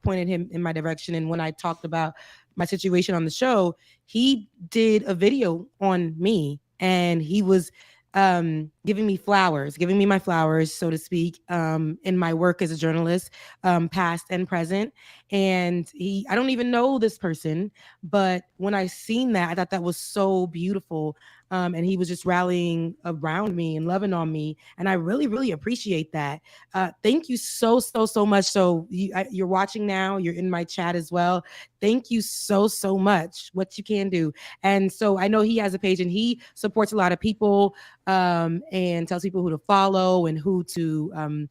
pointed him in my direction. And when I talked about my situation on the show, he did a video on me, and he was giving me my flowers, so to speak, in my work as a journalist, past and present. And I don't even know this person, but when I seen that, I thought that was so beautiful. And he was just rallying around me and loving on me. And I really, really appreciate that. Thank you so much. So you're watching now, you're in my chat as well. Thank you so much. What you can do. And so I know he has a page and he supports a lot of people and tells people who to follow and who to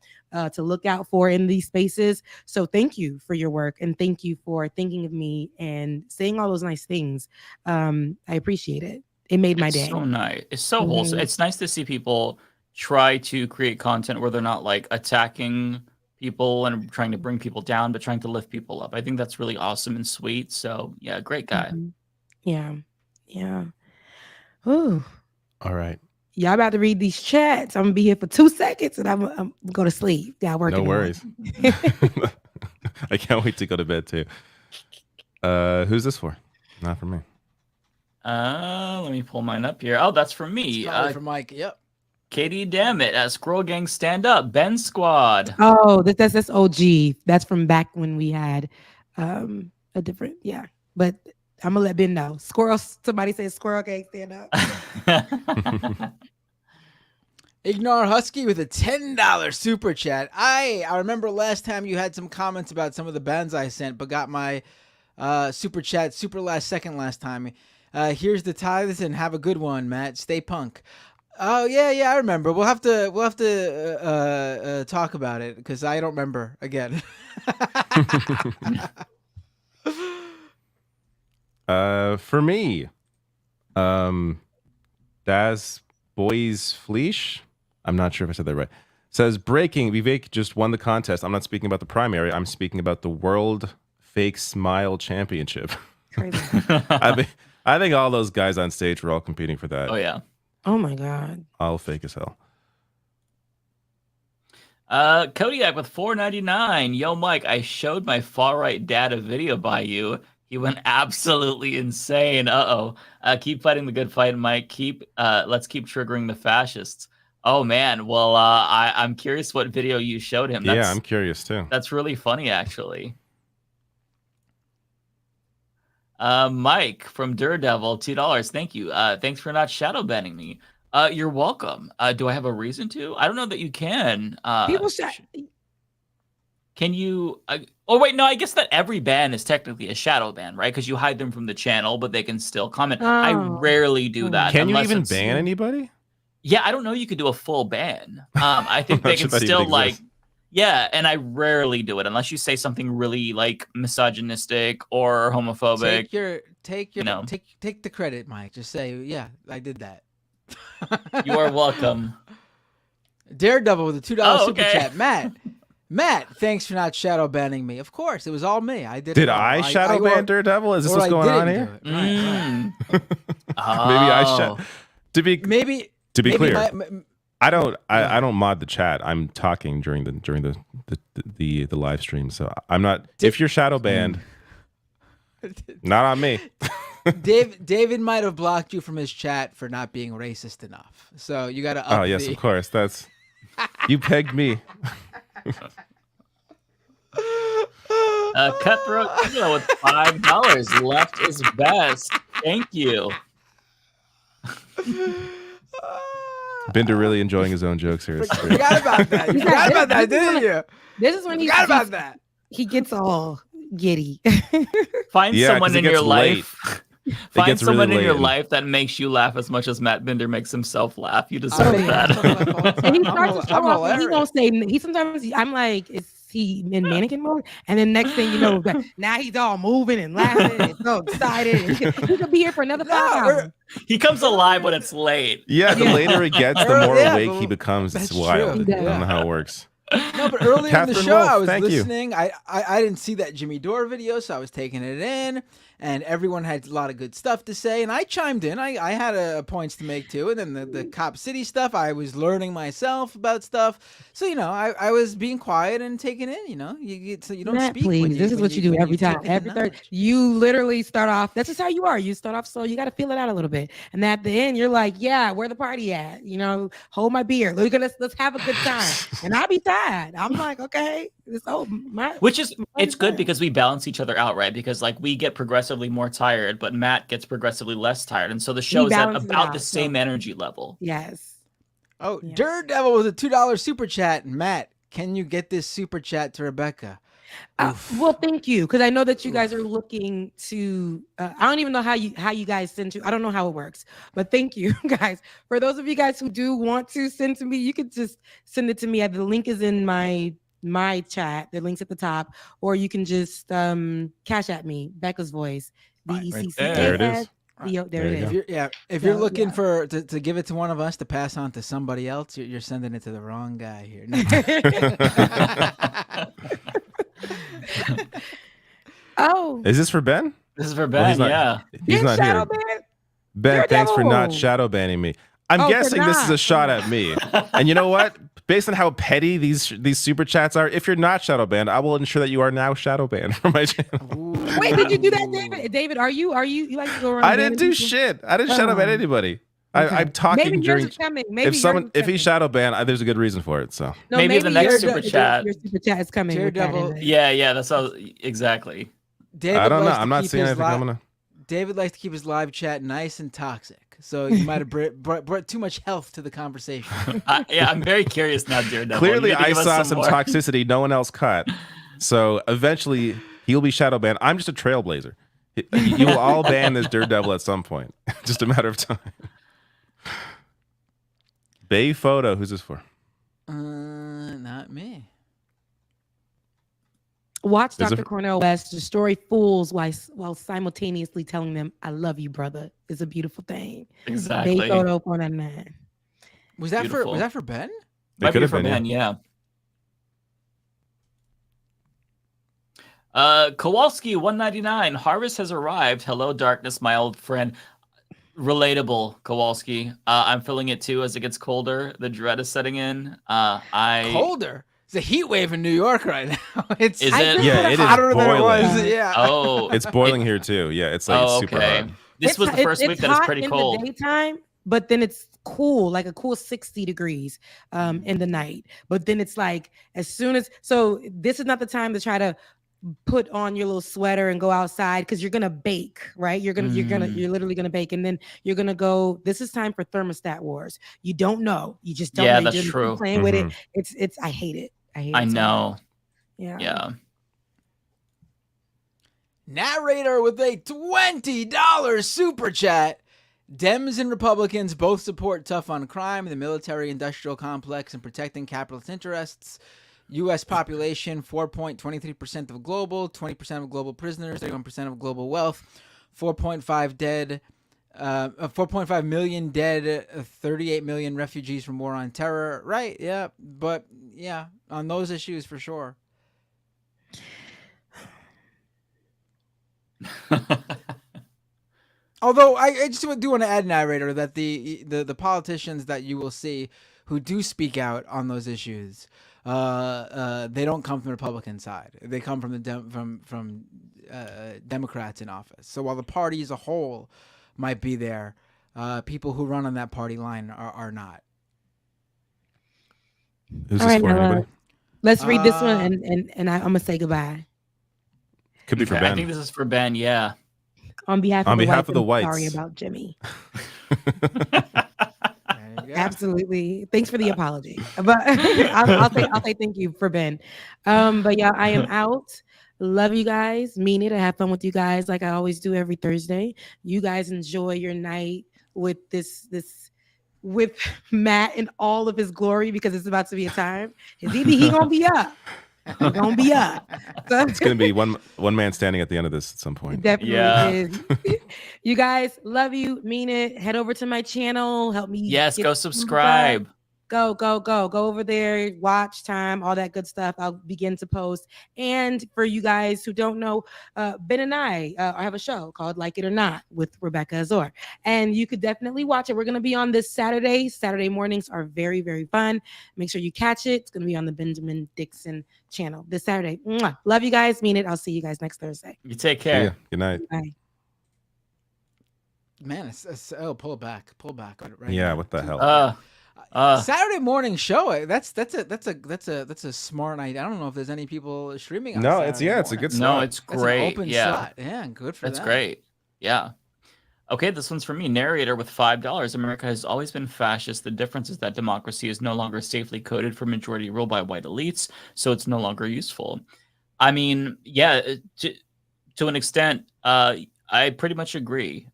look out for in these spaces. So thank you for your work, and thank you for thinking of me and saying all those nice things. I appreciate it. It made my day. So nice. It's so wholesome. It's nice to see people try to create content where they're not like attacking people and trying to bring people down, but trying to lift people up. I think that's really awesome and sweet. So yeah, great guy. Yeah. Ooh. All right. Y'all about to read these chats. I'm gonna be here for 2 seconds and I'm go to sleep. Yeah, working. No worries. I can't wait to go to bed too. Who's this for? Not for me. Let me pull mine up here. Oh, that's for me. For Mike. Yep. Katie, damn it. Squirrel Gang Stand Up. Ben Squad. Oh, that's OG. That's from back when we had a different, yeah. But I'm gonna let Ben know. Somebody says Squirrel Gang Stand Up. Ignore Husky with a $10 super chat. I remember last time you had some comments about some of the bands I sent, but got my super chat super last second last time. Here's the tithes and have a good one, Matt. Stay punk. Oh yeah, I remember. We'll have to talk about it because I don't remember again. For me, Das Boys Fleesh. I'm not sure if I said that right. Says breaking. Vivek just won the contest. I'm not speaking about the primary. I'm speaking about the World Fake Smile Championship. Crazy. I think all those guys on stage were all competing for that. Oh yeah. Oh my God. All fake as hell. Kodiak with $4.99. Yo, Mike, I showed my far right dad a video by you. He went absolutely insane. Keep fighting the good fight, Mike. Let's keep triggering the fascists. Oh man. Well, I'm curious what video you showed him. Yeah, I'm curious too. That's really funny, actually. Mike from Daredevil, $2. Thank you. Thanks for not shadow banning me. You're welcome. Do I have a reason to? I don't know that you can. People Can you? Oh wait, no. I guess that every ban is technically a shadow ban, right? Because you hide them from the channel, but they can still comment. I rarely do that. Can you unless even it's- ban anybody? Yeah, I don't know. You could do a full ban. I think they Not can sure that still even like. exists. Yeah, and I rarely do it unless you say something really like misogynistic or homophobic. Take the credit, Mike. Just say, yeah, I did that. You are welcome. Daredevil with a $2 super okay. chat. Matt, thanks for not shadow banning me. Of course, it was all me. I did. Did I shadow ban Daredevil? Is this what's going on here? Mm. Maybe I should. To be clear, I don't mod the chat. I'm talking during the live stream, so I'm not. If you're shadow banned, not on me. David might have blocked you from his chat for not being racist enough. So you got to. Oh yes, of course. That's you pegged me. Cutthroat Kilo with $5. Left is best. Thank you. Bender really enjoying his own jokes here. It's great. Forgot about that. You forgot about that, didn't you? This is when he forgot about that. He gets all giddy. Find someone in your life. Find gets someone really in your late. life that makes you laugh as much as Matt Bender makes himself laugh. You deserve that. And he starts to show I'm off, and he hilarious. won't say. I'm like, is he in mannequin mode? And then next thing you know, now he's all moving and laughing and so excited. He could be here for another 5 hours. He comes alive when it's late. Yeah, the later it gets, the more Yeah, awake he becomes. It's that's wild. true. I don't know how it works. No, but earlier in the Catherine show, Wolf, I was thank you. listening. I didn't see that Jimmy Dore video, so I was taking it in, and everyone had a lot of good stuff to say, and I chimed in. I had points to make too, and then the Cop City stuff, I was learning myself about stuff. So I was being quiet and taking in. So you don't Matt, speak. please. When This is what you do when every take time. in Every knowledge. third, you literally start off. That's just how you are. You start off slow. You got to feel it out a little bit, and at the end, you're like, "Yeah, where the party at? Hold my beer. Let's have a good time." And I'll be tired. I'm like, "Okay, it's over." It's good because we balance each other out, right? Because like we get progressively more tired, but Matt gets progressively less tired, and so the show is at balance it about out, the same energy level. Yes. Oh, Daredevil with a $2 super chat. Matt, can you get this super chat to Rebecca? Well, thank you, because I know that you guys are looking to. I don't even know how you guys send to. I don't know how it works, but thank you, guys. For those of you guys who do want to send to me, you could just send it to me. The link is in my chat. The link's at the top, or you can just cash at me, Becca's Voice, BECCAS. There it is. There it is. If you're looking for to give it to one of us to pass on to somebody else, you're sending it to the wrong guy here. Oh, Is this for Ben? This is for Well, Ben. he's not- Yeah. He's not here. Ben, thanks for not Daredevil. shadow banning me. I'm Oh, guessing they're this is a not. shot at me. And you know what? Based on how petty these super chats are, if you're not shadow banned, I will ensure that you are now shadow banned from my channel. Wait, did you do that, David? David, are you like to go around? I didn't do banning people? shit. I didn't shadow ban anybody. Okay. I'm talking Maybe yours during. is coming. Maybe If he's shadow banned, there's a good reason for it. So No, maybe the next your- super chat. Your super chat is coming. with that in Daredevil. it. Yeah, that's how exactly. David I don't know. likes to I'm not keep seeing his anything coming up. David likes to keep his live chat nice and toxic, so you might have brought too much health to the conversation. I'm very curious now, Daredevil. Clearly, You need to I give us saw some more. toxicity no one else caught. So eventually, he'll be shadow banned. I'm just a trailblazer. You will all ban this Daredevil at some point. Just a matter of time. Bay Photo. Who's this for? Not me. Watch Is it Dr. for- Cornel West destroy fools while simultaneously telling them, "I love you, brother." It's a beautiful thing. Exactly. Bay photo 499. Was that Beautiful. for Ben? It Might could be have for been, Ben, yeah. Kowalski 199. Harvest has arrived. Hello, darkness, my old friend. Relatable, Kowalski. I'm feeling it too as it gets colder. The dread is setting in. Colder. It's a heat wave in New York right now. It's Is it? Yeah, it is hotter than it was. boiling. Yeah. Oh, It's boiling here too. Yeah, it's like super hot. This was the first week that it's pretty cold. In the daytime, but then it's cool, like a cool 60 degrees in the night. But then it's like as soon as this is not the time to try to put on your little sweater and go outside because you're gonna bake, right? You're literally gonna bake, and then you're gonna go. This is time for thermostat wars. You don't know. You just don't know. Yeah, You that's just true. keep playing with it. It's. I hate it. I hate it. I so know. much. Yeah. Yeah. Narrator with a $20 super chat. Dems and Republicans both support tough on crime, the military-industrial complex, and protecting capitalist interests. U.S. population, 4.23% of global, 20% of global prisoners, 31% of global wealth, 4.5 million dead, 38 million refugees from war on terror. Right, yeah, but yeah, on those issues for sure. Although I just do want to add, narrator, that the politicians that you will see who do speak out on those issues, they don't come from the Republican side. They come from the Democrats in office. So while the party as a whole might be there, people who run on that party line are not. Who's this for? Anybody? Let's read this one, and I'm gonna say goodbye. Could be for Ben. I think this is for Ben. Yeah. On behalf of the whites. Sorry about Jimmy. Absolutely. Thanks for the apology. But I'll say thank you for Ben. But yeah, I am out. Love you guys. Mean it. I have fun with you guys like I always do every Thursday. You guys enjoy your night with with Matt in all of his glory, because it's about to be a time. He gonna be up. He's gonna be up. So, it's gonna be one man standing at the end of this at some point. Definitely is. You guys, love you, mean it. Head over to my channel. Help me. Yes, go subscribe. Go over there, watch time, all that good stuff. I'll begin to post. And for you guys who don't know, Ben and I have a show called Like It or Not with Rebecca Azor. And you could definitely watch it. We're going to be on this Saturday. Saturday mornings are very, very fun. Make sure you catch it. It's going to be on the Benjamin Dixon channel this Saturday. Mwah. Love you guys. Mean it. I'll see you guys next Thursday. You take care. Yeah. Good night. Bye. Man, pull back. Right yeah, now. what the hell? Saturday morning show. That's a smart idea. I don't know if there's any people streaming. On No, Saturday it's a good No, slot. it's great. Open yeah, slot. Yeah, good for That's that. great. Yeah. Okay, this one's for me. Narrator with $5. America has always been fascist. The difference is that democracy is no longer safely coded for majority rule by white elites, so it's no longer useful. I mean, yeah, to an extent, I pretty much agree.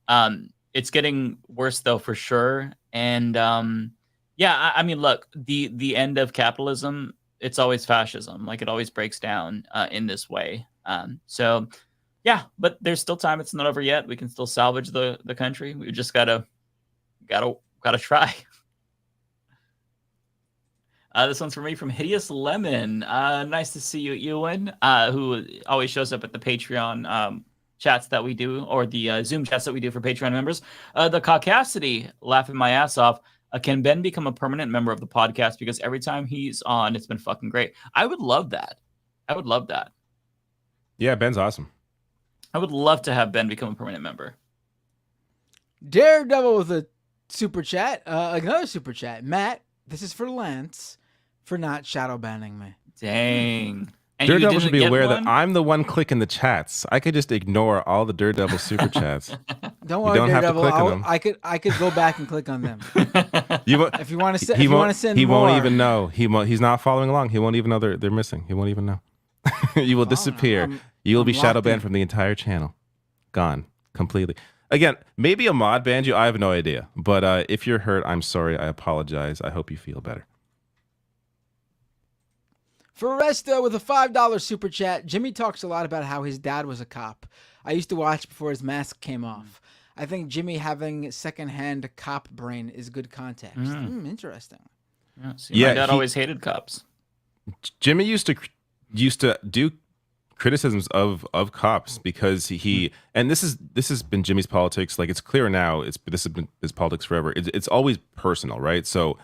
It's getting worse though, for sure. And yeah, I mean, look, the end of capitalism, it's always fascism. Like, it always breaks down in this way. So yeah, but there's still time. It's not over yet. We can still salvage the country. We just gotta try. This one's for me from Hideous Lemon. Nice to see you, Ewan, who always shows up at the Patreon chats that we do, or the Zoom chats that we do for Patreon members. The Caucasity, laughing my ass off. Can Ben become a permanent member of the podcast? Because every time he's on, it's been fucking great. I would love that. Yeah, Ben's awesome. I would love to have Ben become a permanent member. Daredevil with a super chat. Another super chat. Matt, this is for Lance for not shadow banning me. Dang. And Daredevil should be aware that I'm the one clicking the chats. I could just ignore all the Daredevil super chats. Don't worry, Daredevil. I could go back and click on them. If you want to send, he more. won't even know. He's not following along. He won't even know they're missing. He won't even know. You will disappear. You will be shadow banned from the entire channel. Gone completely. Again, maybe a mod banned you. I have no idea. But if you're hurt, I'm sorry. I apologize. I hope you feel better. For Resta with a $5 super chat, Jimmy talks a lot about how his dad was a cop. I used to watch before his mask came off. I think Jimmy having secondhand cop brain is good context. Interesting. Yeah, my dad always hated cops. Jimmy used to do criticisms of cops because he and this has been Jimmy's politics. Like it's clear now. This has been his politics forever. It's always personal, right? So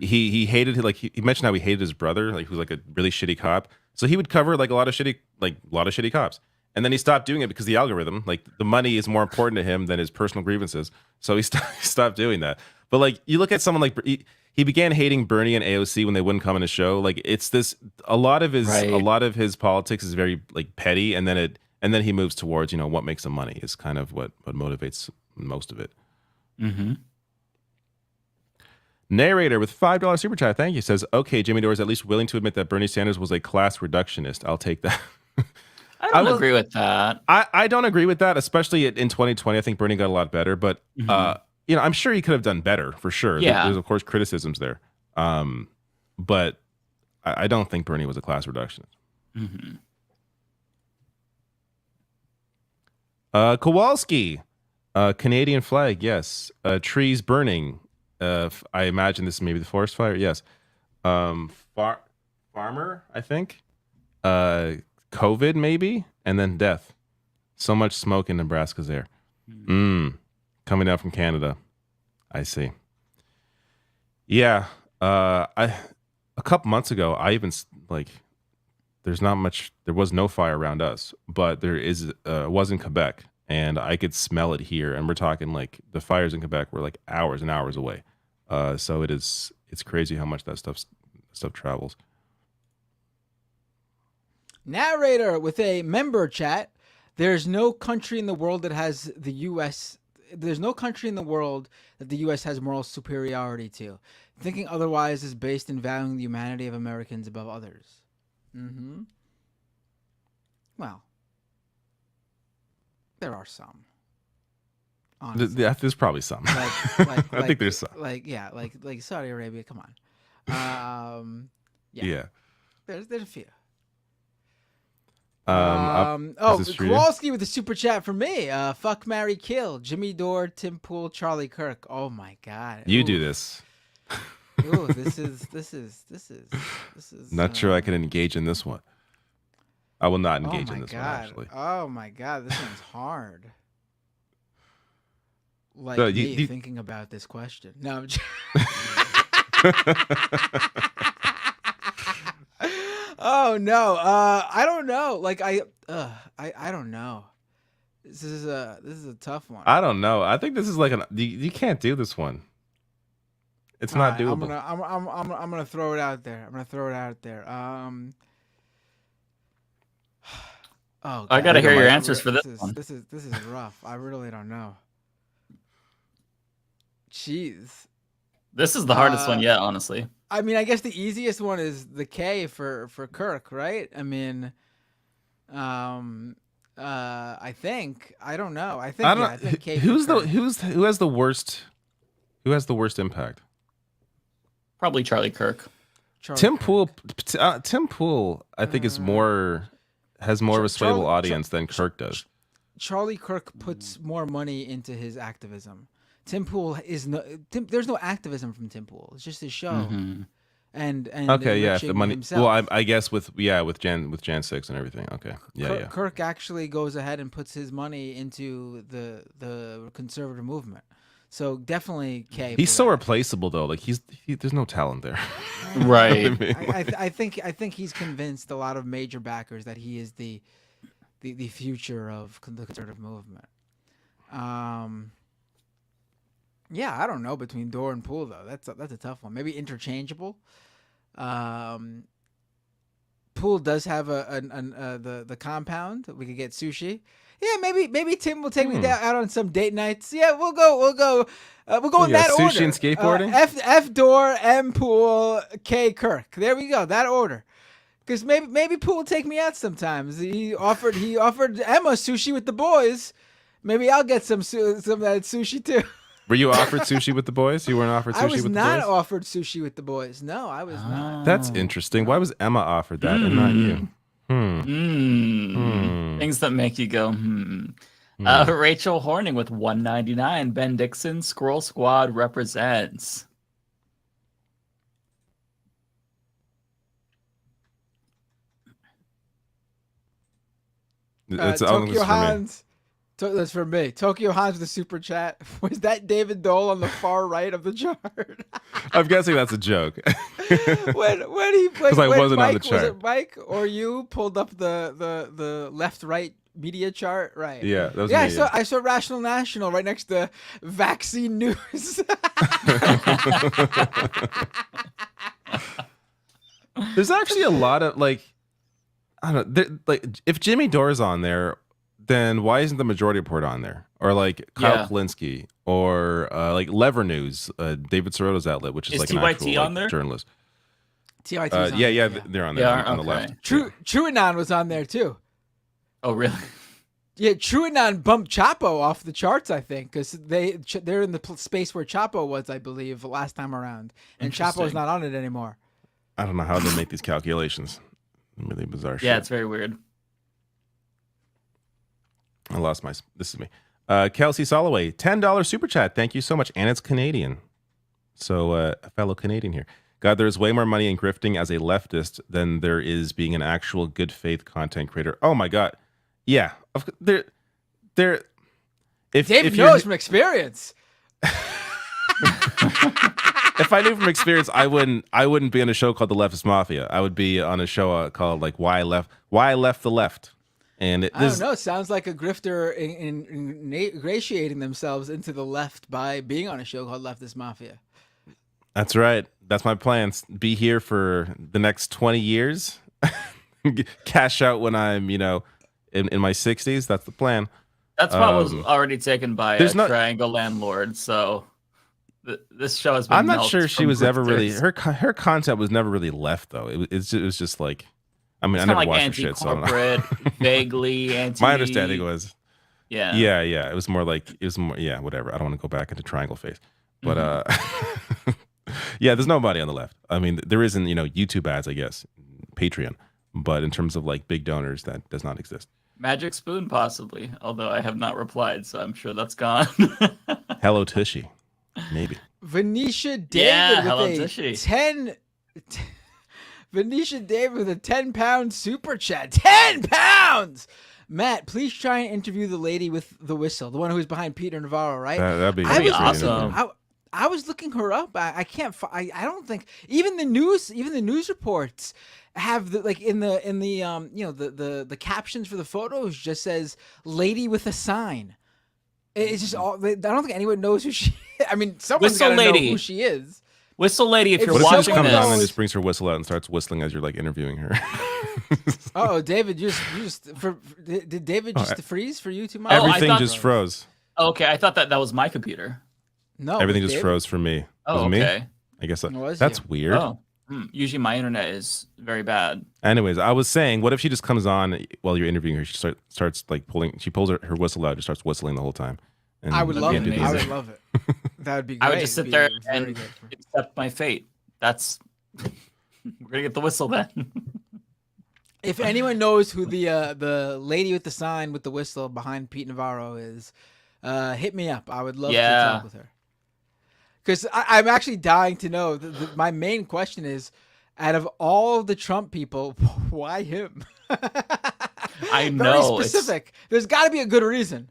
he hated he mentioned how he hated his brother, like who's like a really shitty cop. So he would cover like a lot of shitty cops. And then he stopped doing it because the algorithm, like the money is more important to him than his personal grievances. So he stopped doing that. But like you look at someone like he began hating Bernie and AOC when they wouldn't come on his show. Like it's this a lot of his politics is very like petty, and then he moves towards what makes him money is kind of what motivates most of it. Mm-hmm. Narrator with $5 super chat, thank you, says, okay, Jimmy Dore is at least willing to admit that Bernie Sanders was a class reductionist. I'll take that. I don't agree with that. I don't agree with that, especially in 2020. I think Bernie got a lot better, but I'm sure he could have done better for sure. Yeah. There's of course criticisms there, but I don't think Bernie was a class reductionist. Mm-hmm. Kowalski, Canadian flag, yes. Trees burning. I imagine this is maybe the forest fire. Yes. Farmer, I think. COVID maybe, and then death. So much smoke in Nebraska's air. Coming down from Canada. I see. Yeah. A couple months ago, I even there was no fire around us, but there was in Quebec, and I could smell it here. And we're talking like the fires in Quebec were like hours and hours away. So it's crazy how much that stuff travels. Narrator with a member chat. There's no country in the world that has the U.S. There's no country in the world that the U.S. has moral superiority to. Thinking otherwise is based in valuing the humanity of Americans above others. Mm-hmm. Well, there are some. Honestly. There's probably some. I think there's some. Like Saudi Arabia. Come on. Yeah. There's a few. Kowalski with the super chat for me. Fuck, marry, kill. Jimmy Dore, Tim Pool, Charlie Kirk. Oh my God. You do this. Ooh, this is. Not sure I can engage in this one. I will not engage in this one. Actually. Oh my God, this one's hard. Like No, me thinking about this question. No, I'm just... Oh no, I don't know. Like I don't know. This is a tough one. I don't know. I think this is like you can't do this one. It's not doable. I'm gonna throw it out there. Oh, I gotta hear your answers for this one. This is rough. I really don't know. Jeez. This is the hardest one yet, honestly. I mean, I guess the easiest one is the K for Kirk, right? I mean, I think. I don't know. I think K. Who has the worst impact? Probably Charlie Kirk. Tim Pool, I think has more of a swayable audience than Kirk does. Charlie Kirk puts more money into his activism. Tim Pool there's no activism from Tim Pool. It's just his show. Mm-hmm. And okay, yeah, the money. Himself. Well, I guess with Jan 6 and everything. Okay, yeah. Kirk actually goes ahead and puts his money into the conservative movement. So definitely K. He's so replaceable though. Like there's no talent there. Right. I think he's convinced a lot of major backers that he is the future of the conservative movement. Yeah, I don't know between Dore and Pool though. That's a tough one. Maybe interchangeable. Pool does have the compound. We could get sushi. Yeah, maybe Tim will take me out on some date nights. Yeah, we'll go in that order. Sushi and skateboarding. F Dore, M Pool, K Kirk. There we go. That order. Because maybe Pool will take me out sometimes. He offered Emma sushi with the boys. Maybe I'll get some of that sushi too. Were you offered sushi with the boys? You weren't offered sushi with the boys? I was not offered sushi with the boys. No, I was not. That's interesting. Why was Emma offered that and not you? Things that make you go, Rachel Horning with $1.99. Ben Dixon, Squirrel Squad represents. It's Tokyo for me. Hans. That's for me. Tokyo Hans with the super chat. Was that David Dole on the far right of the chart? I'm guessing that's a joke. when I wasn't Mike, on the chart. Was it Mike or you pulled up the left right media chart? Right. Yeah, that was yeah. me, I saw Rational National right next to Vaccine News. There's actually a lot of like, I don't know, like if Jimmy Dore's on there, then why isn't the Majority Report on there? Or like Kyle Kalinske, or like Lever News, David Sorota's outlet, which is like an actual on there? journalist. TYT's on yeah, there, they're on there on the left. Truanon was on there too. Oh, really? Yeah, Truanon bumped Chapo off the charts, I think, because they're in the space where Chapo was, I believe, last time around, and Chapo's not on it anymore. I don't know how they make these calculations. Really bizarre shit. Yeah, it's very weird. I lost my. This is me. Kelsey Soloway, $10 super chat. Thank you so much, and it's Canadian. So a fellow Canadian here. God, there's way more money in grifting as a leftist than there is being an actual good faith content creator. Oh my God, yeah. There. If David knows from experience. If I knew from experience, I wouldn't be on a show called The Leftist Mafia. I would be on a show called like Why I Left the Left. And I don't know. Sounds like a grifter ingratiating themselves into the left by being on a show called Leftist Mafia. That's right. That's my plans. Be here for the next 20 years. Cash out when I'm, in my 60s. That's the plan. That spot was already taken by a triangle landlord, so this show has been. I'm not sure she was ever really her concept was never really left though. It was just like, I mean, it's I never like watched her shit, so I don't know. vaguely anti. My understanding was, yeah. It was more, whatever. I don't want to go back into triangle face, but yeah, there's nobody on the left. I mean, there isn't, YouTube ads, I guess, Patreon, but in terms of like big donors, that does not exist. Magic Spoon, possibly, although I have not replied, so I'm sure that's gone. Hello Tushy, maybe. Venetia David hello with a Tushy. Venetia David with a 10-pound super chat. 10 pounds! Matt, please try and interview the lady with the whistle, the one who's behind Peter Navarro, right? That'd be awesome. I was looking her up. I can't. I don't think even the news reports have the the captions for the photos just says "lady with a sign." It's just all. I don't think anyone knows who she. I mean, someone's got to know who she is. Whistle lady, if you're what watching if she just comes this, on and just brings her whistle out and starts whistling as you're like interviewing her? Oh, David, did David just freeze for you too much? Everything just froze. Okay, I thought that was my computer. No, everything just froze for me. Oh, was okay. Me? I guess that's weird. Oh, usually my internet is very bad. Anyways, I was saying, what if she just comes on while you're interviewing her? She starts like she pulls her whistle out, just starts whistling the whole time. And I would love it. I would love it. That would be great. I would just sit there and accept my fate. We're gonna get the whistle then. If anyone knows who the lady with the sign with the whistle behind Pete Navarro is, hit me up. I would love to talk with her. Because I'm actually dying to know. My main question is, out of all the Trump people, why him? I know. Very specific. There's got to be a good reason.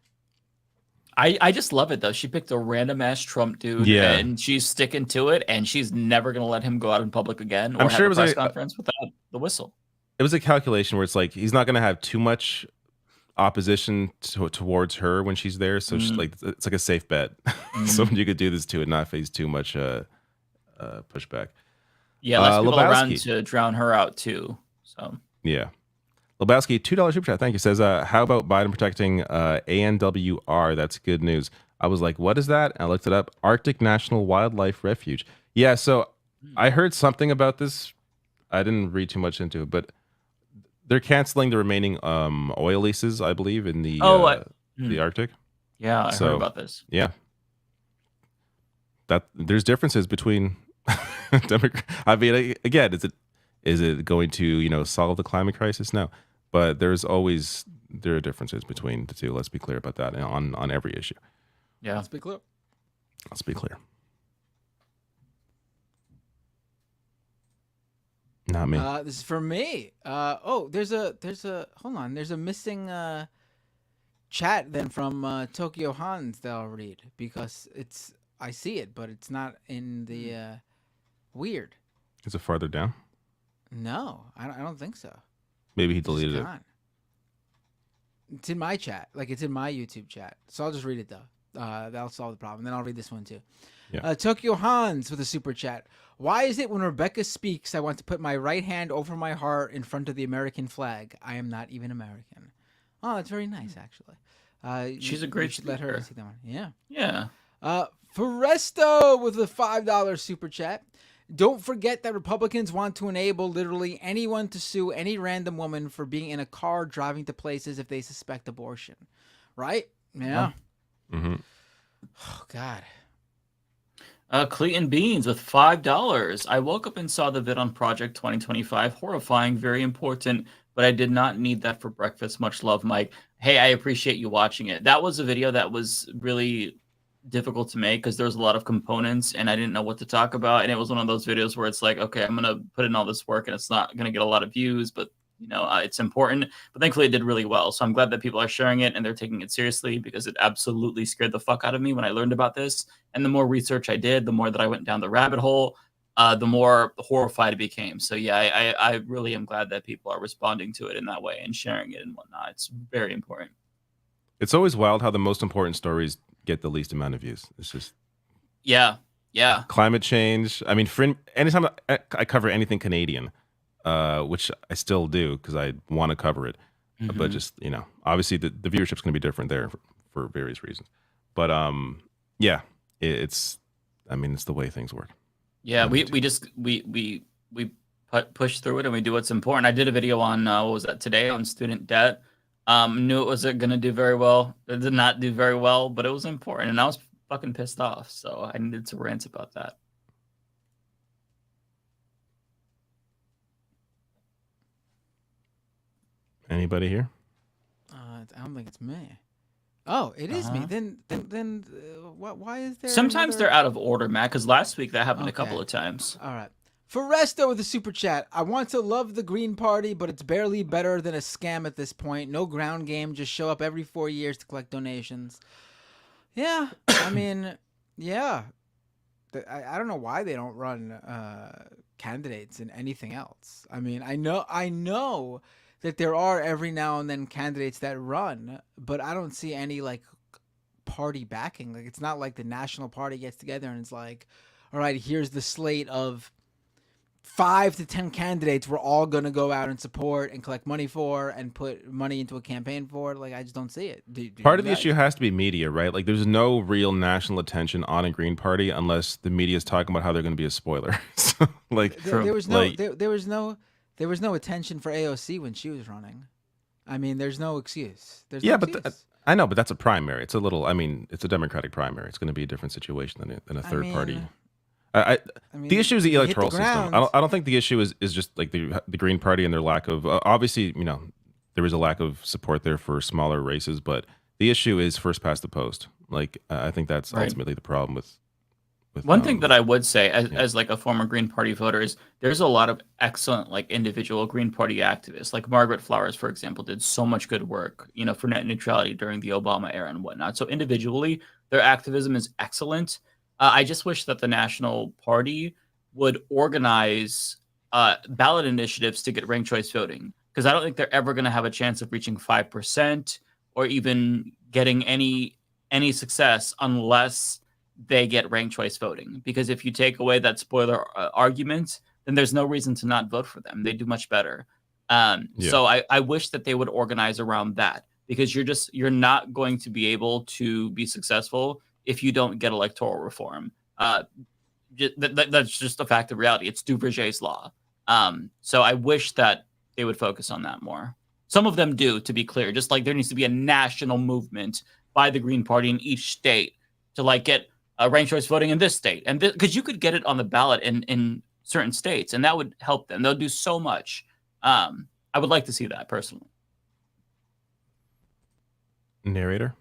I just love it though. She picked a random ass Trump dude, and she's sticking to it, and she's never gonna let him go out in public again or have a press conference without the whistle. It was a calculation where it's like he's not gonna have too much opposition towards her when she's there, so she's like, it's like a safe bet. Someone you could do this to and not face too much pushback. Yeah, less people around to drown her out too. So yeah. Lebowski, $2 super chat. Thank you. Says, how about Biden protecting ANWR? That's good news. I was like, what is that? And I looked it up. Arctic National Wildlife Refuge. Yeah, so I heard something about this. I didn't read too much into it, but they're canceling the remaining oil leases, I believe, in the Arctic. Yeah, I heard about this. Yeah. There's differences between I mean, again, is it going to, solve the climate crisis? No. But there are differences between the two. Let's be clear about that on every issue. Yeah. Let's be clear. Not me. This is for me. There's a hold on. There's a missing chat then from Tokyo Hans that I'll read because I see it, but it's not in the weird. Is it farther down? No, I don't think so. Maybe he deleted it. Gone. It's in my chat, like it's in my YouTube chat. So I'll just read it though. That'll solve the problem. Then I'll read this one too. Yeah. Tokyo Hans with a super chat. Why is it when Rebecca speaks, I want to put my right hand over my heart in front of the American flag? I am not even American. Oh, that's very nice, actually. She's a great should let her speaker. see that one. Yeah. Yeah. Foresto with a $5 super chat. Don't forget that Republicans want to enable literally anyone to sue any random woman for being in a car driving to places if they suspect abortion. Right? Yeah. Mm-hmm. Oh, God. Clayton Beans with $5. I woke up and saw the vid on Project 2025. Horrifying, very important, but I did not need that for breakfast. Much love, Mike. Hey, I appreciate you watching it. That was a video that was really difficult to make because there was a lot of components and I didn't know what to talk about. And it was one of those videos where it's like, okay, I'm going to put in all this work and it's not going to get a lot of views, but it's important. But thankfully it did really well. So I'm glad that people are sharing it and they're taking it seriously because it absolutely scared the fuck out of me when I learned about this. And the more research I did, the more that I went down the rabbit hole, the more horrified it became. So yeah, I really am glad that people are responding to it in that way and sharing it and whatnot. It's very important. It's always wild how the most important stories get the least amount of views. It's just yeah. Climate change. I mean, anytime I cover anything Canadian, which I still do because I want to cover it, but just obviously the viewership's going to be different there for various reasons. But yeah, it's the way things work. Yeah, we push through it and we do what's important. I did a video on what was that today on student debt. Knew it wasn't going to do very well. It did not do very well, but it was important. And I was fucking pissed off. So I needed to rant about that. Anybody here? I don't think it's me. Oh, it is me. Then why is there? Sometimes they're out of order, Matt, because last week that happened a couple of times. All right. Foresto with a super chat. I want to love the Green Party, but it's barely better than a scam at this point. No ground game. Just show up every 4 years to collect donations. Yeah. I mean, yeah. I don't know why they don't run candidates in anything else. I mean, I know that there are every now and then candidates that run, but I don't see any like party backing. Like it's not like the National Party gets together and it's like, all right, here's the slate of 5 to 10 candidates we're all going to go out and support and collect money for and put money into a campaign for. Like, I just don't see it. Part of the issue has to be media, right? Like, there's no real national attention on a Green Party unless the media is talking about how they're going to be a spoiler. So, like, there was no attention for AOC when she was running. I mean, there's no excuse. I know, but that's a primary. It's it's a Democratic primary. It's going to be a different situation than a third party. The issue is the electoral system. I don't think the issue is just like the Green Party and their lack of obviously there is a lack of support there for smaller races, but the issue is first past the post. Like I think that's ultimately the problem with one thing that I would say as like a former Green Party voter is there's a lot of excellent like individual Green Party activists. Like Margaret Flowers, for example, did so much good work, for net neutrality during the Obama era and whatnot. So individually, their activism is excellent. I just wish that the National Party would organize ballot initiatives to get ranked choice voting, because I don't think they're ever going to have a chance of reaching 5% or even getting any success unless they get ranked choice voting. Because if you take away that spoiler argument, then there's no reason to not vote for them. They do much better. So I wish that they would organize around that, because you're not going to be able to be successful if you don't get electoral reform. That's just a fact of reality. It's Duverger's law. So I wish that they would focus on that more. Some of them do, to be clear. Just like there needs to be a national movement by the Green Party in each state to like get ranked choice voting in this state. And because you could get it on the ballot in certain states, and that would help them. They'll do so much. I would like to see that personally. Narrator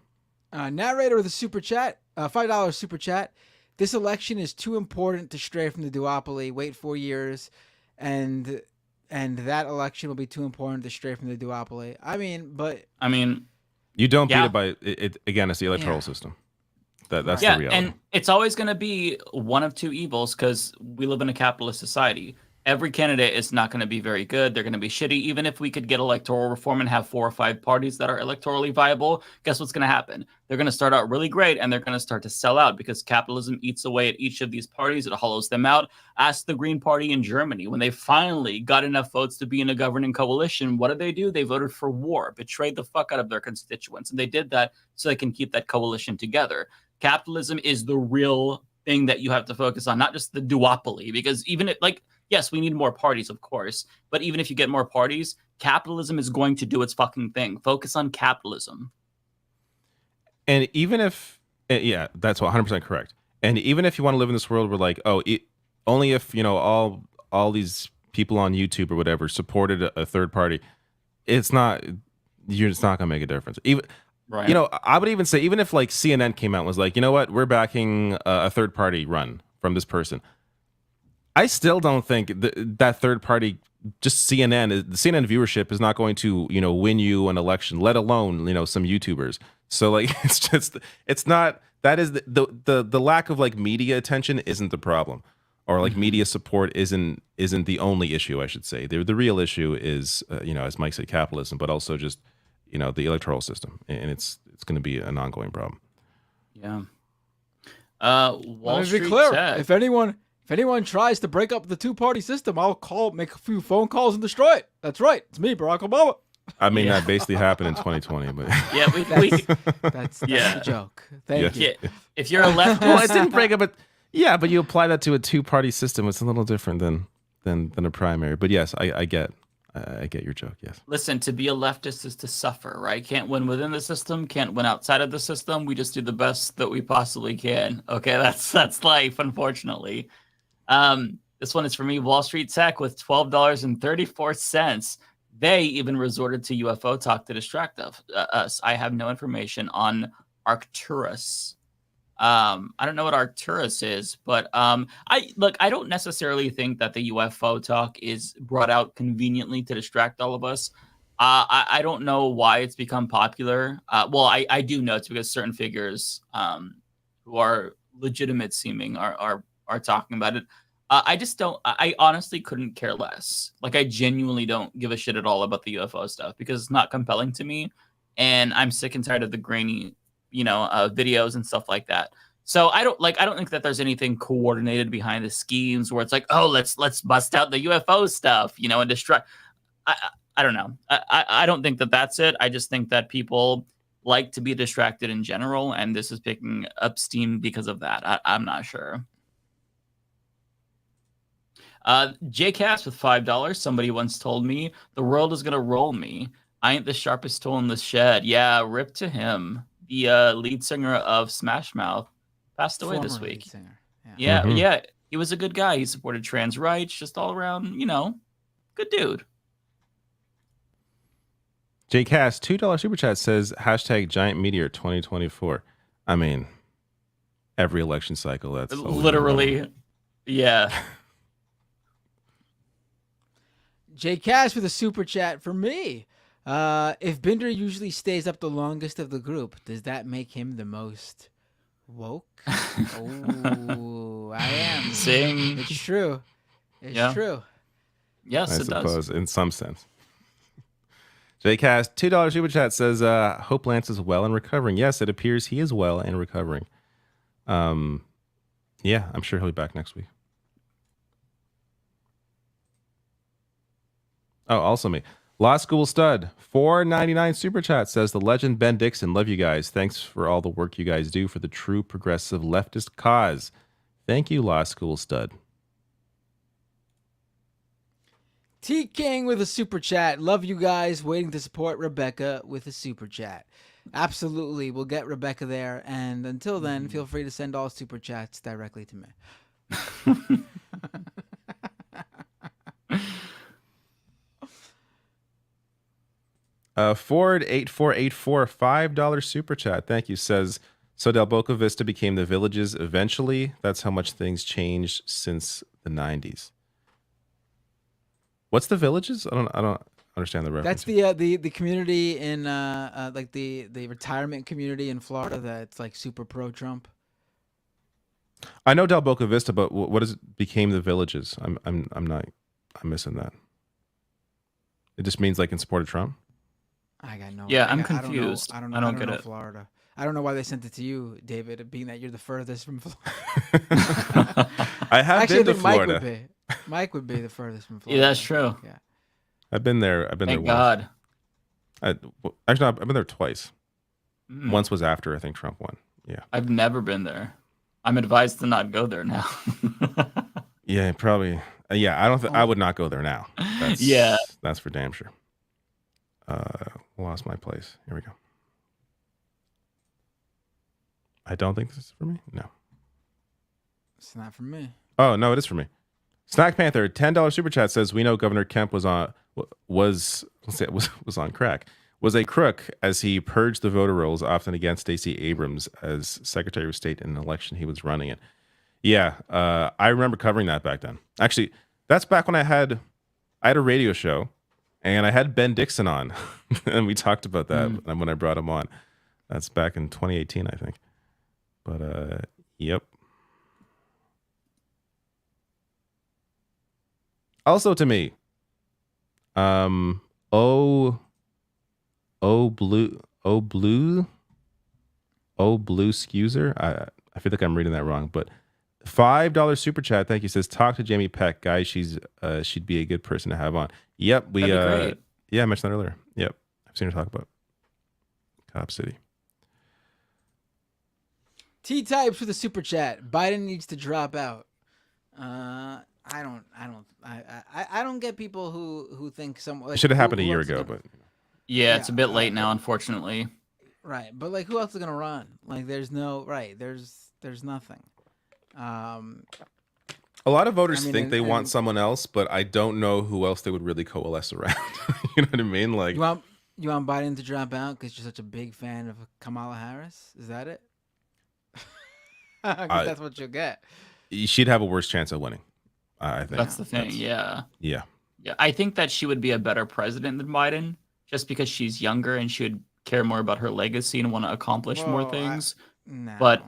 with a super chat, $5 super chat. This election is too important to stray from the duopoly. Wait 4 years, and and that election will be too important to stray from the duopoly. I mean, You don't Yeah. beat it by it again. It's the electoral system. That's yeah, the reality. and it's always going to be one of two evils because we live in a capitalist society. Every candidate is not going to be very good. They're going to be shitty. Even if we could get electoral reform and have 4 or 5 parties that are electorally viable, guess what's going to happen? They're going to start out really great and they're going to start to sell out because capitalism eats away at each of these parties. It hollows them out. Ask the Green Party in Germany. When they finally got enough votes to be in a governing coalition, what did they do? They voted for war, betrayed the fuck out of their constituents. And they did that so they can keep that coalition together. Capitalism is the real thing that you have to focus on, not just the duopoly, because even yes, we need more parties, of course, but even if you get more parties, capitalism is going to do its fucking thing. Focus on capitalism. And even if, yeah, that's 100% correct. And even if you want to live in this world where only if, all these people on YouTube or whatever supported a third party, you're just not going to make a difference. Even, right. I would even say, even if CNN came out and was like, you know what, we're backing a third party run from this person. I still don't think that third party, just CNN, the CNN viewership is not going to, win you an election, let alone, some YouTubers. So it's not, that is the lack of media attention isn't the problem, or media support isn't the only issue, I should say. The real issue is, as Mike said, capitalism, but also just, the electoral system. And it's going to be an ongoing problem. Yeah. Let me be clear. If anyone tries to break up the two-party system, I'll make a few phone calls and destroy it. That's right. It's me, Barack Obama. I mean, that basically happened in 2020, but yeah, that's a joke. Thank you. Yeah. If you're a leftist, well, it didn't break up, but you apply that to a two-party system. It's a little different than a primary. But yes, I get your joke. Yes. Listen, to be a leftist is to suffer, right? Can't win within the system, can't win outside of the system. We just do the best that we possibly can. Okay, that's life, unfortunately. This one is for me. Wall Street Tech with $12.34. They even resorted to UFO talk to distract us. I have no information on Arcturus. I don't know what Arcturus is, but I don't necessarily think that the UFO talk is brought out conveniently to distract all of us. I don't know why it's become popular. Well, I do know it's because certain figures who are legitimate seeming are talking about it. I just don't. I honestly couldn't care less. I genuinely don't give a shit at all about the UFO stuff because it's not compelling to me, and I'm sick and tired of the grainy, videos and stuff like that. So I don't think that there's anything coordinated behind the schemes where it's oh, let's bust out the UFO stuff, and distract. I don't know. I don't think that that's it. I just think that people like to be distracted in general, and this is picking up steam because of that. I'm not sure. JCast with $5. Somebody once told me the world is gonna roll me. I ain't the sharpest tool in the shed. Yeah, rip to him. The lead singer of Smash Mouth passed away this week. Yeah. He was a good guy. He supported trans rights, just all around, good dude. JCast $2 super chat says #Giant Meteor 2024. I mean, every election cycle. That's literally, yeah. Jay Cash with a super chat for me. If Binder usually stays up the longest of the group, does that make him the most woke? Oh, I am. Sing. It's true. It's true. Yes, I it suppose, does. in some sense. JCast $2 super chat says Hope Lance is well and recovering. Yes, it appears he is well and recovering. Yeah, I'm sure he'll be back next week. Oh, also me. Law School Stud, $4.99 super chat says the legend Ben Dixon. Love you guys. Thanks for all the work you guys do for the true progressive leftist cause. Thank you, Law School Stud. T King with a super chat. Love you guys. Waiting to support Rebecca with a super chat. Absolutely. We'll get Rebecca there. And until then, feel free to send all super chats directly to me. Ford 8484 $5 super chat. Thank you. Says so Del Boca Vista became the Villages eventually. That's how much things changed since the 90s. What's the Villages? I don't understand the reference. That's the community in like the retirement community in Florida that's like super pro Trump. I know Del Boca Vista, but what is it became the Villages? I'm missing that. It just means like in support of Trump. I got no. Yeah, I'm I don't know. confused. I don't know. I don't get know it. Florida. I don't know why they sent it to you, David, being that you're the furthest from Florida. I have Actually, been to Florida. Mike would be the furthest from Florida. Yeah, that's true. Yeah. I've been there. Thank God. Actually, no, I've been there twice. Mm. Once was after I think Trump won. Yeah. I've never been there. I'm advised to not go there now. Yeah, probably. Yeah, I would not go there now. That's for damn sure. Lost my place. Here we go. I don't think this is for me. No. It's not for me. Oh no, it is for me. Snack Panther, $10 super chat says we know Governor Kemp was on crack. Was a crook as he purged the voter rolls, often against Stacey Abrams as Secretary of State in an election he was running in. Yeah, I remember covering that back then. Actually, that's back when I had a radio show, and I had Ben Dixon on, and we talked about that when I brought him on. That's back in 2018, I think. But yep. Also to me, blue scuser. I feel like I'm reading that wrong, but $5 super chat. Thank you. Says talk to Jamie Peck, guys. She'd be a good person to have on. Yep, we great. Yeah, I mentioned that earlier. Yep, I've seen her talk about Cop City. T-Types for the super chat. Biden needs to drop out. I don't get people who think It should have happened a year ago, but Yeah, it's a bit late now, unfortunately. Right, but like, who else is gonna run? Like, there's nothing. a lot of voters think they want someone else, but I don't know who else they would really coalesce around. You know what I mean? Like, you want Biden to drop out because you're such a big fan of Kamala Harris? Is that it? That's what you'll get. She'd have a worse chance of winning. I think That's the thing. Yeah. Yeah. I think that she would be a better president than Biden, just because she's younger and she would care more about her legacy and want to accomplish more things. No. But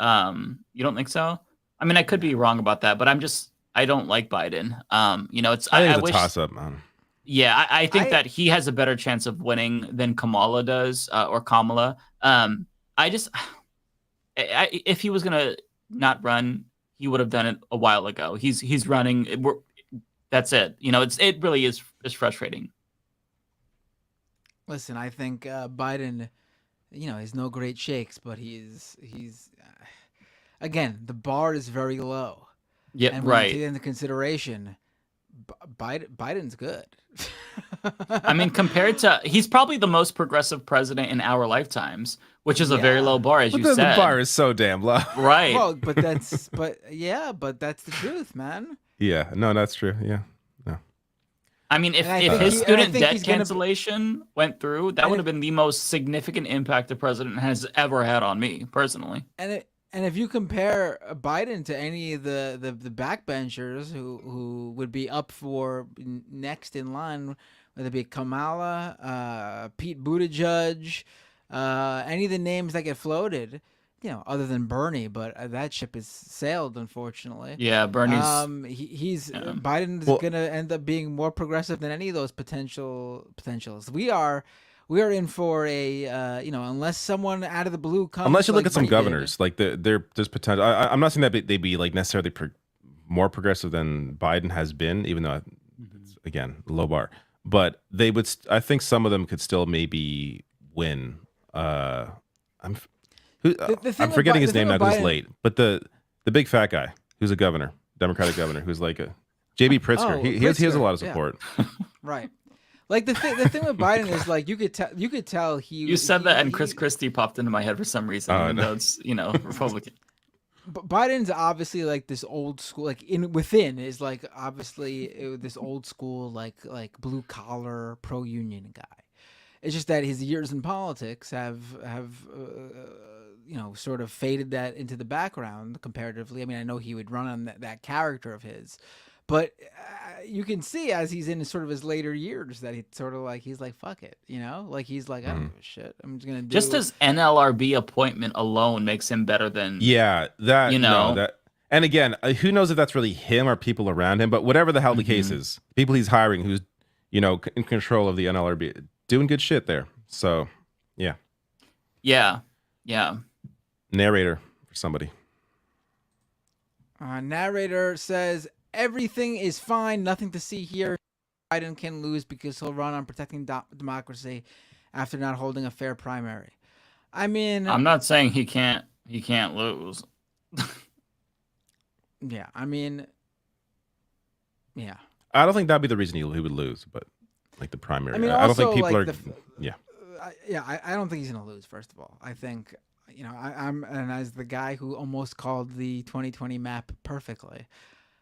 you don't think so? I mean, I could be wrong about that, but I don't like Biden. I think it's a toss up, man. Yeah, I think that he has a better chance of winning than Kamala does, or Kamala. If he was gonna not run, he would have done it a while ago. He's running. That's it. It really is frustrating. Listen, I think Biden, is no great shakes, but he's again, the bar is very low. Yeah, and when right. you take into consideration, Biden's good. I mean, compared to, he's probably the most progressive president in our lifetimes, which is a very low bar, as you said. The bar is so damn low. Right. Well, but that's the truth, man. Yeah, no, that's true. Yeah. No. I mean, if his student debt cancellation went through, that would have been the most significant impact the president has ever had on me, personally. And if you compare Biden to any of the backbenchers who would be up for next in line, whether it be Kamala, Pete Buttigieg, any of the names that get floated, other than Bernie, but that ship has sailed, unfortunately. Yeah, Bernie's. Biden's gonna end up being more progressive than any of those potentials. We are in for a unless someone out of the blue comes. Unless you look at some governors, like there's potential. I'm not saying that they'd be like necessarily more progressive than Biden has been, even though it's, again, low bar. But they would. I think some of them could still maybe win. I'm forgetting his name now because it's late. But the big fat guy who's a governor, Democratic governor, who's like a JB Pritzker. He has a lot of support. Yeah. Right. Like the thing with Biden is like you could tell he. You said that, and Chris Christie popped into my head for some reason. Even though it's Republican. But Biden's obviously like this old school, like within is like obviously this old school like blue collar pro union guy. It's just that his years in politics have sort of faded that into the background comparatively. I mean, I know he would run on that character of his, But you can see as he's in sort of his later years that he's like, fuck it, like he's like, I don't give a shit. I'm just gonna do. Just his NLRB appointment alone makes him better than that. And again, who knows if that's really him or people around him? But whatever the hell the case is, people he's hiring who's in control of the NLRB, doing good shit there. So yeah. Narrator for somebody. Narrator says everything is fine, nothing to see here. Biden can lose because he'll run on protecting democracy after not holding a fair primary. I mean, I'm not saying he can't lose. Yeah, I mean, yeah. I don't think that'd be the reason he would lose, but like the primary. I mean, I don't think also, people like, are. I don't think he's gonna lose. First of all, I think I'm and as the guy who almost called the 2020 map perfectly,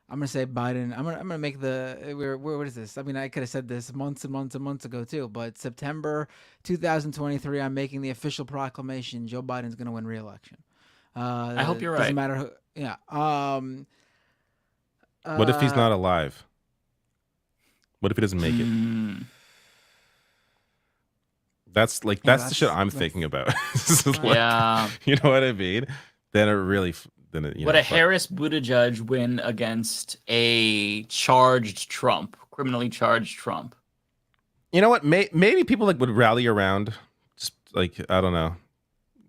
I'm gonna say Biden. I'm gonna make what is this? I mean, I could have said this months and months and months ago too, but September 2023, I'm making the official proclamation: Joe Biden's gonna win re-election. I hope you're right. Doesn't matter who. Yeah. What if he's not alive? What if he doesn't make it? That's the shit I'm thinking about. Yeah. You know what I mean? Then it really. Would a Harris Buttigieg win against a criminally charged Trump? You know what? Maybe people would rally around, just I don't know,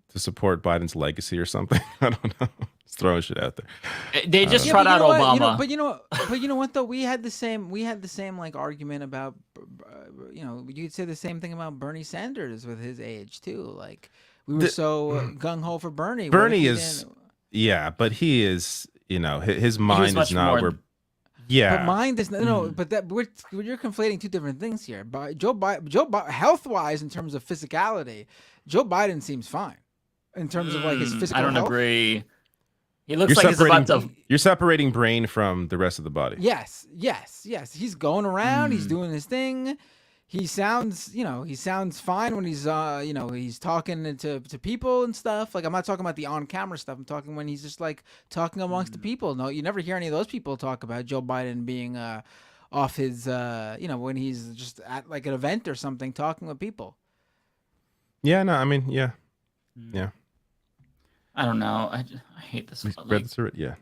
to support Biden's legacy or something. I don't know. Just throwing shit out there. They just trot out Obama. But you know what though? We had the same argument about, you could say the same thing about Bernie Sanders with his age too. Like we were so gung ho for Bernie. Bernie is, but he is, his mind is not where. Yeah, but mind is but you're conflating two different things here. But Joe Biden, health wise, in terms of physicality, Joe Biden seems fine. In terms of his physical I don't health. Agree. He looks like he's about to. You're separating brain from the rest of the body. Yes. He's going around. He's doing his thing. He sounds fine when he's, he's talking to people and stuff. Like I'm not talking about the on-camera stuff. I'm talking when he's just talking amongst the people. No, you never hear any of those people talk about Joe Biden being off his, when he's just at an event or something talking with people. Yeah. No. I mean. Yeah. Yeah. I don't know. I hate this. Yeah.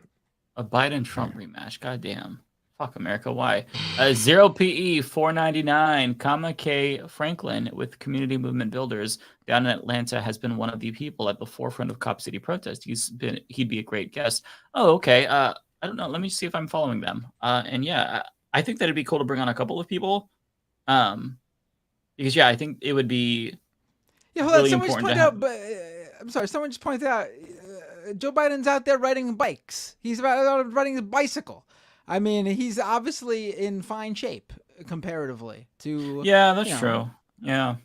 A Biden-Trump rematch. Goddamn. Fuck America. Why? 0PE 499. Comma K Franklin with Community Movement Builders down in Atlanta has been one of the people at the forefront of Cop City protest. He'd be a great guest. Oh, okay. I don't know. Let me see if I'm following them. And yeah, I think that'd be cool to bring on a couple of people. Because I think it would be. Yeah, hold on. Someone just pointed out. I'm sorry. Someone just pointed out. Joe Biden's out there riding bikes. He's out riding a bicycle. I mean, he's obviously in fine shape comparatively to. Yeah, that's true. Yeah.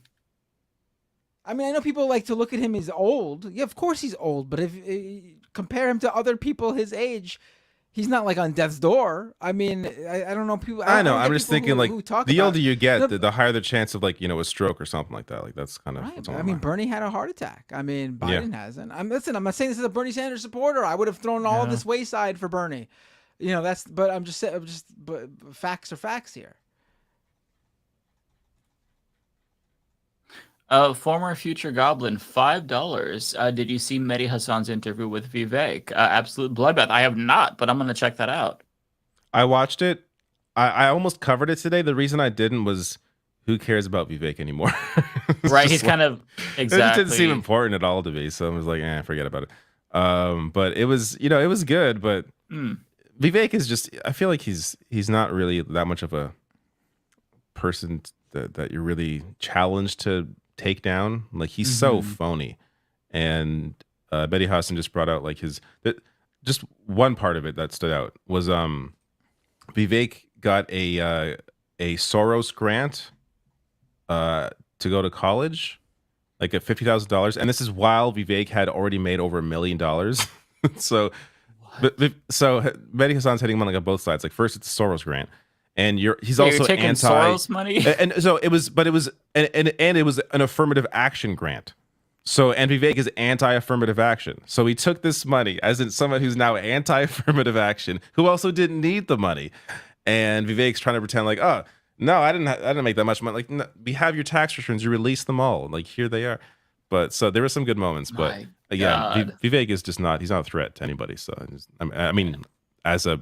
I mean, I know people like to look at him as old. Yeah, of course he's old. But if compare him to other people his age, he's not on death's door. I mean, I don't know people. I know. I'm just thinking the older you get, the higher the chance of a stroke or something like that. That's kind of. Right. I mean, Bernie had a heart attack. I mean, Biden hasn't. I'm not saying this is a Bernie Sanders supporter. I would have thrown all of this wayside for Bernie. But I'm just saying. But facts are facts here. Former Future Goblin, $5. Did you see Mehdi Hassan's interview with Vivek? Absolute bloodbath. I have not, but I'm going to check that out. I watched it. I almost covered it today. The reason I didn't was, who cares about Vivek anymore? Right, he's kind of exactly. It didn't seem important at all to me, so I was like, forget about it. But it was, it was good. But Vivek is just, I feel like he's not really that much of a person that you're really challenged to take down. He's so phony. And Mehdi Hassan just brought out just one part of it that stood out was Vivek got a Soros grant to go to college, at $50,000, and this is while Vivek had already made over $1 million. So Mehdi Hassan's hitting him on both sides. First it's a Soros grant, and he's also you're taking anti Soros money, and so it was an affirmative action grant. So and Vivek is anti-affirmative action. So he took this money, as in someone who's now anti-affirmative action, who also didn't need the money, and Vivek's trying to pretend like, oh no, I didn't make that much money. Like, no, we have your tax returns, you release them all. Like, here they are. But so there were some good moments, but My again, God. Vivek is just not. He's not a threat to anybody. So I mean, as a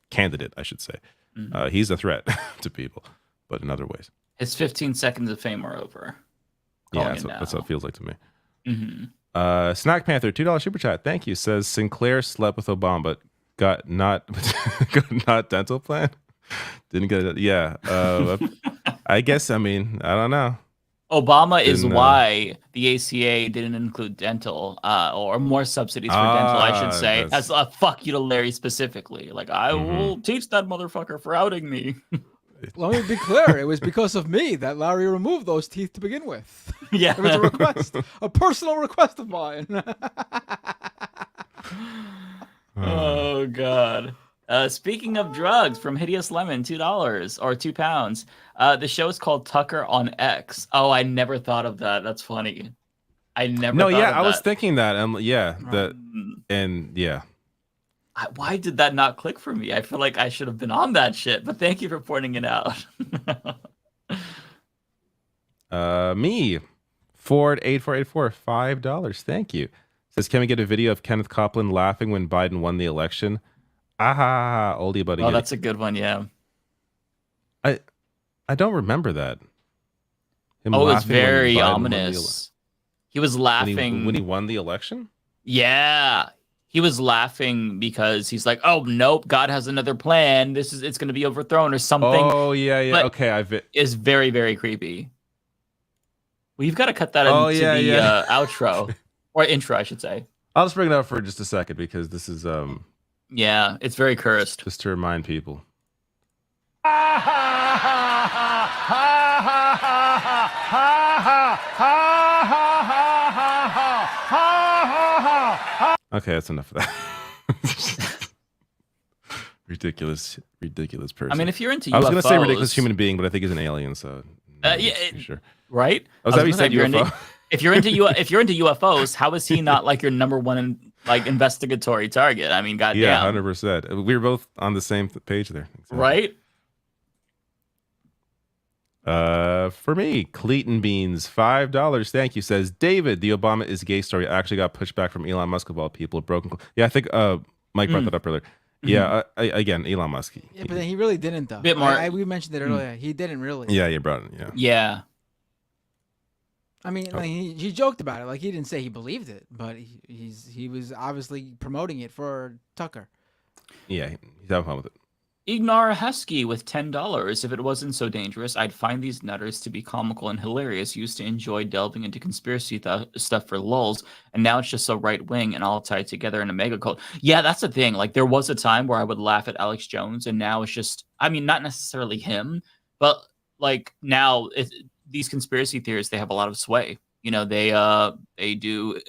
candidate, I should say, he's a threat to people, but in other ways. His 15 seconds of fame are over. Yeah, that's what it feels like to me. Mm-hmm. Snack Panther, $2 super chat. Thank you. Says Sinclair slept with Obama, but got not dental plan. Didn't get it. Yeah. I guess. I mean, I don't know. Obama is why the ACA didn't include dental or more subsidies for dental, I should say, as a fuck you to Larry specifically. Like, I will teach that motherfucker for outing me. Let me be clear. It was because of me that Larry removed those teeth to begin with. Yeah. It was a request, a personal request of mine. Oh, God. Speaking of drugs, from Hideous Lemon, $2 or £2. The show is called Tucker on X. Oh, I never thought of that. That's funny. I never. No, thought yeah, of I was that. thinking that. And yeah. Why did that not click for me? I feel like I should have been on that shit. But thank you for pointing it out. Me, Ford8484, $5. Thank you. Says, can we get a video of Kenneth Copeland laughing when Biden won the election? Ah, oldie buddy. Oh, that's a good one. Yeah. I don't remember that. Him Oh, it was laughing when very Biden won the ominous. He was laughing when he won the election. Yeah, he was laughing because he's like, "Oh nope, God has another plan. It's going to be overthrown or something." Oh yeah. But Okay, is very very creepy. Well, you've got to cut that into the outro or intro, I should say. I'll just bring it up for just a second because this is Yeah, it's very cursed. Just to remind people. Okay, that's enough of that. ridiculous person. I mean, if you're into UFOs, I was going to say ridiculous human being, but I think he's an alien, so sure. Right? I was that you said UFO? If you're into UFOs, how is he not like your number one investigatory target? I mean, goddamn. Yeah, 100%. We were both on the same page there, exactly. Right? For me, Cleaton Beans, $5. Thank you. Says David, the Obama is gay story actually got pushed back from Elon Musk of all people. Broken. Yeah, I think Mike brought that up earlier. Yeah, again, Elon Musk. Yeah, but then he really didn't though. Bit more. We mentioned it earlier. He didn't really. Yeah, you brought it. Yeah. Yeah. I mean, like, he joked about it. Like, he didn't say he believed it, but he was obviously promoting it for Tucker. Yeah, he's having fun with it. Ignar Husky with $10. If it wasn't so dangerous, I'd find these nutters to be comical and hilarious. Used to enjoy delving into conspiracy stuff for lulz, and now it's just so right-wing and all tied together in a mega cult. Yeah, that's the thing. Like, there was a time where I would laugh at Alex Jones, and now it's just, I mean, not necessarily him, but like now these conspiracy theorists, they have a lot of sway. You know, they do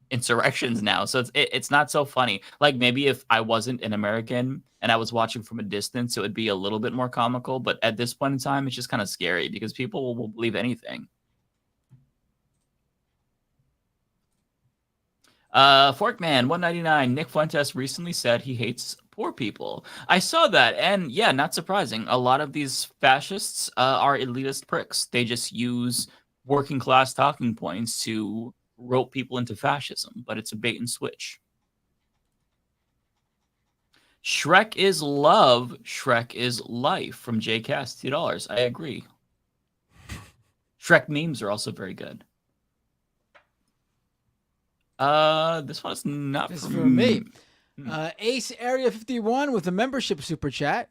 insurrections now, so it's not so funny. Like, maybe if I wasn't an American and I was watching from a distance, it would be a little bit more comical, but at this point in time, it's just kind of scary because people will believe anything. Forkman 199, Nick Fuentes recently said he hates poor people. I saw that, and yeah, not surprising. A lot of these fascists are elitist pricks. They just use working class talking points to rope people into fascism, but it's a bait and switch. Shrek is love, Shrek is life from JCast, $2. I agree. Shrek memes are also very good. This one is not This for is for me. Ace Area 51 with a membership super chat.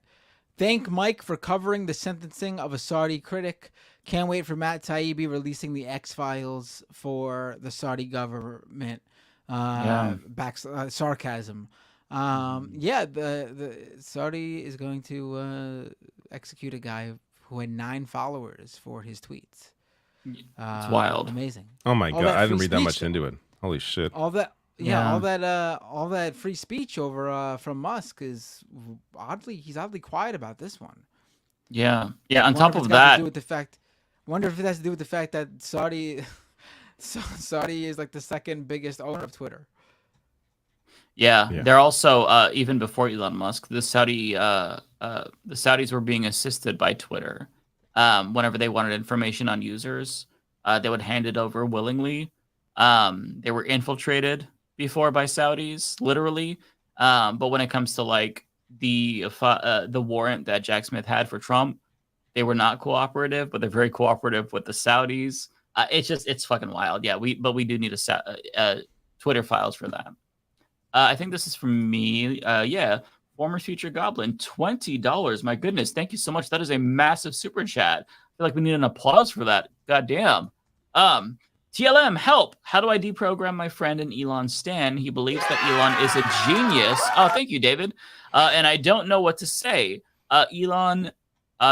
Thank Mike for covering the sentencing of a Saudi critic. Can't wait for Matt Taibbi releasing the X-Files for the Saudi government. Sarcasm. Yeah, the Saudi is going to execute a guy who had 9 followers for his tweets. It's wild. Amazing. Oh my God, I didn't read that speech, much into it. Holy shit. all that free speech over from Musk is he's oddly quiet about this one. Yeah. On top of that, wonder if it has to do with the fact that Saudi is like the second biggest owner of Twitter. Yeah, they're also even before Elon Musk, the Saudis were being assisted by Twitter. Whenever they wanted information on users, they would hand it over willingly. They were infiltrated before by Saudis, literally. But when it comes to like the warrant that Jack Smith had for Trump, they were not cooperative, but they're very cooperative with the Saudis. It's fucking wild. Yeah, we do need a Twitter files for that. I think this is from me. Yeah, former future goblin, $20. My goodness, thank you so much. That is a massive super chat. I feel like we need an applause for that. God damn. TLM, help. How do I deprogram my friend in Elon Stan? He believes that Elon is a genius. Oh, thank you, David. And I don't know what to say. Elon,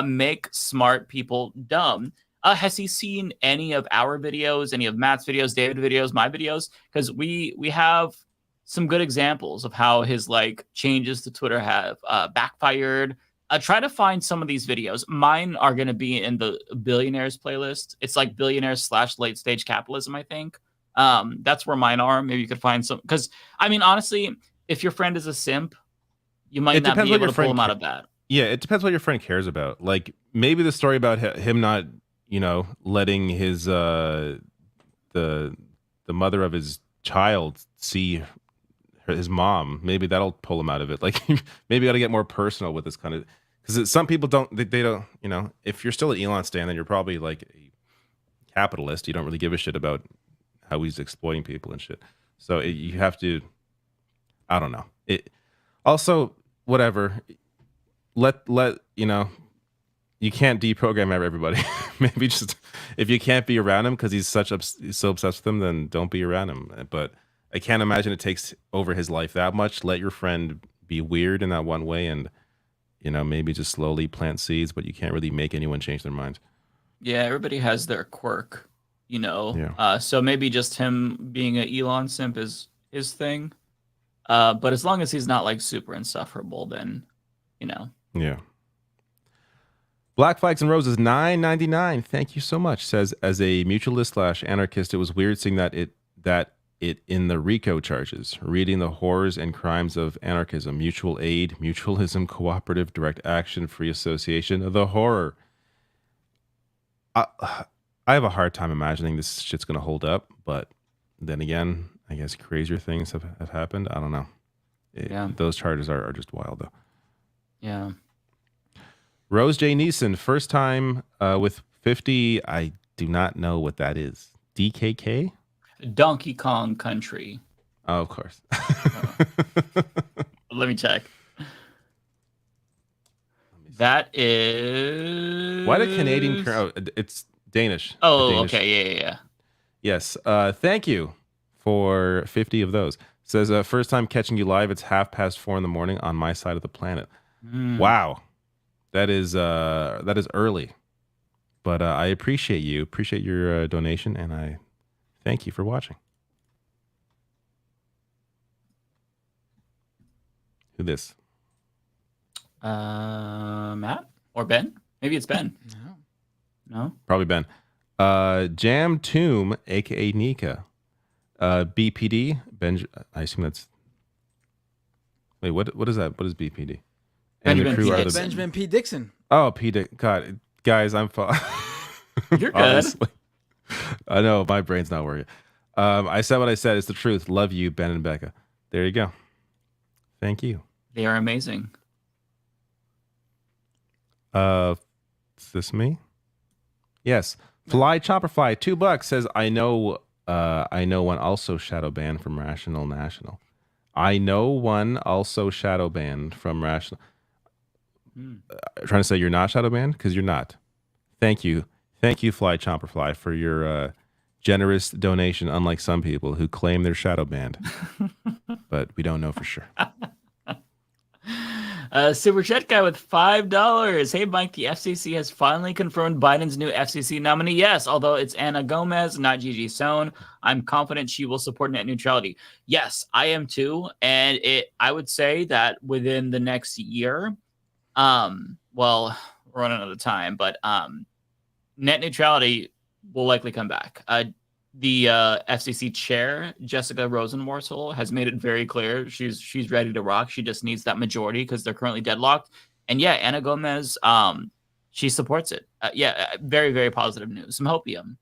make smart people dumb. Has he seen any of our videos, any of Matt's videos, David videos, my videos? Because we have some good examples of how his like changes to Twitter have backfired. Try to find some of these videos. Mine are going to be in the billionaires playlist. It's like billionaires / late stage capitalism, I think. That's where mine are. Maybe you could find some. Because, I mean, honestly, if your friend is a simp, you might not be able to pull him out of that. Yeah, it depends what your friend cares about. Like, maybe the story about him not, letting his the mother of his child see his mom, maybe that'll pull him out of it. Like, maybe you got to get more personal with this kind of, because some people they don't, if you're still at Elon Stan, then you're probably like a capitalist. You don't really give a shit about how he's exploiting people and shit. So you have to, I don't know. It also, whatever, let you can't deprogram everybody. Maybe just, if you can't be around him because he's so obsessed with him, then don't be around him. But I can't imagine it takes over his life that much. Let your friend be weird in that one way, and maybe just slowly plant seeds, but you can't really make anyone change their mind. Yeah, everybody has their quirk, Yeah. So maybe just him being an Elon simp is his thing. But as long as he's not like super insufferable, then Yeah. Black Flags and Roses $9.99. Thank you so much. Says, as a mutualist / anarchist, it was weird seeing that it in the RICO charges, reading the horrors and crimes of anarchism, mutual aid, mutualism, cooperative, direct action, free association, the horror. I have a hard time imagining this shit's going to hold up, but then again, I guess crazier things have happened. I don't know. Those charges are just wild, though. Yeah. Rose J. Neeson, first time with 50. I do not know what that is. DKK? Donkey Kong Country. Oh, of course. Let me check. That is. Why did Canadian? It's Danish. Oh, Danish. okay. Yeah. Yes. Thank you for 50 of those. Says, first time catching you live. It's 4:30 in the morning on my side of the planet. Wow. That is early. But I appreciate you. Appreciate your donation, and I thank you for watching. Who this? Matt or Ben? Maybe it's Ben. No. Probably Ben. Jam Tomb, aka Nika. BPD. I assume that's. Wait, what is that? What is BPD? Benjamin P. Dixon. Oh, P. God, guys, I'm. You're good. I know my brain's not working. I said what I said. It's the truth. Love you, Ben and Becca. There you go. Thank you. They are amazing. Is this me? Yes. Fly Chopper Fly, $2 says, I know one also shadow banned from Rational National. I know one also shadow banned from Rational. Trying to say you're not shadow banned? Because you're not. Thank you. Thank you, Fly Chopper Fly, for your generous donation, unlike some people who claim they're shadow banned. But we don't know for sure. Super Chat guy with $5. Hey, Mike, the FCC has finally confirmed Biden's new FCC nominee. Yes, although it's Anna Gomez, not Gigi Sohn. I'm confident she will support net neutrality. Yes, I am too. And I would say that within the next year, well, we're running out of time, but net neutrality will likely come back. the FCC chair, Jessica Rosenworcel, has made it very clear she's ready to rock. She just needs that majority because they're currently deadlocked. And yeah, Anna Gomez, she supports it. Very, very positive news. Some hopium.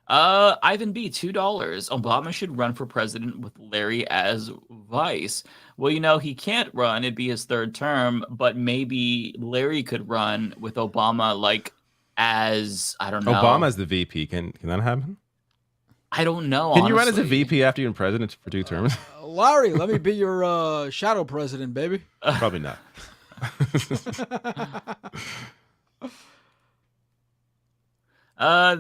Ivan B, $2. Obama should run for president with Larry as vice. Well, you know, he can't run. It'd be his third term, but maybe Larry could run with Obama, like, as, I don't know. Obama as the VP. Can that happen? I don't know. Can you run as a honestly. VP after you're in president for 2 terms? Larry, let me be your shadow president, baby. Probably not.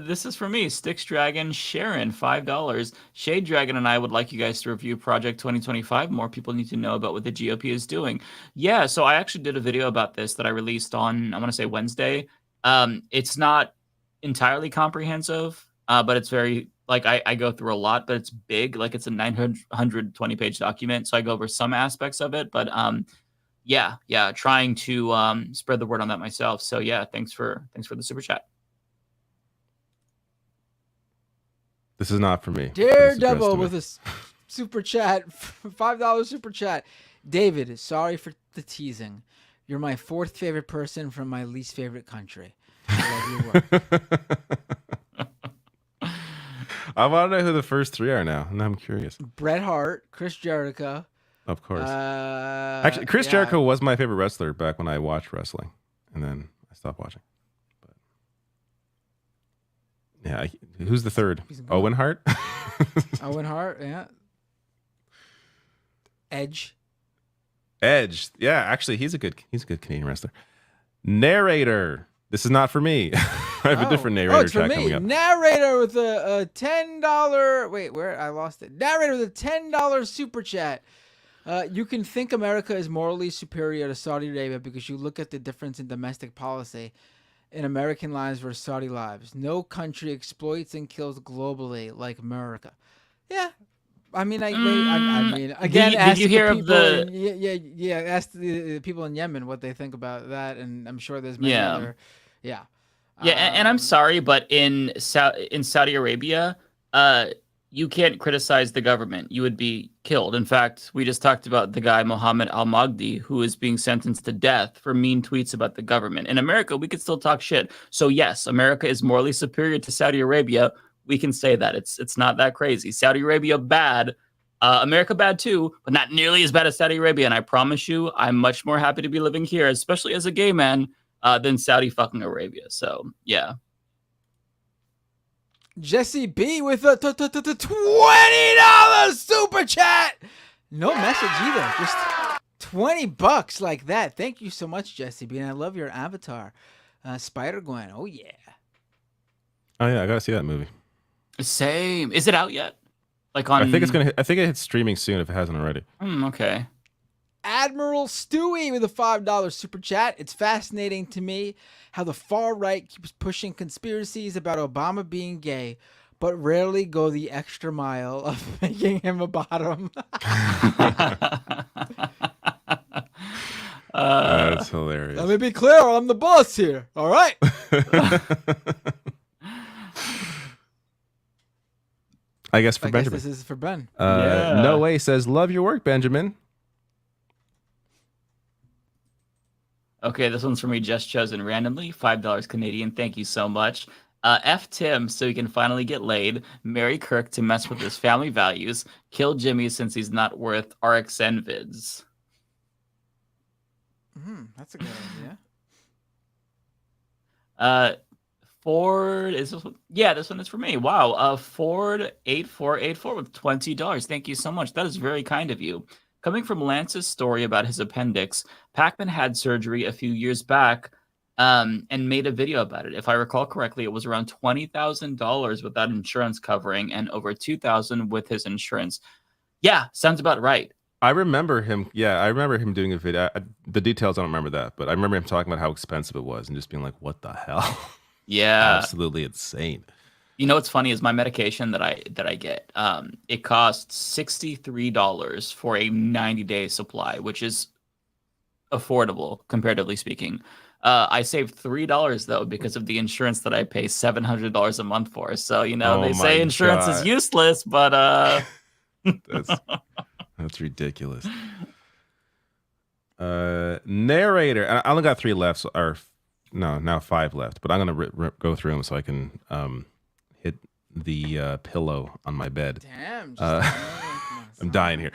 This is for me. Styx Dragon Sharon, $5. Shade Dragon and I would like you guys to review Project 2025. More people need to know about what the GOP is doing. Yeah, so I actually did a video about this that I released on, I want to say Wednesday. It's not entirely comprehensive, but it's very, like, I go through a lot, but it's big. Like, it's a 920-page document, so I go over some aspects of it. But yeah, trying to spread the word on that myself. So yeah, thanks for the super chat. This is not for me. Daredevil with a super chat, $5 super chat. David, sorry for the teasing. You're my 4th favorite person from my least favorite country. I love your work. I want to know who the first 3 are now, and I'm curious. Bret Hart, Chris Jericho. Of course. Actually, Chris Jericho was my favorite wrestler back when I watched wrestling, and then I stopped watching. But yeah, who's the third? Owen Hart. Owen Hart, yeah. Edge. Yeah, actually, he's a good Canadian wrestler. Narrator. This is not for me. I have a different narrator it's for chat me. coming up. Narrator with a $10. Wait, where? I lost it. Narrator with a $10 super chat. You can think America is morally superior to Saudi Arabia because you look at the difference in domestic policy in American lives versus Saudi lives. No country exploits and kills globally like America. Yeah. I mean, I mean, again, did you hear of the? Ask the people in Yemen what they think about that, and I'm sure there's many Yeah. other. Yeah. And I'm sorry, but in Saudi Arabia, you can't criticize the government. You would be killed. In fact, we just talked about the guy Mohammed Al-Magdi, who is being sentenced to death for mean tweets about the government. In America, we could still talk shit. So yes, America is morally superior to Saudi Arabia. We can say that. It's not that crazy. Saudi Arabia bad. America bad too, but not nearly as bad as Saudi Arabia. And I promise you, I'm much more happy to be living here, especially as a gay man, than Saudi fucking Arabia. So yeah. Jesse B with a $20 super chat. No message either. Just $20 like that. Thank you so much, Jesse B. And I love your avatar, Spider-Gwen. Oh yeah. Oh yeah, I gotta see that movie. Same. Is it out yet? Like on? I think it's gonna. I think it hits streaming soon if it hasn't already. Okay. Admiral Stewie with a $5 super chat. It's fascinating to me how the far right keeps pushing conspiracies about Obama being gay, but rarely go the extra mile of making him a bottom. That's hilarious. Let me be clear. I'm the boss here. All right. I guess for I guess Benjamin. this is for Ben. No way says, love your work, Benjamin. Okay, this one's for me, just chosen randomly. $5 Canadian. Thank you so much. F Tim so he can finally get laid. Marry Kirk to mess with his family values. Kill Jimmy since he's not worth RXN vids. That's a good idea. Ford is this one? Yeah, this one is for me. Wow. Ford 8484 with $20. Thank you so much. That is very kind of you. Coming from Lance's story about his appendix, Pacman had surgery a few years back and made a video about it. If I recall correctly, it was around $20,000 without insurance covering and over $2,000 with his insurance. Yeah, sounds about right. I remember him. Yeah, I remember him doing a video. The details, I don't remember that, but I remember him talking about how expensive it was and just being like, what the hell? Yeah. Absolutely insane. You know what's funny is my medication that I get. It costs $63 for a 90-day supply, which is affordable comparatively speaking. I saved $3 though because of the insurance that I pay $700 a month for. So they say insurance is useless, but that's ridiculous. Narrator. I only got 3 left, or no, now 5 left. But I'm gonna go through them so I can hit the pillow on my bed. Damn. I'm dying here.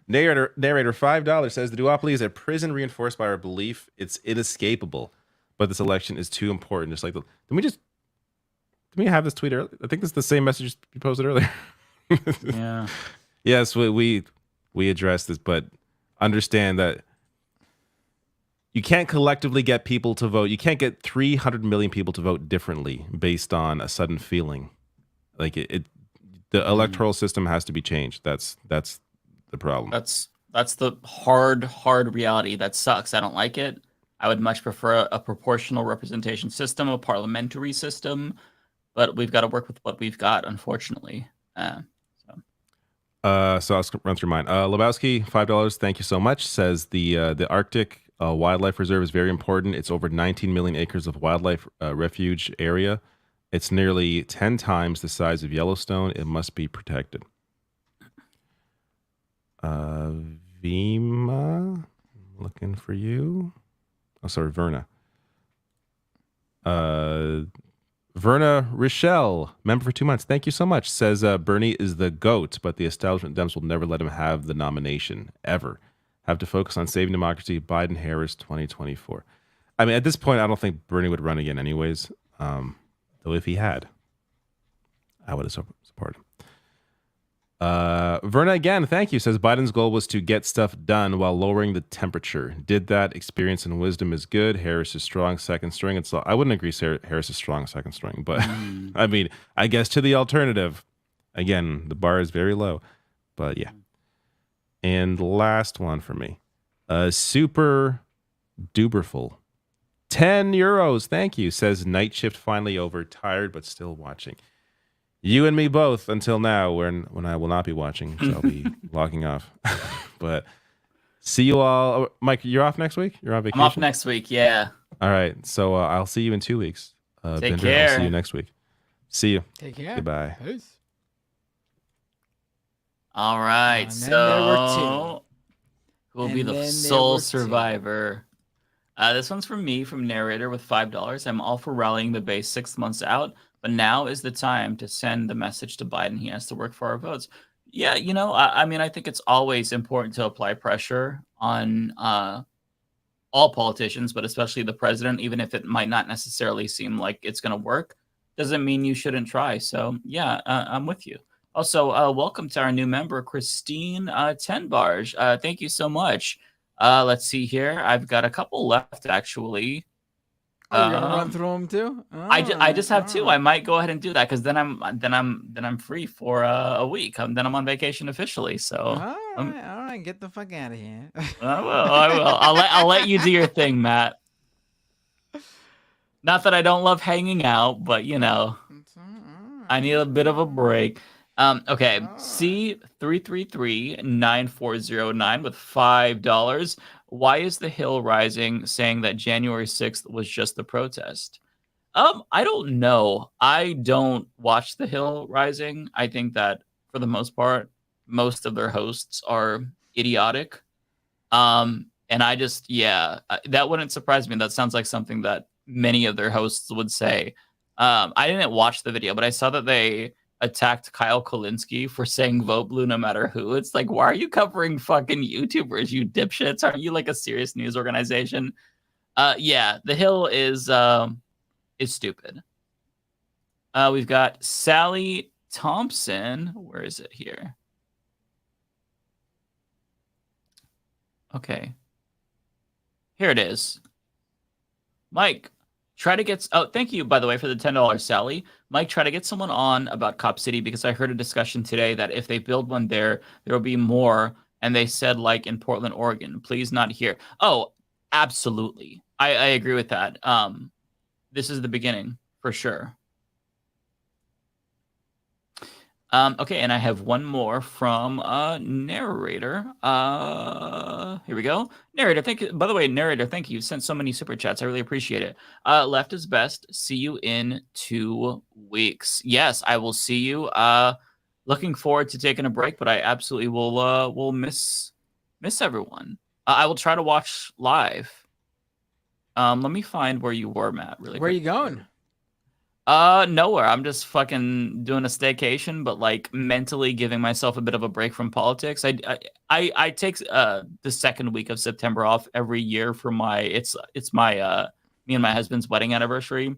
Narrator $5 says the duopoly is a prison reinforced by our belief it's inescapable, but this election is too important. Just like did we have this tweet earlier? I think this is the same message you posted earlier. Yeah. Yes, we addressed this, but understand that you can't collectively get people to vote. You can't get 300 million people to vote differently based on a sudden feeling. Like the electoral system has to be changed. That's the problem. That's the hard reality. That sucks. I don't like it. I would much prefer a proportional representation system, a parliamentary system, but we've got to work with what we've got, unfortunately. So I'll run through mine. Lebowski, $5. Thank you so much. Says the Arctic Wildlife Reserve is very important. It's over 19 million acres of wildlife refuge area. It's nearly 10 times the size of Yellowstone. It must be protected. Vima, looking for you. Oh, sorry, Verna. Verna Rochelle, member for 2 months. Thank you so much. Says Bernie is the GOAT, but the establishment Dems will never let him have the nomination, ever. Have to focus on saving democracy. Biden-Harris 2024. I mean, at this point, I don't think Bernie would run again anyways. Though if he had, I would have supported him. Verna again, thank you. Says Biden's goal was to get stuff done while lowering the temperature. Did that. Experience and wisdom is good. Harris is strong second string. I wouldn't agree Harris is strong second string, but I mean, I guess to the alternative, again, the bar is very low, but yeah. And last one for me, Super Duberful, €10. Thank you. Says night shift finally over. Tired but still watching. You and me both until now, when I will not be watching, so I'll be logging off. But see you all. Oh, Mike, you're off next week? You're on vacation? I'm off next week, yeah. All right. So I'll see you in 2 weeks. Take Bender, care. I'll see you next week. See you. Take care. Goodbye. Peace. All right. And then there were So who will be And the then there sole were two. survivor? This one's from me, from Narrator, with $5. I'm all for rallying the base 6 months out, but now is the time to send the message to Biden. He has to work for our votes. Yeah, I mean, I think it's always important to apply pressure on all politicians, but especially the president, even if it might not necessarily seem like it's going to work. Doesn't mean you shouldn't try. So, yeah, I'm with you. Also, welcome to our new member, Christine Tenbarge. Thank you so much. Let's see here. I've got a couple left, actually. Oh, you're gonna run through them too? I just have 2. I might go ahead and do that because then I'm free for a week. Then I'm on vacation officially. So All right, get the fuck out of here. I will. I'll let you do your thing, Matt. Not that I don't love hanging out, but I need a bit of a break. Okay, C3339409 with $5. Why is the Hill rising, saying that January 6th was just the protest? I don't know. I don't watch the Hill rising. I think that for the most part, most of their hosts are idiotic. And I just, that wouldn't surprise me. That sounds like something that many of their hosts would say. I didn't watch the video, but I saw that they attacked Kyle Kulinski for saying vote blue no matter who. It's like, why are you covering fucking YouTubers, you dipshits? Aren't you like a serious news organization? The Hill is stupid. We've got Sally Thompson. Where is it here? Okay. Here it is. Mike, try to get... Oh, thank you, by the way, for the $10, Sally. Mike, try to get someone on about Cop City, because I heard a discussion today that if they build one there will be more. And they said, like, in Portland, Oregon. Please not here. Oh, absolutely. I agree with that. This is the beginning, for sure. Okay, and I have one more from narrator. Here we go. Narrator, thank you. By the way, narrator, thank you. You sent so many super chats. I really appreciate it. Left is best. See you in 2 weeks. Yes, I will see you. Looking forward to taking a break, but I absolutely will miss everyone. I will try to watch live. Let me find where you were, Matt. Really Where are quick. you going? Nowhere. I'm just fucking doing a staycation, but like mentally giving myself a bit of a break from politics. I take the second week of September off every year for my it's my me and my husband's wedding anniversary,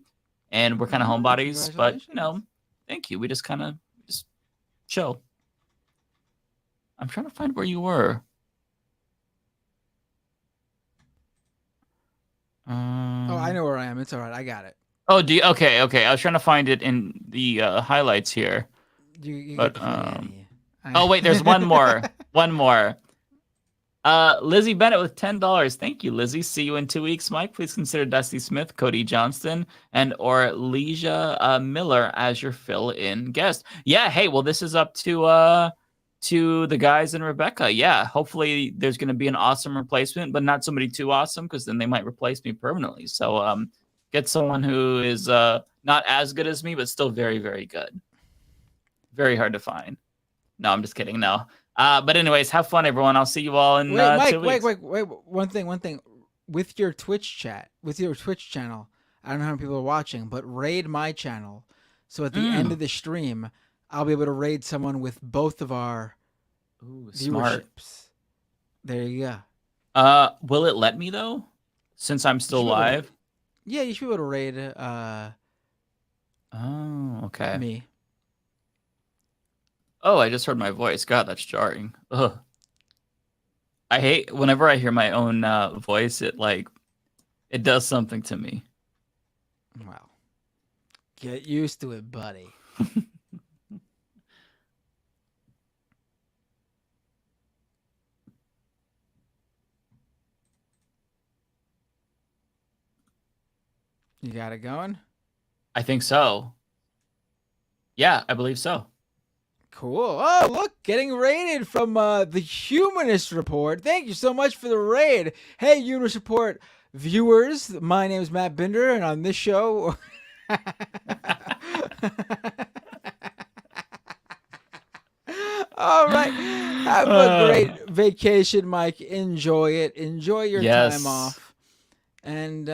and we're kind of homebodies. But you know, thank you. We just kind of just chill. I'm trying to find where you were. Oh, I know where I am. It's all right. I got it. Oh, do you? Okay. I was trying to find it in the highlights here. You But get the fuck oh wait, there's one more. One more. Lizzie Bennett with $10. Thank you, Lizzie. See you in 2 weeks, Mike. Please consider Dusty Smith, Cody Johnston, and or Leisha Miller as your fill-in guest. Yeah. Hey, well, this is up to the guys and Rebecca. Yeah. Hopefully, there's going to be an awesome replacement, but not somebody too awesome because then they might replace me permanently. So get someone who is not as good as me, but still very, very good. Very hard to find. No, I'm just kidding. No. But anyways, have fun, everyone. I'll see you all in Mike, 2 weeks. wait. One thing. With your Twitch channel, I don't know how many people are watching, but raid my channel. So at the end of the stream, I'll be able to raid someone with both of our Smart. viewerships. There you go. Will it let me though? Since I'm still live? Yeah, you should be able to raid Oh, okay. me. Oh, I just heard my voice. God, that's jarring. Ugh. I hate whenever I hear my own voice. It does something to me. Well, get used to it, buddy. You got it going? I think so. Yeah, I believe so. Cool. Oh, look, getting raided from the Humanist Report. Thank you so much for the raid. Hey, Humanist Report viewers. My name is Matt Binder, and on this show... All right. Have a great vacation, Mike. Enjoy it. Enjoy your time off. And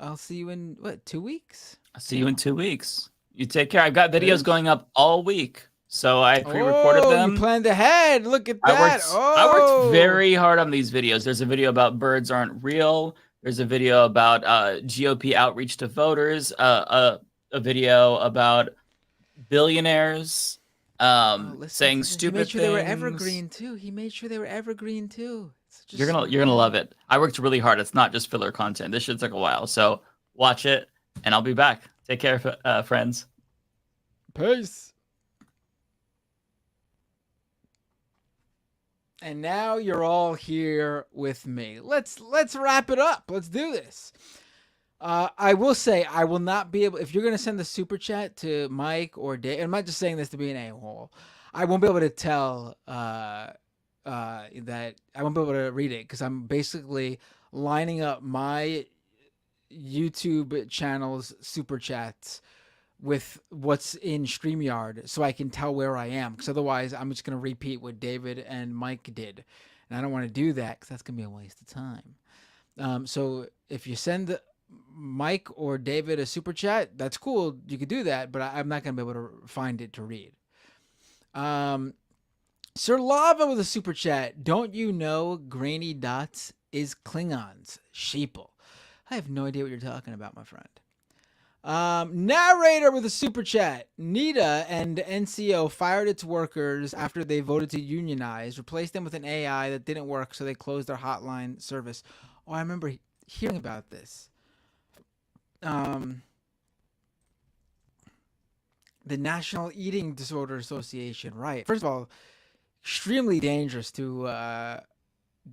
I'll see you in, 2 weeks? I'll see you in 2 weeks. You take care. I've got videos going up all week. So I pre-recorded them. You planned ahead. Look at that. I worked very hard on these videos. There's a video about birds aren't real. There's a video about GOP outreach to voters. A video about billionaires saying stupid things. He made sure they were evergreen too. You're gonna love it. I worked really hard. It's not just filler content. This shit took a while. So watch it, and I'll be back. Take care, friends. Peace. And now you're all here with me. Let's wrap it up. Let's do this. I will say I will not be able, if you're going to send the super chat to Mike or Dave, I'm not just saying this to be an a-hole. I won't be able to tell that I won't be able to read it because I'm basically lining up my YouTube channel's super chats with what's in StreamYard so I can tell where I am, because otherwise I'm just going to repeat what David and Mike did, and I don't want to do that because that's going to be a waste of time. So if you send Mike or David a super chat, that's cool, you could do that, but I'm not going to be able to find it to read. Sir Lava with a super chat. Don't you know Grainy Dots is Klingons? Sheeple. I have no idea what you're talking about, my friend. Narrator with a super chat. NITA and NCO fired its workers after they voted to unionize, replaced them with an AI that didn't work, so they closed their hotline service. Oh, I remember hearing about this. The National Eating Disorder Association, right? First of all, extremely dangerous to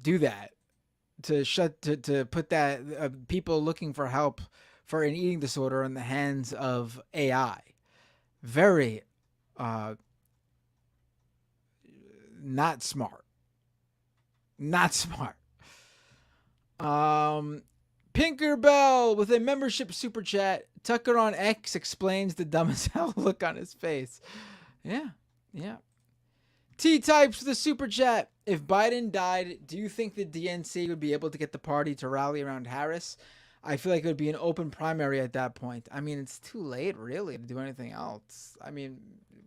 do that, to put that people looking for help for an eating disorder in the hands of AI. Very Not smart. Not smart. Pinkerbell with a membership super chat. Tucker on X explains the dumb as hell look on his face. Yeah. T-Types with a super chat. If Biden died, do you think the DNC would be able to get the party to rally around Harris? I feel like it would be an open primary at that point. I mean, it's too late, really, to do anything else. I mean,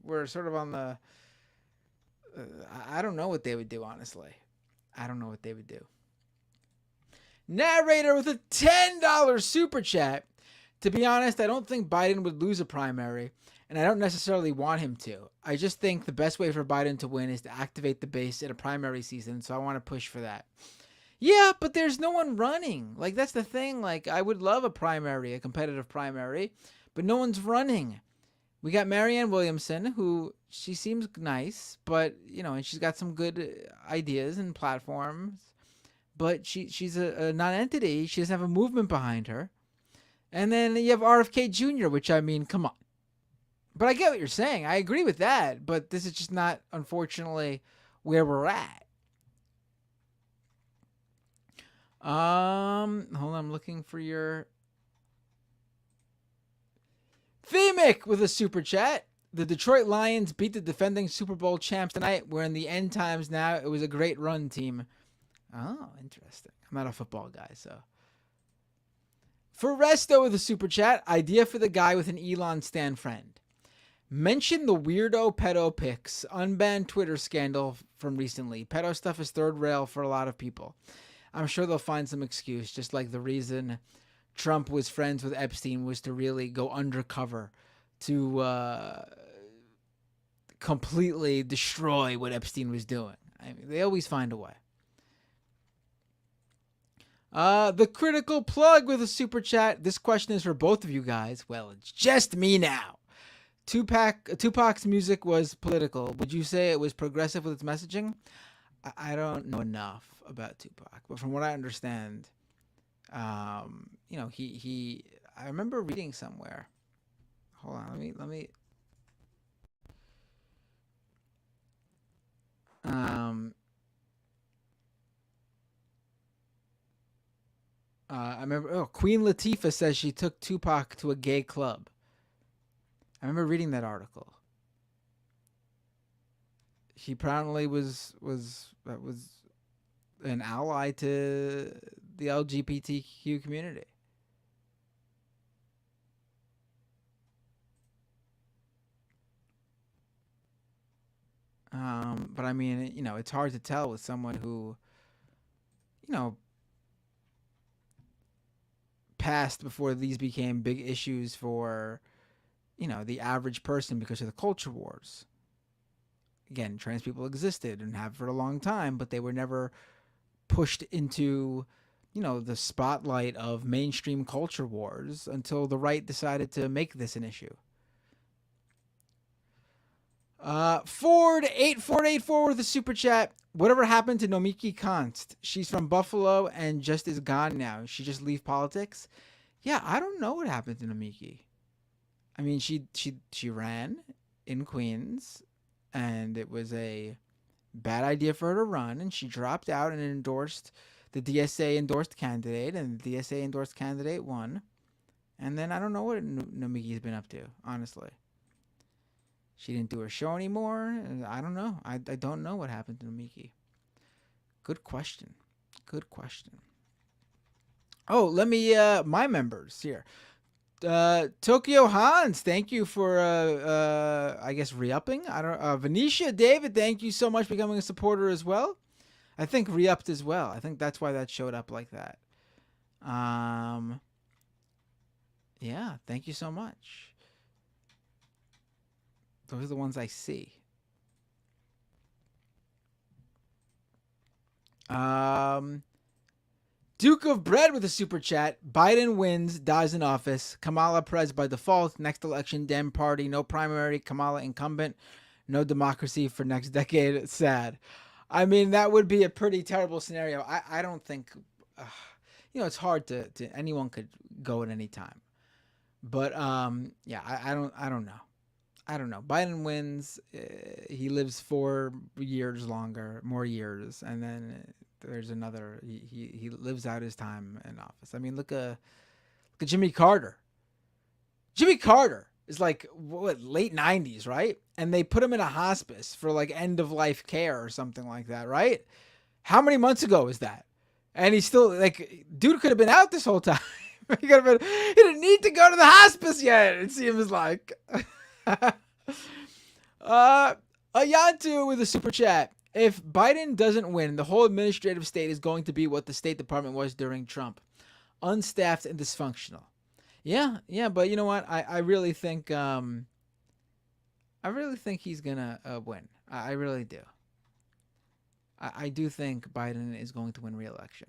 we're sort of on the... I don't know what they would do, honestly. I don't know what they would do. Narrator with a $10 super chat. To be honest, I don't think Biden would lose a primary, and I don't necessarily want him to. I just think the best way for Biden to win is to activate the base in a primary season, so I want to push for that. Yeah, but there's no one running. Like, that's the thing. Like, I would love a primary, a competitive primary, but no one's running. We got Marianne Williamson, who she seems nice, but, you know, and she's got some good ideas and platforms, but she's a non-entity. She doesn't have a movement behind her. And then you have RFK Jr., which, I mean, come on. But I get what you're saying. I agree with that, but this is just not, unfortunately, where we're at. Hold on, I'm looking for your... Themic with a super chat. The Detroit Lions beat the defending Super Bowl champs tonight. We're in the end times now. It was a great run, team. Oh, interesting. I'm not a football guy, so. For Resto with a super chat. Idea for the guy with an Elon Stan friend. Mention the weirdo pedo pics. Unbanned Twitter scandal from recently. Pedo stuff is third rail for a lot of people. I'm sure they'll find some excuse, just like the reason Trump was friends with Epstein was to really go undercover to completely destroy what Epstein was doing. I mean, they always find a way. The critical plug with a super chat. This question is for both of you guys. Well, it's just me now. Tupac's music was political. Would you say it was progressive with its messaging? I don't know enough about Tupac, but from what I understand, you know, I remember reading somewhere. Hold on, let me. I remember. Oh, Queen Latifah says she took Tupac to a gay club. I remember reading that article. He apparently was an ally to the LGBTQ community. But I mean, you know, it's hard to tell with someone who, you know, passed before these became big issues for, you know, the average person because of the culture wars. Again, trans people existed and have for a long time, but they were never pushed into, you know, the spotlight of mainstream culture wars until the right decided to make this an issue. Ford 8484 with a super chat. Whatever happened to Nomiki Konst? She's from Buffalo and just is gone now. She just leave politics? Yeah, I don't know what happened to Nomiki. I mean, she ran in Queens, and it was a bad idea for her to run, and she dropped out and endorsed the DSA endorsed candidate, and the DSA endorsed candidate won. And then I don't know what Nomiki's been up to, honestly. She didn't do her show anymore. And I don't know. I don't know what happened to Nomiki. Good question. Good question. Oh, let me, my members here. Tokyo Hans, thank you for, I guess, re-upping. I don't, Venetia David, thank you so much for becoming a supporter as well. I think re-upped as well. I think that's why that showed up like that. Yeah, thank you so much. Those are the ones I see. Duke of Bread with a super chat. Biden wins, dies in office. Kamala Perez by default. Next election, Dem party. No primary. Kamala incumbent. No democracy for next decade. It's sad. I mean, that would be a pretty terrible scenario. I don't think, you know, it's hard to anyone could go at any time. But yeah, I don't know. I don't know. Biden wins. He lives 4 years longer, more years, and then there's another. He lives out his time in office. I mean, look at Jimmy Carter. Jimmy Carter is like what, late 90s, right? And they put him in a hospice for like end of life care or something like that, right? How many months ago was that? And he's still like, dude could have been out this whole time. He didn't need to go to the hospice yet. It seems like. Ayantu with a super chat. If Biden doesn't win, the whole administrative state is going to be what the State Department was during Trump, unstaffed and dysfunctional. Yeah, but you know what? I really think he's gonna win. I really do. I do think Biden is going to win re-election.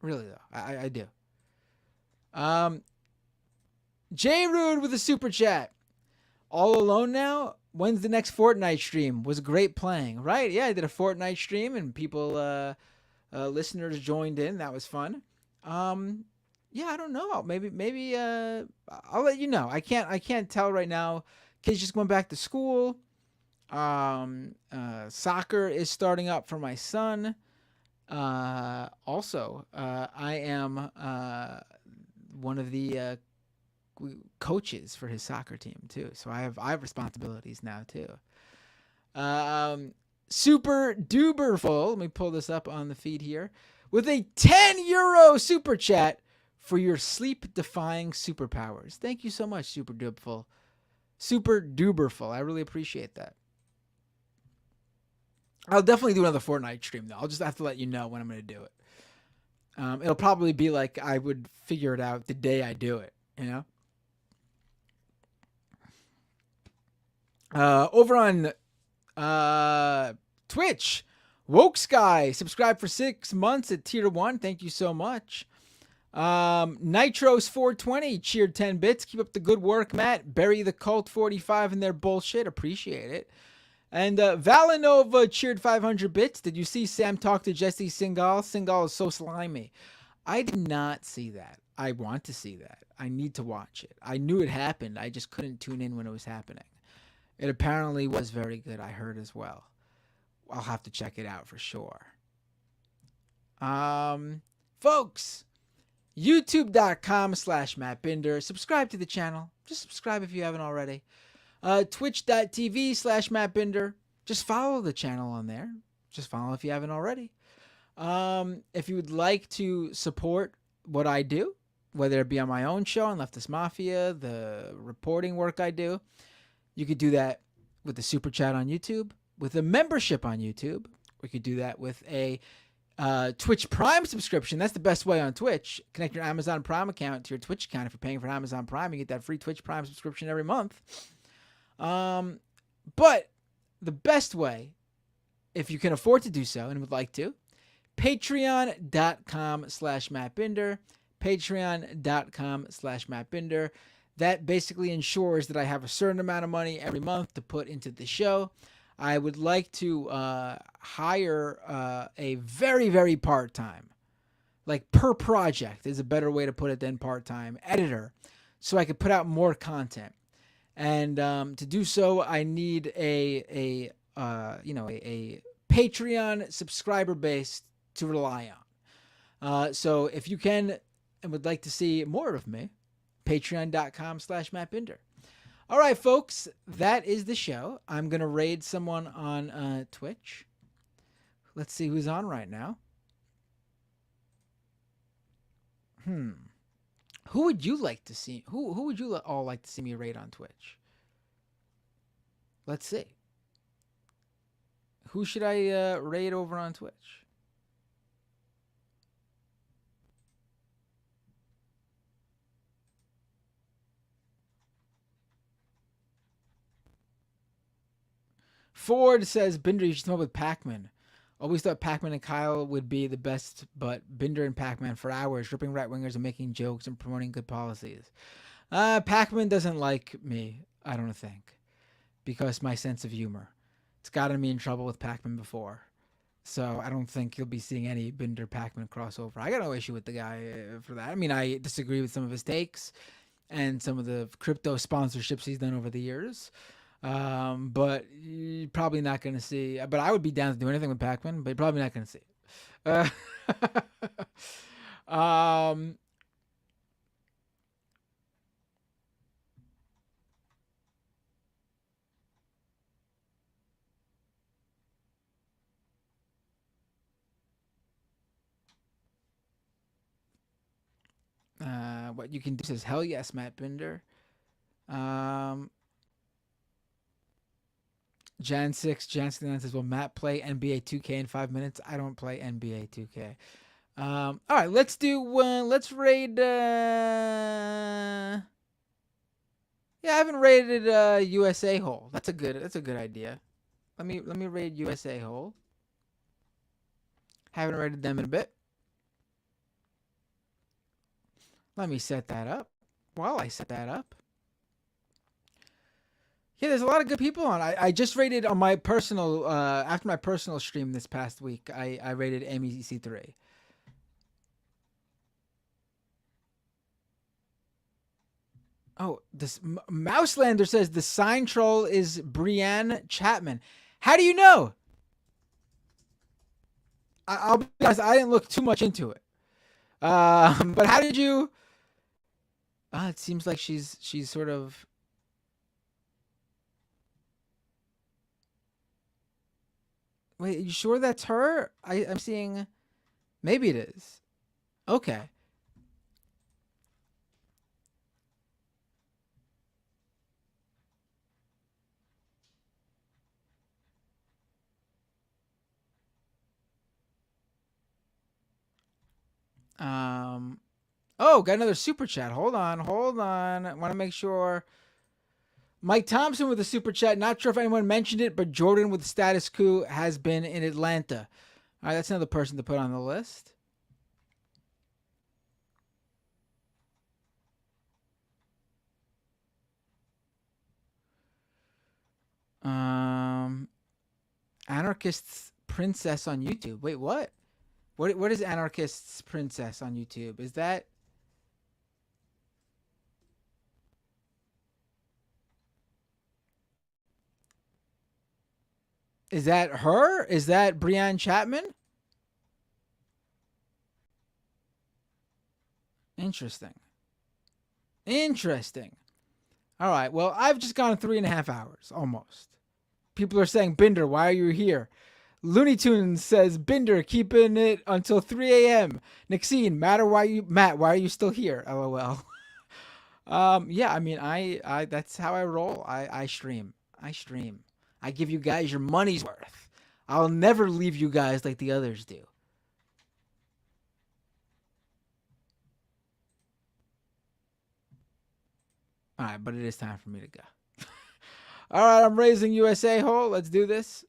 Really though, I do. J Rude with a super chat. All alone now? When's the next Fortnite stream? Was great playing, right? Yeah, I did a Fortnite stream and people, listeners joined in. That was fun. Yeah, I don't know. Maybe I'll let you know. I can't tell right now. Kids just went back to school. Soccer is starting up for my son. Also, I am one of the coaches for his soccer team too, so I have responsibilities now too. Super duberful. Let me pull this up on the feed here with a €10 super chat for your sleep-defying superpowers. Thank you so much, Super Duberful. Super duberful. I really appreciate that. I'll definitely do another Fortnite stream, though. I'll just have to let you know when I'm going to do it. It'll probably be like I would figure it out the day I do it, you know? Over on Twitch, Woke Sky, subscribe for 6 months at tier 1. Thank you so much. Nitros420 cheered 10 bits. Keep up the good work, Matt. Bury the Cult 45 in their bullshit. Appreciate it. And Valinova cheered 500 bits. Did you see Sam talk to Jesse Singal? Singal is so slimy. I did not see that. I want to see that. I need to watch it. I knew it happened. I just couldn't tune in when it was happening. It apparently was very good, I heard as well. I'll have to check it out for sure. Folks, youtube.com/MattBinder. Subscribe to the channel. Just subscribe if you haven't already. Twitch.tv/MattBinder. Just follow the channel on there. Just follow if you haven't already. If you would like to support what I do, whether it be on my own show on Leftist Mafia, the reporting work I do, you could do that with the super chat on YouTube, with a membership on YouTube. We could do that with a Twitch Prime subscription. That's the best way on Twitch. Connect your Amazon Prime account to your Twitch account. If you're paying for Amazon Prime, you get that free Twitch Prime subscription every month. But the best way, if you can afford to do so and would like to, patreon.com/MattBinder, patreon.com/MattBinder. That basically ensures that I have a certain amount of money every month to put into the show. I would like to hire a very, very part-time, like per project is a better way to put it than part-time, editor, so I could put out more content. And to do so, I need a Patreon subscriber base to rely on. So if you can and would like to see more of me, patreon.com/MattBinder. All right, folks, that is the show. I'm going to raid someone on Twitch. Let's see who's on right now. Who would you like to see? Who would you all like to see me raid on Twitch? Let's see. Who should I raid over on Twitch? Ford says, Binder, you should come up with Pac-Man. Always thought Pac-Man and Kyle would be the best, but Binder and Pac-Man for hours, ripping right-wingers and making jokes and promoting good policies. Pac-Man doesn't like me, I don't think, because my sense of humor. It's gotten me in trouble with Pac-Man before. So I don't think you'll be seeing any Binder Pac-Man crossover. I got no issue with the guy for that. I mean, I disagree with some of his takes. and some of the crypto sponsorships he's done over the years. But you're probably not going to see. But I would be down to do anything with Pac-Man, but you're probably not going to see it. What you can do says, hell yes, Matt Binder. Jan 69 says, will Matt play NBA 2K in 5 minutes? I don't play NBA 2K. All right, let's do let's raid yeah, I haven't raided USA Hole. That's a good idea. Let me raid USA Hole. Haven't raided them in a bit. Let me set that up. While I set that up. Yeah, there's a lot of good people on. I just rated on my personal, after my personal stream this past week, I rated MEC3. Oh, this Mouselander says the sign troll is Brienne Chapman. How do you know? I'll be honest, I didn't look too much into it. But how did you... it seems like she's sort of... Wait, you sure that's her? I'm seeing... Maybe it is. Okay. Oh, got another super chat. Hold on. I want to make sure. Mike Thompson with a super chat. Not sure if anyone mentioned it, but Jordan with status quo has been in Atlanta. All right, that's another person to put on the list. Anarchist's Princess on YouTube. Wait, what? What is Anarchist's Princess on YouTube? Is that... Is that her? Is that Brienne Chapman? Interesting. All right. Well, I've just gone 3.5 hours, almost. People are saying, Binder, why are you here? Looney Tunes says, Binder, keeping it until 3 a.m. Nixine, Matt, why are you still here? LOL. Yeah, I mean, I that's how I roll. I stream. I give you guys your money's worth. I'll never leave you guys like the others do. All right, but it is time for me to go. All right, I'm raising USA Hole. Let's do this.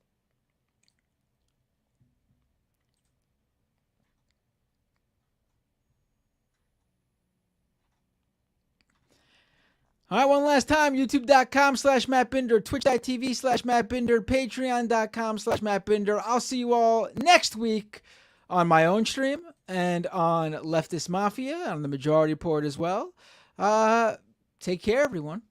All right, one last time, youtube.com/MattBinder, twitch.tv/MattBinder, patreon.com/MattBinder. I'll see you all next week on my own stream and on Leftist Mafia, on the Majority Report as well. Take care, everyone.